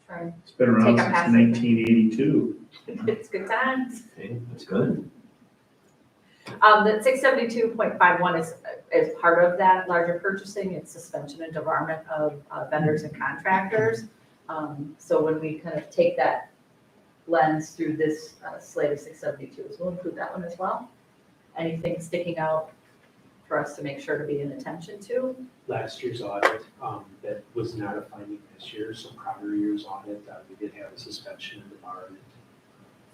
try and, It's been around Take a since pass at it. 1982. it's good times. Okay, that's good. The 672.51 is part of that larger purchasing. It's suspension and debarment of vendors and contractors. So when we kind of take that lens through this slate of 672s, we'll include that one as well. Anything sticking out for us to make sure to be in attention to? Last year's audit, that was not a finding this year, so prior year's audit, we did have a suspension and debarment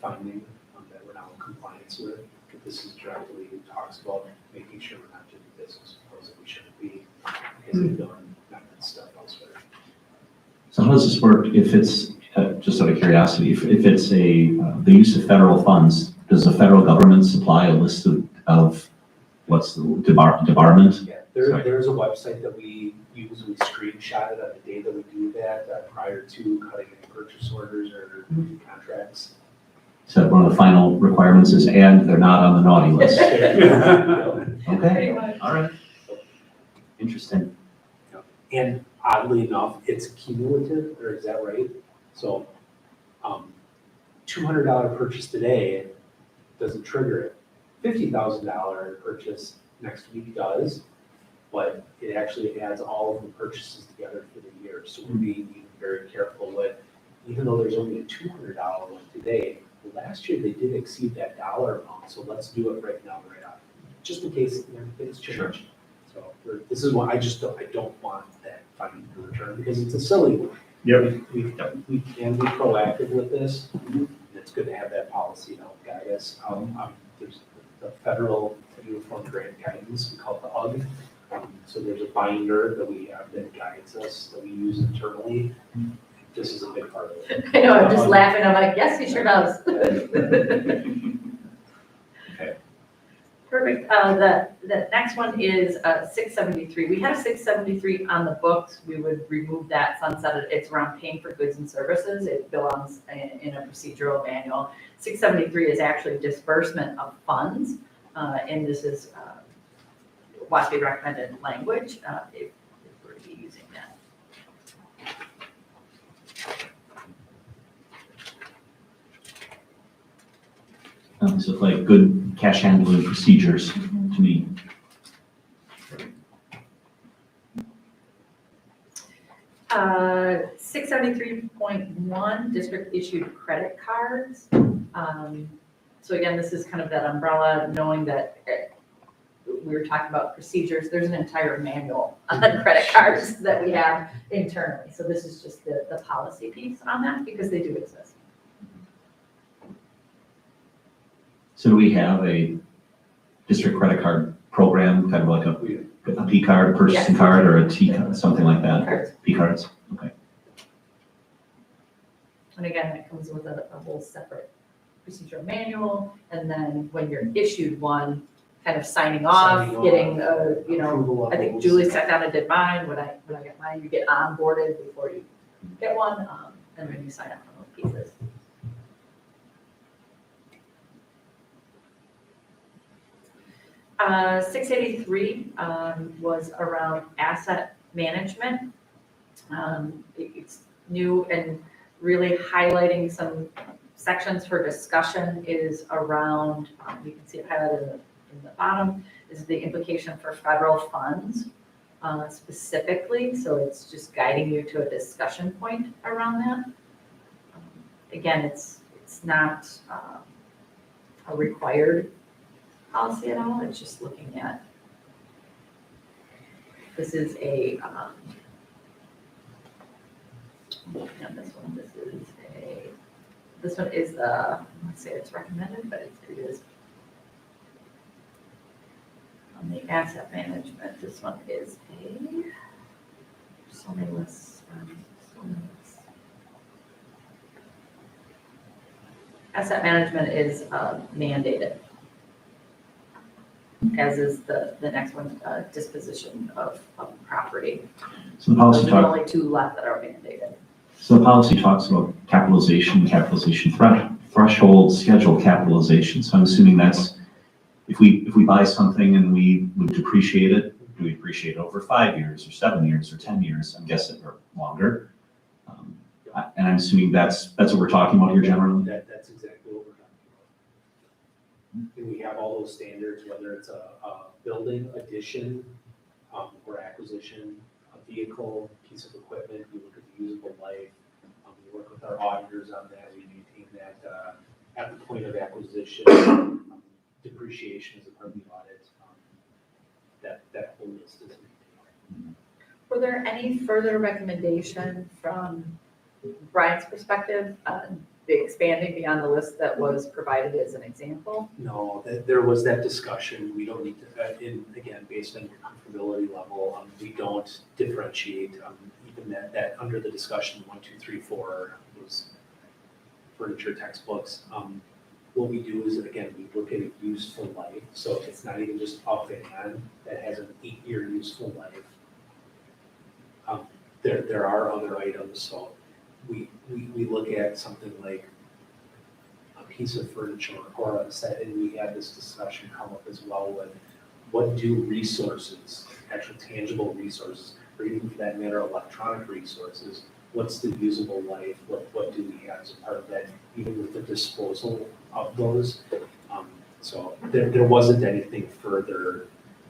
finding that we're now in compliance with. But this is directly, talks about making sure we're not doing business with those that we shouldn't be, because we've done that stuff elsewhere. So how does this work if it's, just out of curiosity, if it's the use of federal funds, does the federal government supply a list of what's the debarment? Yeah, Sorry. there's a website that we use, we screenshot it on the day that we do that, prior to cutting any purchase orders or contracts. So one of the final requirements is, and they're not on the naughty list. Pretty Okay, much. all right. Interesting. And oddly enough, it's cumulative, or is that right? So, $200 purchase today doesn't trigger it. $50,000 purchase next week does, but it actually adds all of the purchases together for the year. So we're being very careful with, even though there's only a $200 one today, last year they did exceed that dollar amount, so let's do it right now, right off, just in case things change. Sure. So this is why I don't want that funding to return, because it's a silly one. Yep. We can be proactive with this, and it's good to have that policy to help guide us. There's the federal uniform grant guidance, we call it the UG. So there's a binder that we have that guides us, that we use internally. This is a big part of it. I know, I'm just laughing, I'm like, yes, he sure does. Okay. Perfect. The next one is 673. We have 673 on the books. We would remove that, sunset it. It's around paying for goods and services. It belongs in a procedural manual. 673 is actually disbursement of funds, and this is WASB recommended language if we're to be using that. Sounds like good cash handling procedures to me. Uh, 673.1, district issued credit cards. So again, this is kind of that umbrella, knowing that we were talking about procedures. There's an entire manual on credit cards that we have internally. So this is just the policy piece on that, because they do exist. So do we have a district credit card program, kind of like a P card, a purchasing Yes. card, or a T card, something like that? Cards. P cards, okay. And again, that comes with a whole separate procedural manual. And then when you're issued one, kind of signing off, getting, Approval I think levels. Julie sat down and did mine. When I get mine, you get onboarded before you get one, and then you sign up on those pieces. Uh, 683 was around asset management. It's new, and really highlighting some sections for discussion is around, you can see it highlighted in the bottom, is the implication for federal funds specifically. So it's just guiding you to a discussion point around that. Again, it's not a required policy at all. It's just looking at, this is a, looking at this one, this one is, let's say it's recommended, but it is on the asset management. This one is so many lists. Asset management is mandated, as is the next one, disposition of property. So the policy There's talk, only two left that are mandated. so the policy talks about capitalization threshold, schedule capitalization. So I'm assuming that's, if we buy something and we would depreciate it, do we depreciate it over 5 years or 7 years or 10 years? I'm guessing, or longer. And I'm assuming that's what we're talking about here generally? That's exactly what we're talking about. And we have all those standards, whether it's a building addition or acquisition, a vehicle, piece of equipment, we look at the usable life. We work with our auditors on that, we maintain that at the point of acquisition. Depreciation is a part of the audit. Were there any further recommendation from Brian's perspective, the expanding beyond the list that was provided as an example? No, there was that discussion, we don't need to, again, based on your comfortability level, we don't differentiate, even that under the discussion, 1, 2, 3, 4 was furniture textbooks. What we do is, again, we look at a useful life, so it's not even just a van that has an 8-year useful life. There are other items, so we look at something like a piece of furniture or a set, and we had this discussion come up as well with what do resources, actual tangible resources, or even for that matter, electronic resources, what's the usable life, what do we have as a part of that, even with the disposal of those. So there wasn't anything further,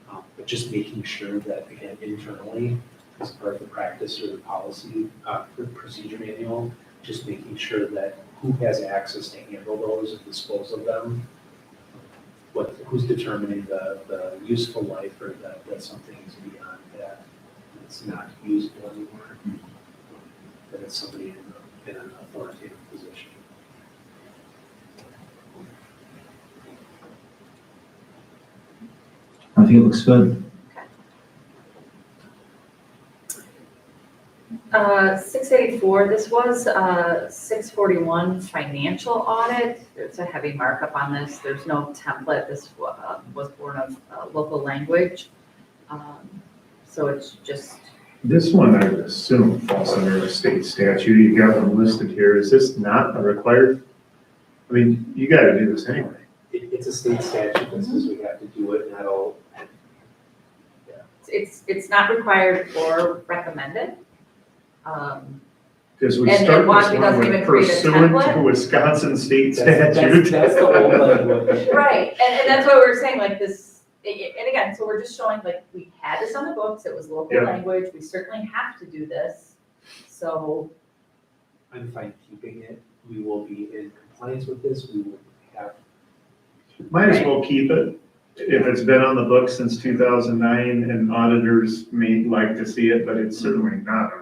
but just making sure that, again, internally, as part of the practice or the policy, the procedure manual, just making sure that who has access to handle those and dispose of them, who's determining the useful life, or that something is beyond that, it's not usable anymore, that it's somebody in an authoritative position. I think it looks good. 684, this was 641 Financial Audit. There's a heavy markup on this. There's no template. This was born of local language. So it's just. This one, I would assume, falls under a state statute. You've got them listed here. Is this not a required? I mean, you got to do this anyway. It's a state statute that says we have to do it, and that'll. It's not required or recommended. Because we And start WASB this one doesn't with even create a pursuant template. to Wisconsin state That's statute. the old language. Right, and that's what we were saying, like this, and again, so we're just showing, like, we had this on the books, it was local Yeah. language, we certainly have to do this. So, I'm fine keeping it. We will be in compliance with this. We will have. Might as well keep it. If it's been on the books since 2009 and auditors may like to see it, but it's certainly not a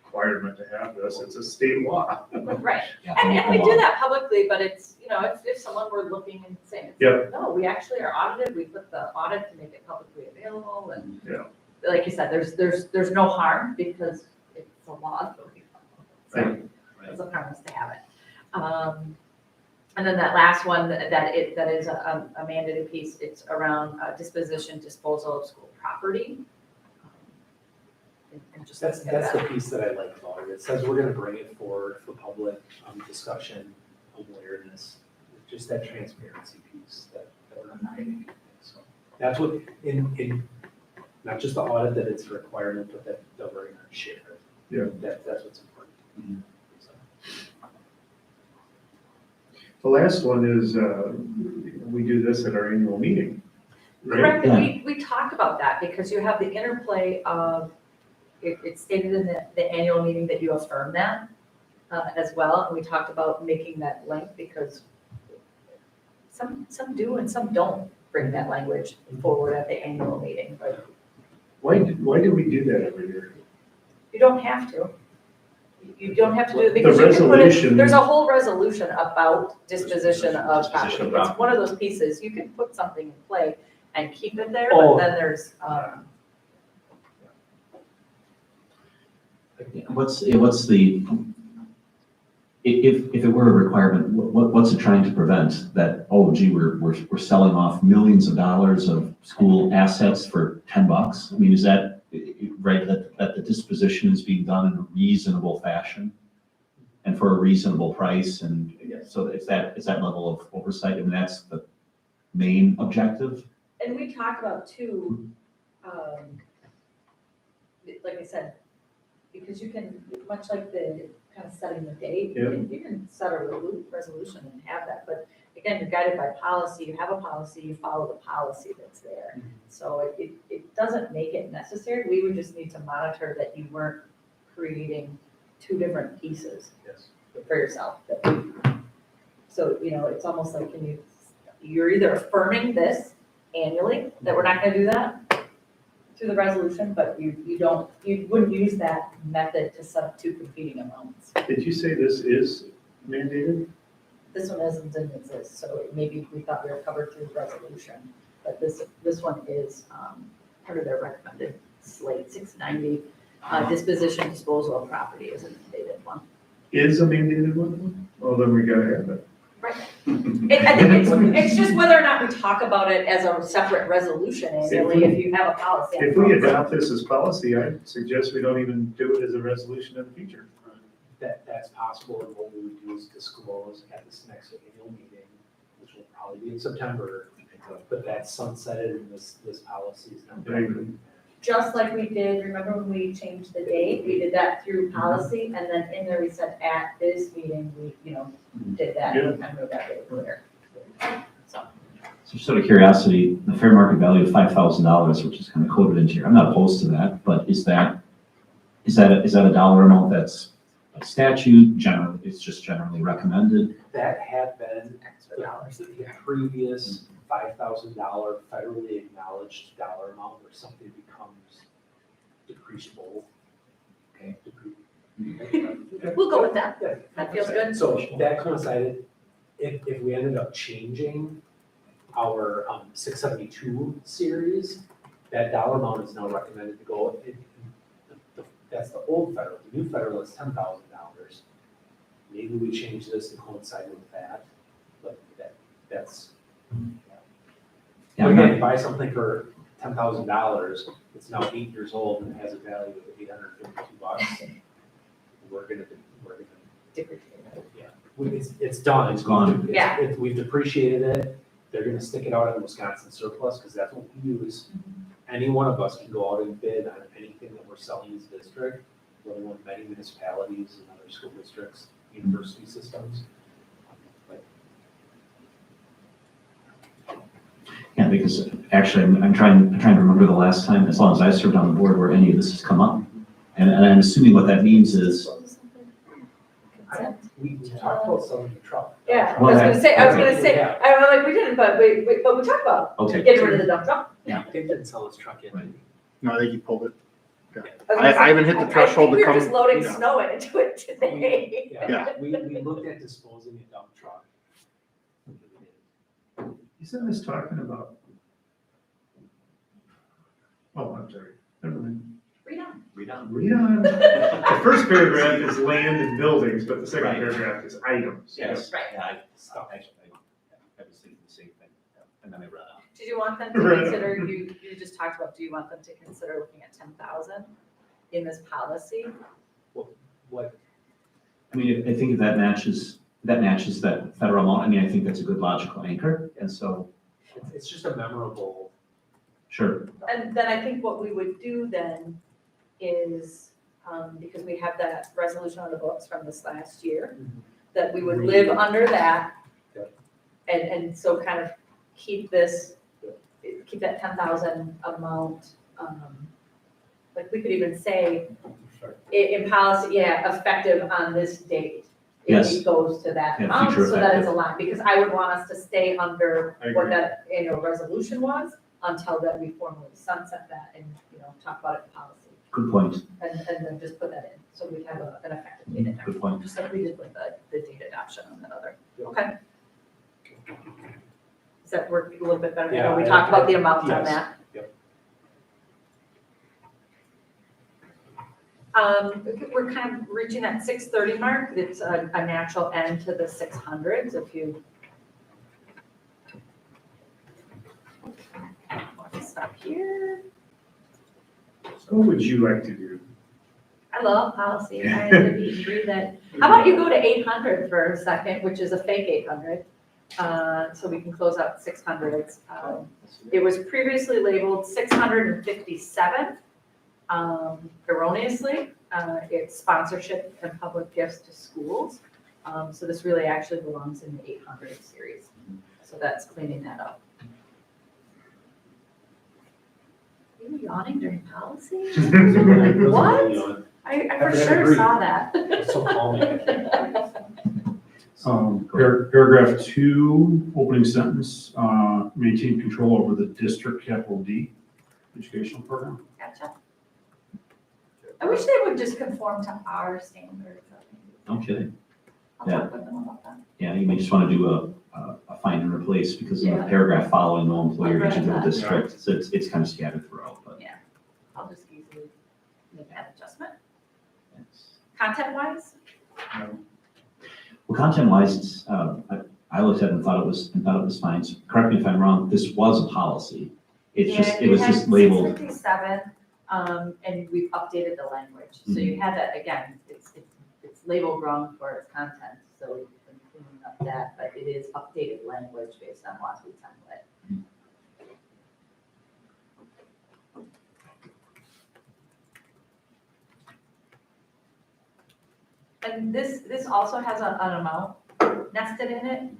requirement to have this. It's a state law. right, Yeah, and we do that publicly, but it's, you know, if someone were looking and saying, Yep. no, we actually are audited, we put the audit to make it publicly available, and Yeah. like you said, there's no harm, because it's a law that we follow. So, it's a harmless to have it. And then that last one, that is a mandated piece, it's around disposition, disposal of school property. And just That's looking at the that. piece that I like about it. It says we're gonna bring it forward for public discussion, awareness, just that transparency piece that we're not hiding anything. So that's what, in not just the audit that it's a requirement, but that we're gonna share it. Yeah. That's what's important. Mhm. So. The last one is, we do this at our annual meeting, right? Correct, and we talked about that, because you have the interplay of, it's stated in the annual meeting that you affirm that as well, and we talked about making that link, because some do and some don't bring that language forward at the annual meeting, but Why do we do that every year? you don't have to. You don't have to do it, The because you can put it, resolution- there's a whole resolution about disposition of Disposition property. of It's property. one of those pieces, you can put something in play and keep it there, Oh. but then there's, What's the, if it were a requirement, what's it trying to prevent? That, oh gee, we're selling off millions of dollars of school assets for $10? I mean, is that right, that the disposition is being done in a reasonable fashion and for a reasonable price? And so it's that level of oversight, I mean, that's the main objective? and we talk about too, like I said, because you can, much like the kind of setting the date, you can set a resolution and have that, but again, you're guided by policy, you have a policy, you follow the policy that's there. So it doesn't make it necessary, we would just need to monitor that you weren't creating two different pieces Yes. for yourself. So, you know, it's almost like, you're either affirming this annually, that we're not gonna do that, through the resolution, but you wouldn't use that method to set up two competing amounts. Did you say this is mandated? This one didn't exist, so maybe we thought we were covered through the resolution, but this one is part of their recommended slate 690. Disposition disposal of property is a mandated one. Is a mandated one? Well, then we gotta have it. Right. I think it's just whether or not we talk about it as a separate resolution annually, if you have a policy. If we adopt this as policy, I suggest we don't even do it as a resolution in the future. That's possible, and what we would do is disclose at this next annual meeting, which will probably be in September, but that's sunsetted and this policy is not. I agree. Just like we did, remember when we changed the date, we did that through policy, and then in there we said at this meeting, we, did that, and kind of made that really clear. So, So just out of curiosity, the fair market value of $5,000, which is kind of coded into here, I'm not opposed to that, but is that a dollar amount that's by statute, generally, it's just generally recommended? That had been extra dollars. the previous $5,000 federally acknowledged dollar amount where something becomes depreciable. Okay. We'll go with that. That feels good. So that coincided, if we ended up changing our 672 series, that dollar amount is now recommended to go, that's the old federal, the new federal is $10,000. Maybe we change this to coincide with that, but that's. Yeah, But I'm again, not- you buy something for $10,000, it's now 8 years old and has a value of $852. We're gonna, it's done. It's gone. Yeah. We've depreciated it, they're gonna stick it out in Wisconsin surplus, because that's what we use. Any one of us can go out and bid on anything that we're selling as a district, whether we're in many municipalities and other school districts, university systems. But Yeah, because actually, I'm trying to remember the last time, as long as I served on the board, where any of this has come up. And I'm assuming what that means is, we talked about selling the truck. Yeah, I Well, was gonna say, Yeah. I don't know, like we didn't, but we talked about okay, getting rid of the dump truck. Dave didn't sell his truck yet. Right. No, I think he pulled it. was gonna say, I haven't hit the threshold to I think we come. were just loading yeah. snow into it today. Yeah. We looked at disposing a dump truck. Isn't this talking about? Oh, I'm sorry. Never mind. Read on. read on. Read on. The first paragraph is land and buildings, but the second Right. paragraph is items. Yes, Right. yeah, I was thinking the same thing, and then I read out. Did you want them to Right. consider, you just talked about, do you want them to consider looking at 10,000 in this policy? What, I mean, I think if that matches that federal amount, I mean, I think that's a good logical anchor, and so, it's just a memorable, sure, And then I think what we would do then is, because we have that resolution on the books from this last year, that we would live under that. Yep. And so kind of keep that 10,000 amount, like we could even say in policy, yeah, effective on this date. Yes. It goes to that Yeah, amount, future so that it's effective. aligned, because I would want us to stay under I what agree. that annual resolution was until then we formally sunset that and, talk about it in policy. good point, And then just put that in, so we have an effective date in there, good point. just like we did with the date adoption on that other. Okay. Does that work a little bit better? I know we Yeah, talked about the amount on yes. that. Yep. We're kind of reaching that 6:30 mark. It's a natural end to the 600s if you want to stop here. So what would you like to do? I love policy. I agree that. How about you go to 800 for a second, which is a fake 800, so we can close out 600s. It was previously labeled 657 erroneously. It's sponsorship and public gifts to schools. So this really actually belongs in the 800 series. So that's cleaning that up. You were yawning during policy? Like, what? I for sure saw that. It's so calming. Paragraph 2, opening sentence, maintain control over the district, capital D. educational program. Gotcha. I wish they would just conform to our standards. Okay. I'll talk with them about that. Yeah, you may just want to do a find and replace, because in the Yeah. paragraph following, no employer I'll each of the write that. district, so it's kind of scattered throughout, but. I'll just easily make that adjustment. it's- Content-wise, Well, content-wise, it's, I looked at it and thought it was fine. So correct me if I'm wrong, this was a policy. It's just, it was just labeled. 657, and we've updated the language. So you had that, again, it's labeled wrong for its content, so we've been cleaning up that, but it is updated language based on WASB template. And this also has an amount nested in it.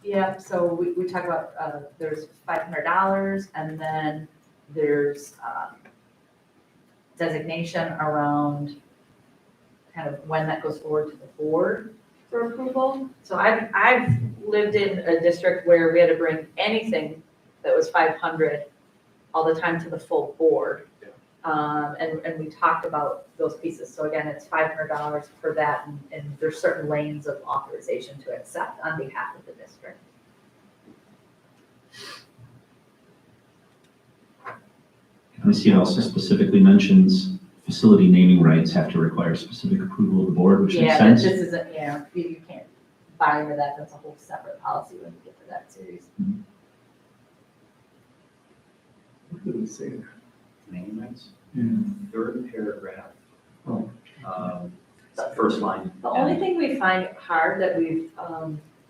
Yeah, so we talk about, there's $500, and then there's designation around kind of when that goes forward to the board for approval. So I've lived in a district where we had to bring anything that was 500 all the time to the full board. And we talked about those pieces. So again, it's $500 for that, and there's certain lanes of authorization to accept on behalf of the district. I see it also specifically mentions facility naming rights have to require specific approval of the board, which makes Yeah, sense. this isn't, you can't buy into that. That's a whole separate policy when you get to that series. What did it say there? Name rights, Yeah. third paragraph. Oh. First line. The only thing we find hard that we've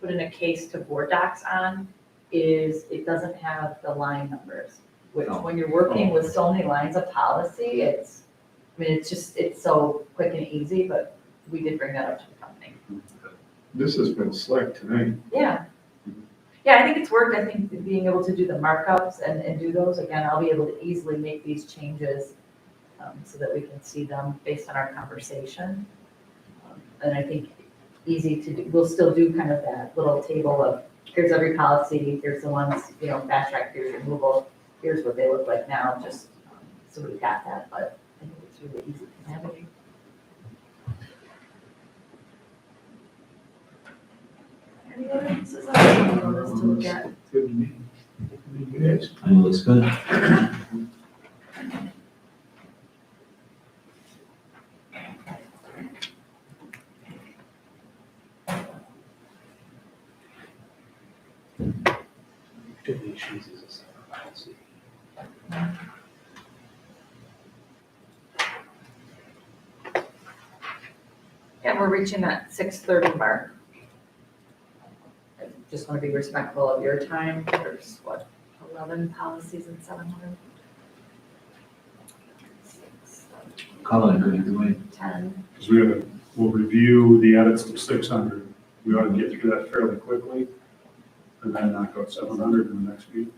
put in a case to board docs on is it doesn't have the line numbers, which Oh. when you're working with so many lines of policy, it's so quick and easy, but we did bring that up to the company. This has been slick tonight. Yeah. Yeah, I think it's worked. I think being able to do the markups and do those, again, I'll be able to easily make these changes so that we can see them based on our conversation. And I think easy to do, we'll still do kind of that little table of, here's every policy, here's the ones, fast track, here's removal, here's what they look like now, just so we got that, but I think it's really easy to navigate. Any other pieces of this to look at? Good to me. Yes. I know it looks good. Donations is a separate policy. Yeah, we're reaching that 6:30 mark. I just want to be respectful of your time. There's 11 policies and 700? Call it a good either way. 10. Because we'll review the edits to 600. We ought to get through that fairly quickly, and then knock out 700 in the next meeting.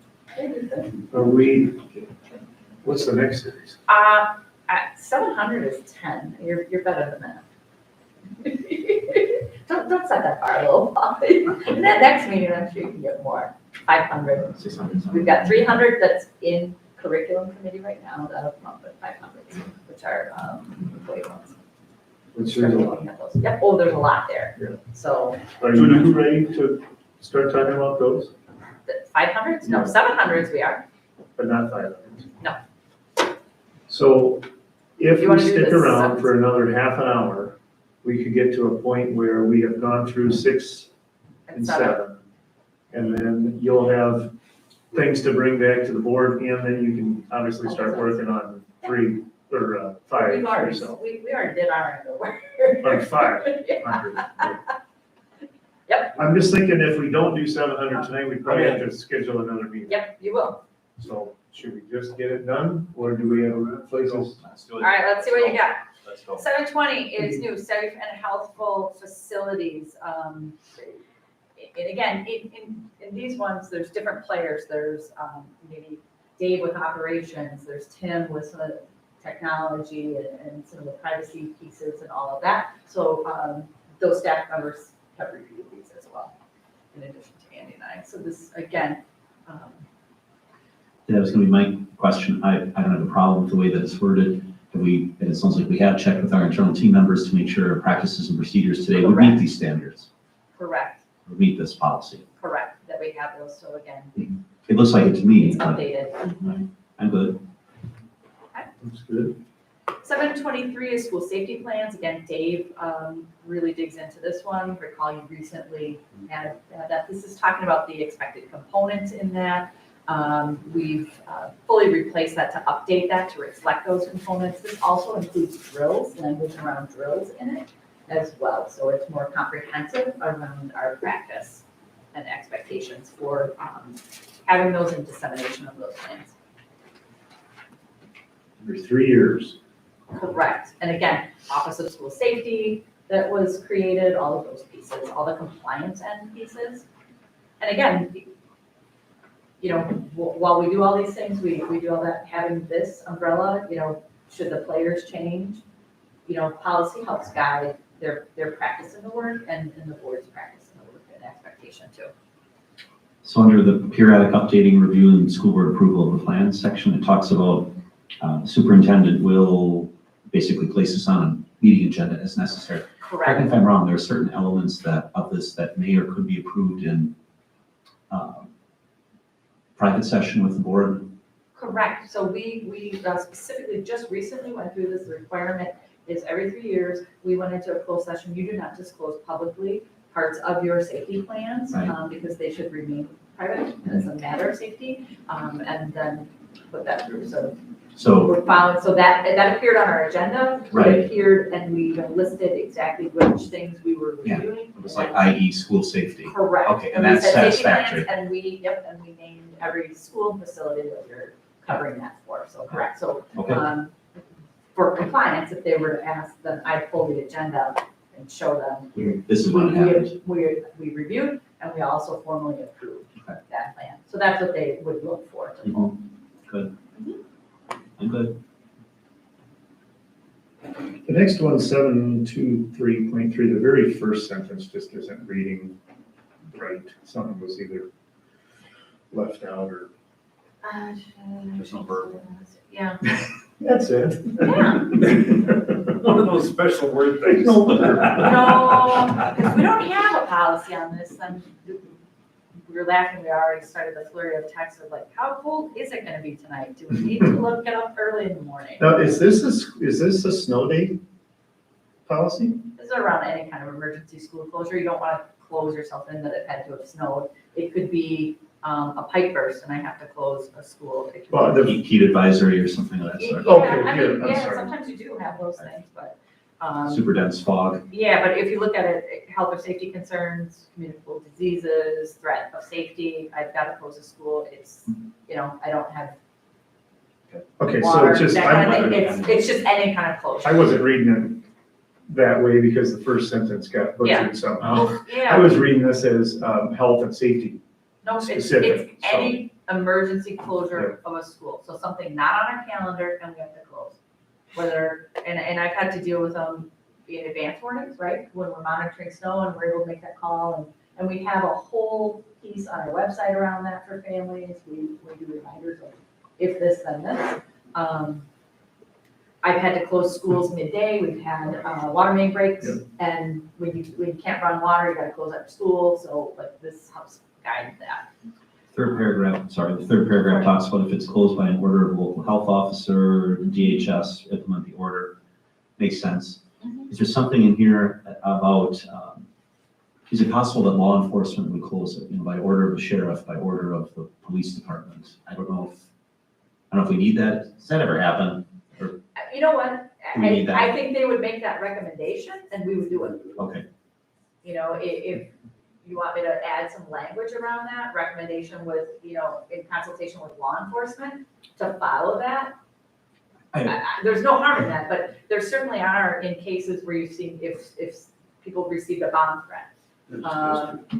Are we, what's the next series? 700 is 10. You're better than that. Don't set that bar a little high. In that next meeting, I'm sure you can get more. 500. 600. We've got 300 that's in curriculum committee right now that'll come up with 500, which are employee ones. Which Start is a looking lot. at those. Yep, oh, there's a lot there. Yeah. So Are you ready to start talking about those? the 500s? No, 700s we are. But not 500? No. So if You we wanna do stick this around sentence? for another half an hour, we could get to a point where we have gone through 6 and 7. And then you'll have things to bring back to the board, and then you can obviously start working on 3 or 5 We've already, yourself. we already did our end of work. Or 500. Yep. I'm just thinking if we don't do 700 tonight, we probably have to schedule another meeting. Yep, you will. So should we just get it done, or do we have places? Let's do All it. right, let's see what you got. Let's go. 720 is new, safe and healthful facilities. And again, in these ones, there's different players. There's maybe Dave with operations, there's Tim with some of the technology and some of the privacy pieces and all of that. So those staff members have reviewed these as well, in addition to Andy and I. So this, again, That was gonna be my question. I don't have a problem with the way that it's worded. And it sounds like we have checked with our internal team members to make sure our practices and procedures today would meet Correct. these standards, Correct, would meet this policy. correct, that we have those, so again, It looks like it to me, it's but updated. I'm good. Looks good. 723 is school safety plans. Again, Dave really digs into this one. Recall you recently had that. This is talking about the expected components in that. We've fully replaced that to update that to reflect those components. This also includes drills, language around drills in it as well. So it's more comprehensive around our practice and expectations for having those in dissemination of those plans. Every 3 years. Correct. And again, Office of School Safety that was created, all of those pieces, all the compliance end pieces. And again, you know, while we do all these things, we do all that, having this umbrella, you know, should the players change, you know, policy helps guide their practice in the work and the board's practice in the work and expectation too. So under the periodic updating, review, and school board approval of the plan section, it talks about superintendent will basically place this on a meeting agenda as necessary. Correct me Correct. if I'm wrong, there are certain elements of this that may or could be approved in private session with the board. Correct. So we specifically just recently went through this. The requirement is every 3 years, we went into a closed session. You do not disclose publicly parts of your safety plans Right. because they should remain private and it's a matter of safety. And then put that through. So we're following, so that appeared on our agenda. Right. It appeared and we listed exactly which things we were Yeah. reviewing. It was like i.e. school safety. Correct. Okay, and we that's said safety plans, satisfactory. And we named every school facility that we're covering that for, so correct. So, Okay. for compliance, if they were to ask, then I'd pull the agenda and show them. This is what happened. We reviewed and we also formally approved Okay. that plan. So that's what they would look for to pull. Good. I'm good. The next one, 723.3, the very first sentence just isn't reading right. Something was either left out or. There's no verb. Yeah. That's it. Yeah. One of those special word things. No, if we don't have a policy on this, then we were laughing, we already started the flurry of texts of like, how cold is it gonna be tonight? Do we need to get up early in the morning? Now, is this a snow day policy? This is around any kind of emergency school closure. You don't wanna close yourself in that it had to have snowed. It could be a pipe burst and I have to close a school. It could Well, be- Heat advisory or something of that Yeah, sort. Okay, I here, mean, I'm yeah, sorry. sometimes you do have those things, but, Super dense fog. yeah, but if you look at it, health or safety concerns, communicable diseases, threat of safety, I've got to close a school, it's, you know, I don't have Okay, so water, it's just, that kind of thing, it's just any kind of I closure. wasn't reading it that way because the first sentence got Yeah. butchered somehow. I Yeah, was reading this as health and safety. no, it's specific, so- any emergency closure of a school, so something not on our calendar and we have to close. Whether, and I've had to deal with them in advance warnings, right, when we're monitoring snow and we're able to make that call, and we have a whole piece on our website around that for families, we do reminders of if this, then this. I've had to close schools midday, we've had water main breaks, Yeah. and when you can't run water, you gotta close up your school, so like this helps guide that. The third paragraph talks about if it's closed by an order of a local health officer, DHS, implement the order. Makes sense. Mhm. Is there something in here about, is it possible that law enforcement would close it, by order of the sheriff, by order of the police department? I don't know if we need that. Does that ever happen? You know what, Do we need that? I think they would make that recommendation and we would do it. Okay, You know, if you want me to add some language around that, recommendation with, you know, in consultation with law enforcement to follow that. There's no harm in that, but there certainly are in cases where you've seen if people received a bomb threat.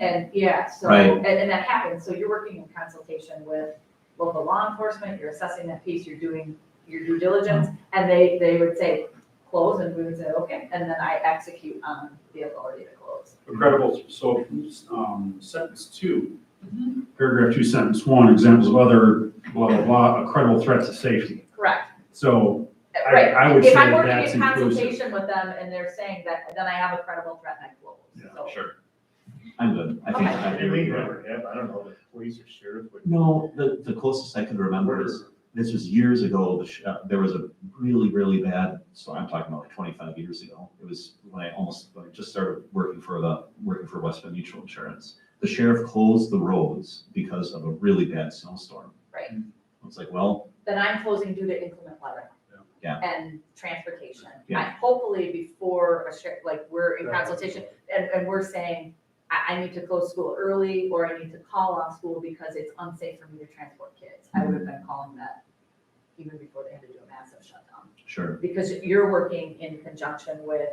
And yeah, so, Right. and that happens, so you're working in consultation with local law enforcement, you're assessing that piece, you're doing your due diligence, and they would say, close, and we would say, okay, and then I execute on the authority to close. Incredible. So, sentence 2, paragraph 2, sentence 1, examples of other blah, blah, blah, a credible threat to safety. Correct. So I Right. would If say I'm working that's in inclusive. consultation with them and they're saying that, then I have a credible threat and I close. So- Sure. I'm good. I think, Okay. I I think mean, we never have, I don't know, the police or sheriff would. No, the closest I could remember is, this was years ago, there was a really, really bad, so I'm talking about like 25 years ago. It was when I just started working for West Bend Mutual Insurance. The sheriff closed the roads because of a really bad snowstorm. Right. It's like, well, Then I'm closing due to inclement weather. Yeah. And transportation. Yeah. Hopefully before like we're in consultation and we're saying, I need to close school early or I need to call off school because it's unsafe for me to transport kids. I would have been calling that even before they had to do a massive shutdown. sure. Because you're working in conjunction with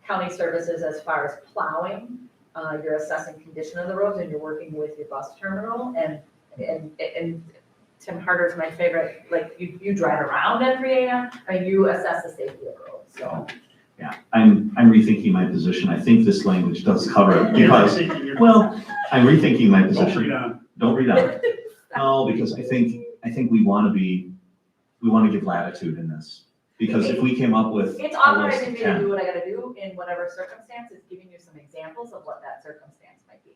county services as far as plowing. You're assessing condition of the roads and you're working with your bus terminal and Tim Harder's my favorite, like you drive around at 3 AM and you assess the safety of the roads, so. Yeah, I'm rethinking my position. I think this language does cover it because, well, I'm rethinking my Don't position. read on. Don't read on. No, because I think we want to give latitude in this. Because if we came up with It's a list authorizing of me to 10, do what I gotta do in whatever circumstance, it's giving you some examples of what that circumstance might be.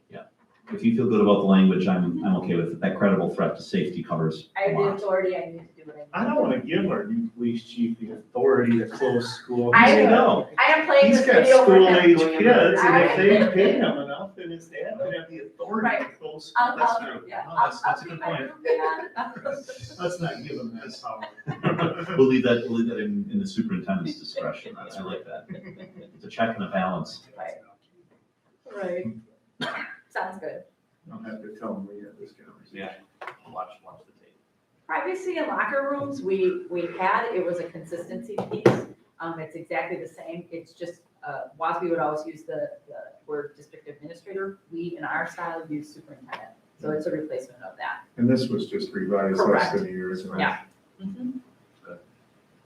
if you feel good about the language, I'm okay with it. That credible threat to safety covers I a have the lot. authority, I need to do what I need. I don't wanna give our new police chief the authority to close school. I- No. I am playing He's this got video for him. school-age kids, and if they I- pay him enough, then his dad would have the authority to close school. I'll, true. yeah, No, I'll, that's I'll a keep good my point. group in. Let's not give him that power. We'll leave that in the superintendent's discretion. I like that. It's a check and a balance. Right. Sounds good. I'll have to tell him we had this conversation. Yeah. Watch the tape. Privacy in locker rooms, we had, it was a consistency piece. It's exactly the same. It's just, WASB would always use the word district administrator. We, in our style, use superintendent. So it's a replacement of that. And this was just revised less Correct. than a year ago. Yeah.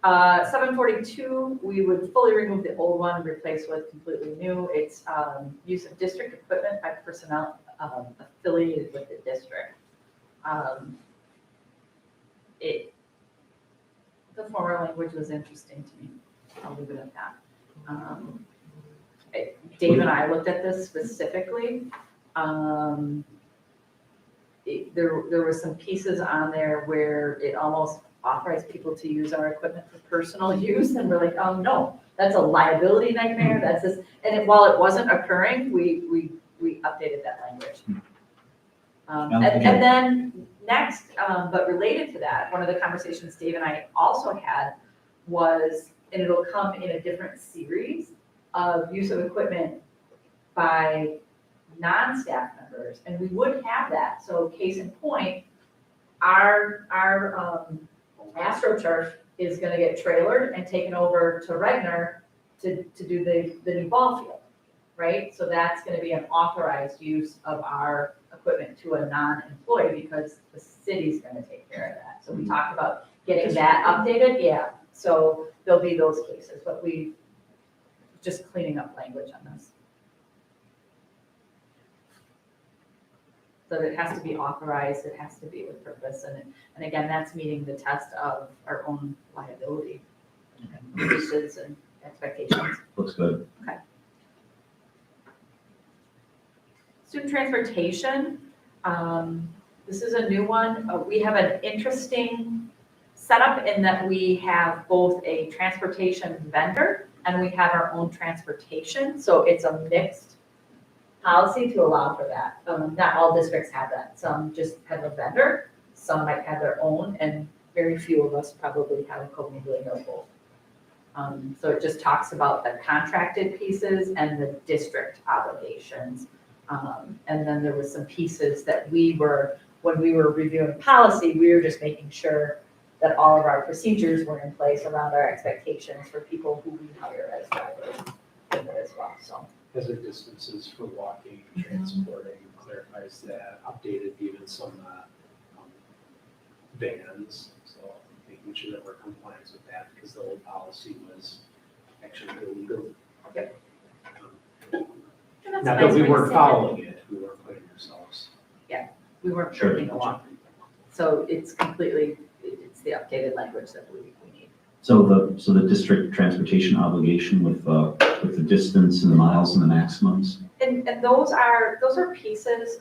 742, we would fully remove the old one and replace with completely new. It's use of district equipment by personnel affiliated with the district. The former language was interesting to me. I'll leave it at that. Dave and I looked at this specifically. There were some pieces on there where it almost authorized people to use our equipment for personal use, and we're like, oh no, that's a liability nightmare, that's this, while it wasn't occurring, we updated that language. And then next, but related to that, one of the conversations Dave and I also had was, and it'll come in a different series of use of equipment by non-staff members, and we would have that. So case in point, our AstroTurf is gonna get trailered and taken over to Regner to do the new ball field, right? So that's gonna be an authorized use of our equipment to a non-employee because the city's gonna take care of that. So we talked about getting that updated, yeah. So there'll be those cases, but we just cleaning up language on this. So it has to be authorized, it has to be with purpose, and again, that's meeting the test of our own liability uses and expectations. Looks good. Student transportation, this is a new one. We have an interesting setup in that we have both a transportation vendor and we have our own transportation, so it's a mixed policy to allow for that. Not all districts have that. Some just have a vendor, some might have their own, and very few of us probably have a commingling of both. So it just talks about the contracted pieces and the district obligations. And then there was some pieces that when we were reviewing policy, we were just making sure that all of our procedures were in place around our expectations for people who we hire as drivers as well, so. Hazard distances for walking, transporting, clarifies that, updated even some bans, so making sure that we're compliant with that, because the old policy was actually illegal. Yep. And that's Not nice that we when you weren't say following it, we weren't putting ourselves. We weren't Sure. breaking the law. So it's completely, it's the updated language that we need. So the district transportation obligation with the distance and the miles and the maximums? And those are pieces,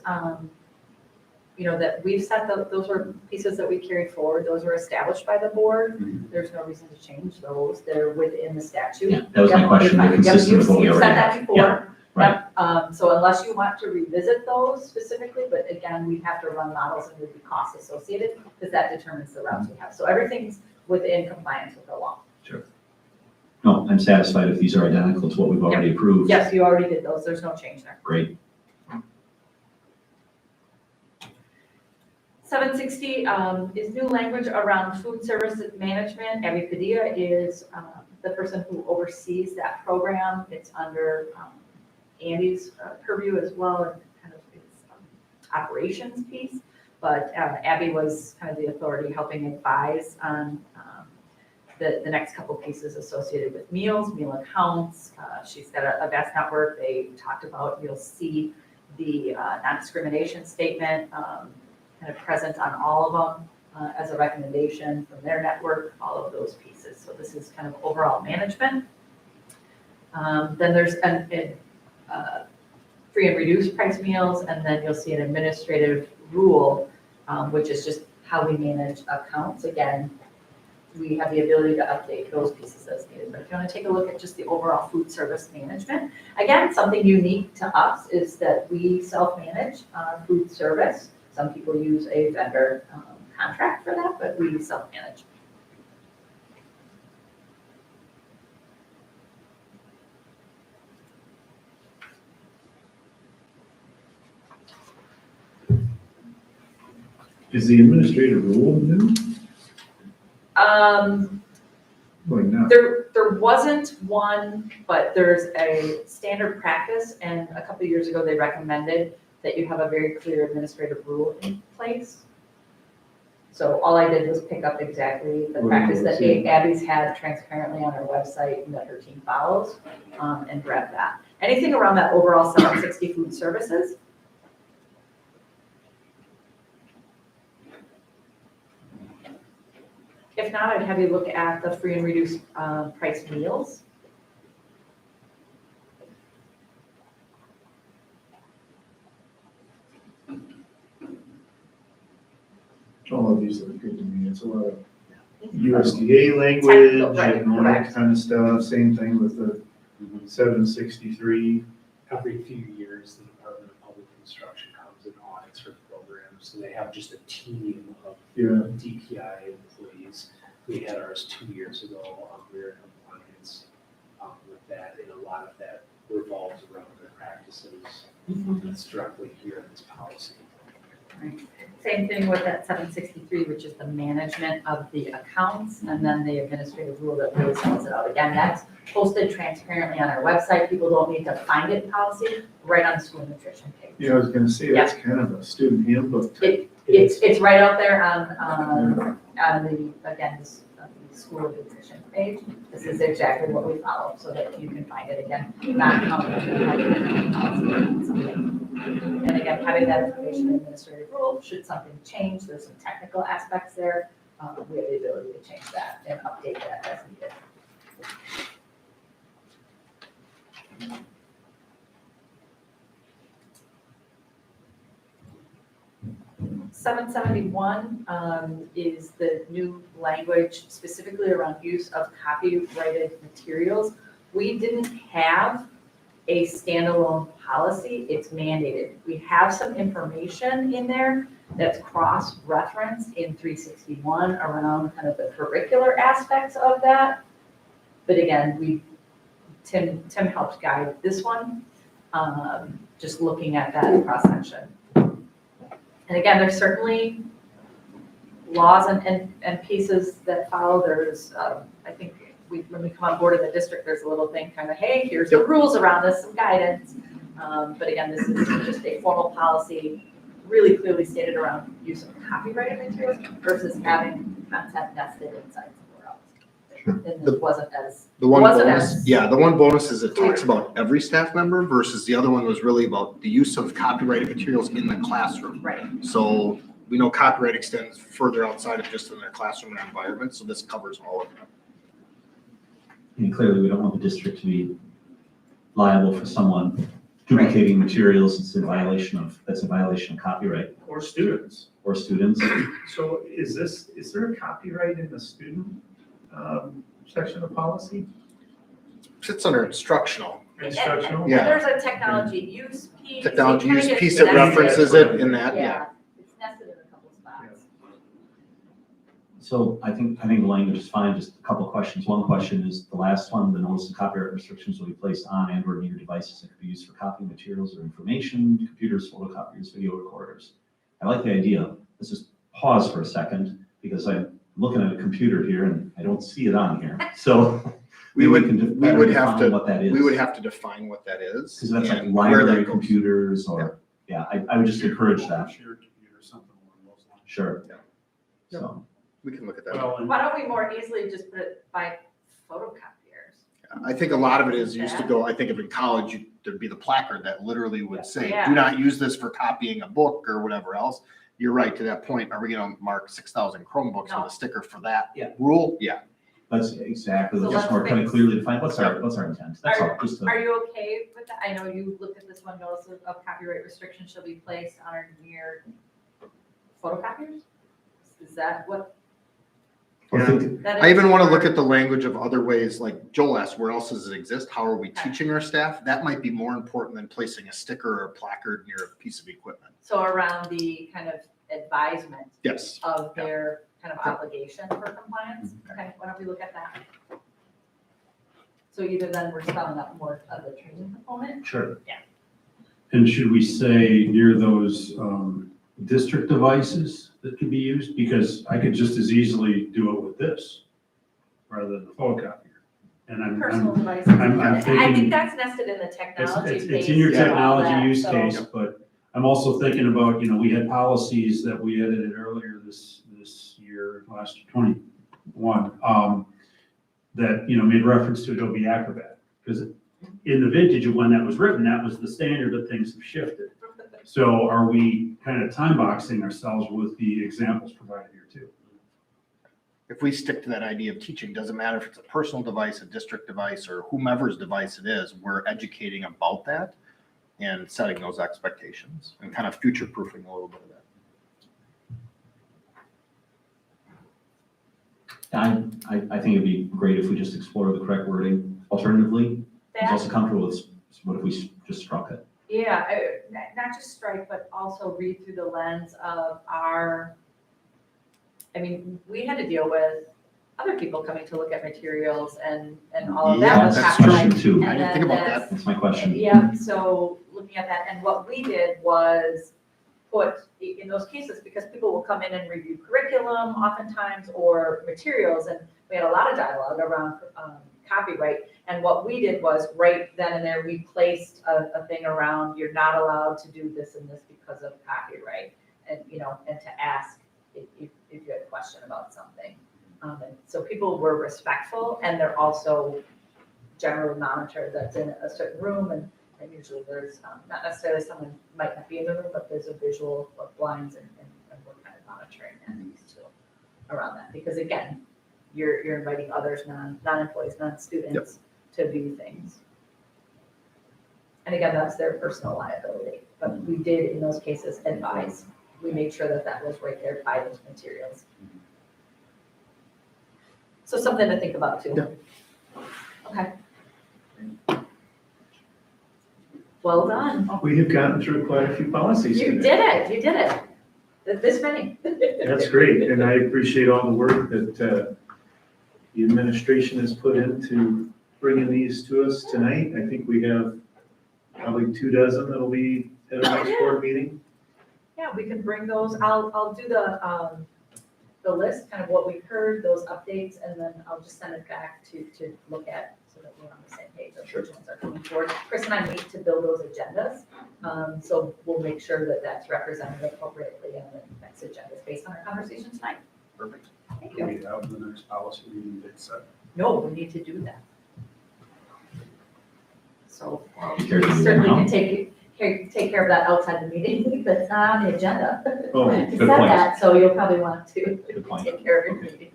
that we've set, those were pieces that we carried forward. Those were established by the board. There's no reason to change those. They're within the statute. Yeah, that was my question. They're consistent with what we You've already said that have. before. Yeah, right. Yep. So unless you want to revisit those specifically, but again, we have to run models and there'd be costs associated because that determines the routes we have. So everything's within compliance with the law. No, I'm satisfied if these are identical to what we've already approved. Yes, you already did those. There's no change there. Great. 760 is new language around food service management. Abby Padilla is the person who oversees that program. It's under Andy's purview as well, and kind of its operations piece. But Abby was kind of the authority helping advise on the next couple pieces associated with meals, meal accounts. She's got a vast network. They talked about, you'll see the non-discrimination statement kind of present on all of them as a recommendation from their network, all of those pieces. So this is kind of overall management. Then there's free and reduced price meals, and then you'll see an administrative rule, which is just how we manage accounts. Again, we have the ability to update those pieces as needed. But if you want to take a look at just the overall food service management, again, something unique to us is that we self-manage food service. Some people use a vendor contract for that, but we self-manage. Is the administrative rule new? Like now? There wasn't one, but there's a standard practice, and a couple of years ago, they recommended that you have a very clear administrative rule in place. So all I did was pick up exactly the practice that Abby's had transparently on her website and that her team follows, and grab that. Anything around that overall 760 food services? If not, I'd have you look at the free and reduced price meals. All of these look good to me. It's a lot of USDA language Right, and all that kind of stuff. Same thing with the 763. Every few years, the Department of Public Instruction comes and audits her programs, so they have just a team of DPI employees. We had ours 2 years ago. We were in compliance with that, and a lot of that revolves around their practices. That's directly here in this policy. Right. Same thing with that 763, which is the management of the accounts, and then the administrative rule that really spells it out. Again, that's posted transparently on our website. People don't need to find it in policy, right on the school nutrition page. Yeah, I was gonna say, that's kind of a student handbook type. It's right out there on the, again, this school nutrition page. This is exactly what we follow, so that you can find it again, not and again, having that information in administrative rule, should something change, there's some technical aspects there, we have the ability to change that and update that as needed. 771 is the new language specifically around use of copyrighted materials. We didn't have a standalone policy, it's mandated. We have some information in there that's cross-referenced in 361 around kind of the curricular aspects of that. But again, Tim helped guide this one, just looking at that cross-section. And again, there's certainly laws and pieces that follow. There's, I think when we come on board in the district, there's a little thing kind of, hey, here's the rules around this, some guidance. But again, this is just a formal policy, really clearly stated around use of copyrighted materials versus having content nested inside somewhere else. And it wasn't as, The one wasn't bonus, as yeah, the one bonus is it clear. talks about every staff member versus the other one was really about the use of copyrighted materials in the classroom. right. So we know copyright extends further outside of just in their classroom and environment, so this covers all of them. And clearly, we don't want the district to be liable for someone duplicating materials. That's a violation of copyright, Or students. or students. So is there a copyright in the student section of policy? Sits under instructional. Instructional? Yeah. There's a technology use piece. Technology It kinda use gets piece that nested. references it in that, yeah. Yeah, it's nested in a couple spots. So I think the language is fine, just a couple of questions. One question is the last one, the notice of copyright restrictions will be placed on and/or near devices that can be used for copying materials or information, computers, photocopiers, video recorders. I like the idea. Let's just pause for a second, because I'm looking at a computer here and I don't see it on here. So We would define have what that is. We would have to define what that is. Because that's like and where that library goes. computers or, yeah, I would just encourage that. Shared computer, something along those lines. Sure. Yeah. So, We can look at that. Well, and Why don't we more easily just put it by photocopiers? I think a lot of it is used to go, I think if in college, there'd be the placard that literally would say, Yeah. do not use this for copying a book or whatever else. You're right, to that point, are we gonna mark 6,000 Chromebooks No. with a sticker for that Yeah. rule? Yeah. that's exactly, So just let's more kind of fix- clearly define, what's our intent? That's all, just to. Are you okay with that? I know you looked at this one, notice of copyright restrictions shall be placed on or near photocopiers? Is that what I think- that is? I even want to look at the language of other ways, like Joel asked, where else does it exist? How are we teaching our staff? That might be more important than placing a sticker or a placard near a piece of equipment. So around the kind of advisement Yes. of their kind of obligation for compliance? Okay, why don't we look at that? So either then we're spelling out more of the training component? Sure. And should we say near those district devices that can be used? Because I could just as easily do it with this rather than the photocopier. And Personal devices. I'm I thinking- think that's nested in the technology it's phase in your of all technology that, use so- case, but I'm also thinking about, we had policies that we edited earlier this year, last 21, that, made reference to Adobe Acrobat. Because in the vintage of when that was written, that was the standard, but things have shifted. So are we kind of time boxing ourselves with the examples provided here too? If we stick to that idea of teaching, doesn't matter if it's a personal device, a district device, or whomever's device it is, we're educating about that and setting those expectations and kind of future-proofing a little bit of that. I think it'd be great if we just explore the correct wording. Alternatively, I was also comfortable with, what if we just struck it? Yeah, not just strike, but also read through the lens of we had to deal with other people coming to look at materials and all of that Yeah, was that's happening. Question two. I didn't think about that. That's my question. Yeah, so looking at that, and what we did was put, in those cases, because people will come in and review curriculum oftentimes or materials, and we had a lot of dialogue around copyright. And what we did was right then and there, we placed a thing around, you're not allowed to do this and this because of copyright. And, and to ask if you had a question about something. And so people were respectful, and they're also generally monitored that's in a certain room, and usually there's, not necessarily someone might not be in the room, but there's a visual of blinds and we're kind of monitoring that piece too around that. Because again, you're inviting others, non-employees, non-students to view things. And again, that's their personal liability, but we did in those cases advise. We made sure that was right there by those materials. So something to think about too. Yeah. Okay. Well done. We have gotten through quite a few policies You today. did it. This many. That's great, and I appreciate all the work that the administration has put into bringing these to us tonight. I think we have probably 24 that'll be at our next board meeting. Yeah, we can bring those. I'll do the list, kind of what we've heard, those updates, and then I'll just send it back to look at so that we're on the same page of which ones are coming forward. Chris and I need to build those agendas, so we'll make sure that that's represented appropriately in the next agendas based on our conversation tonight. Perfect. Thank Do you. we have the next policy meeting date set? No, we need to do that. So Care to do that certainly now? can take take care of that outside the meeting, that's not on the agenda. Oh, You good said point. that, so you'll probably want to Good point. take care of your meeting.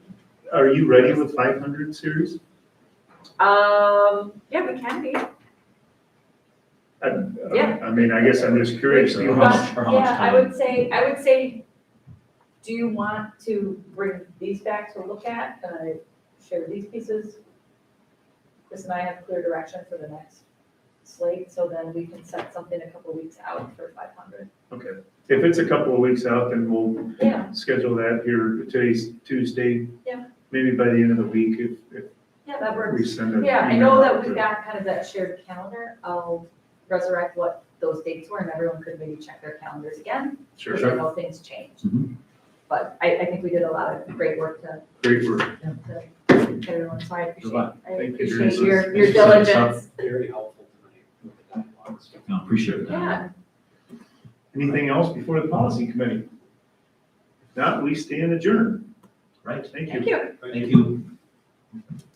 Are you ready with 500 series? Yeah, we can be. Yeah. I mean, I guess I'm just curious. Or you how know, much- or how much Yeah, I time? would say, do you want to bring these back to look at, and I share these pieces? Chris and I have clear direction for the next slate, so then we can set something a couple weeks out for 500. Okay, if it's a couple of weeks out, then we'll Yeah, schedule that here. Today's Tuesday. Yeah. Maybe by the end of the week, if yeah, that we works. send it. Yeah, I know that we've got kind of that shared calendar. I'll resurrect what those dates were, and everyone could maybe check their calendars again, Sure, because I know things change. Mhm. But I think we did a lot of great work to great work. get everyone, so I appreciate, luck. I Thank you, appreciate Teresa. your Thanks for setting this up. diligence. Very helpful tonight with the dialogues. No, appreciate it. Yeah. Anything else before the policy committee? If not, we stand adjourned. Right, Thank you. Thank you. thank you.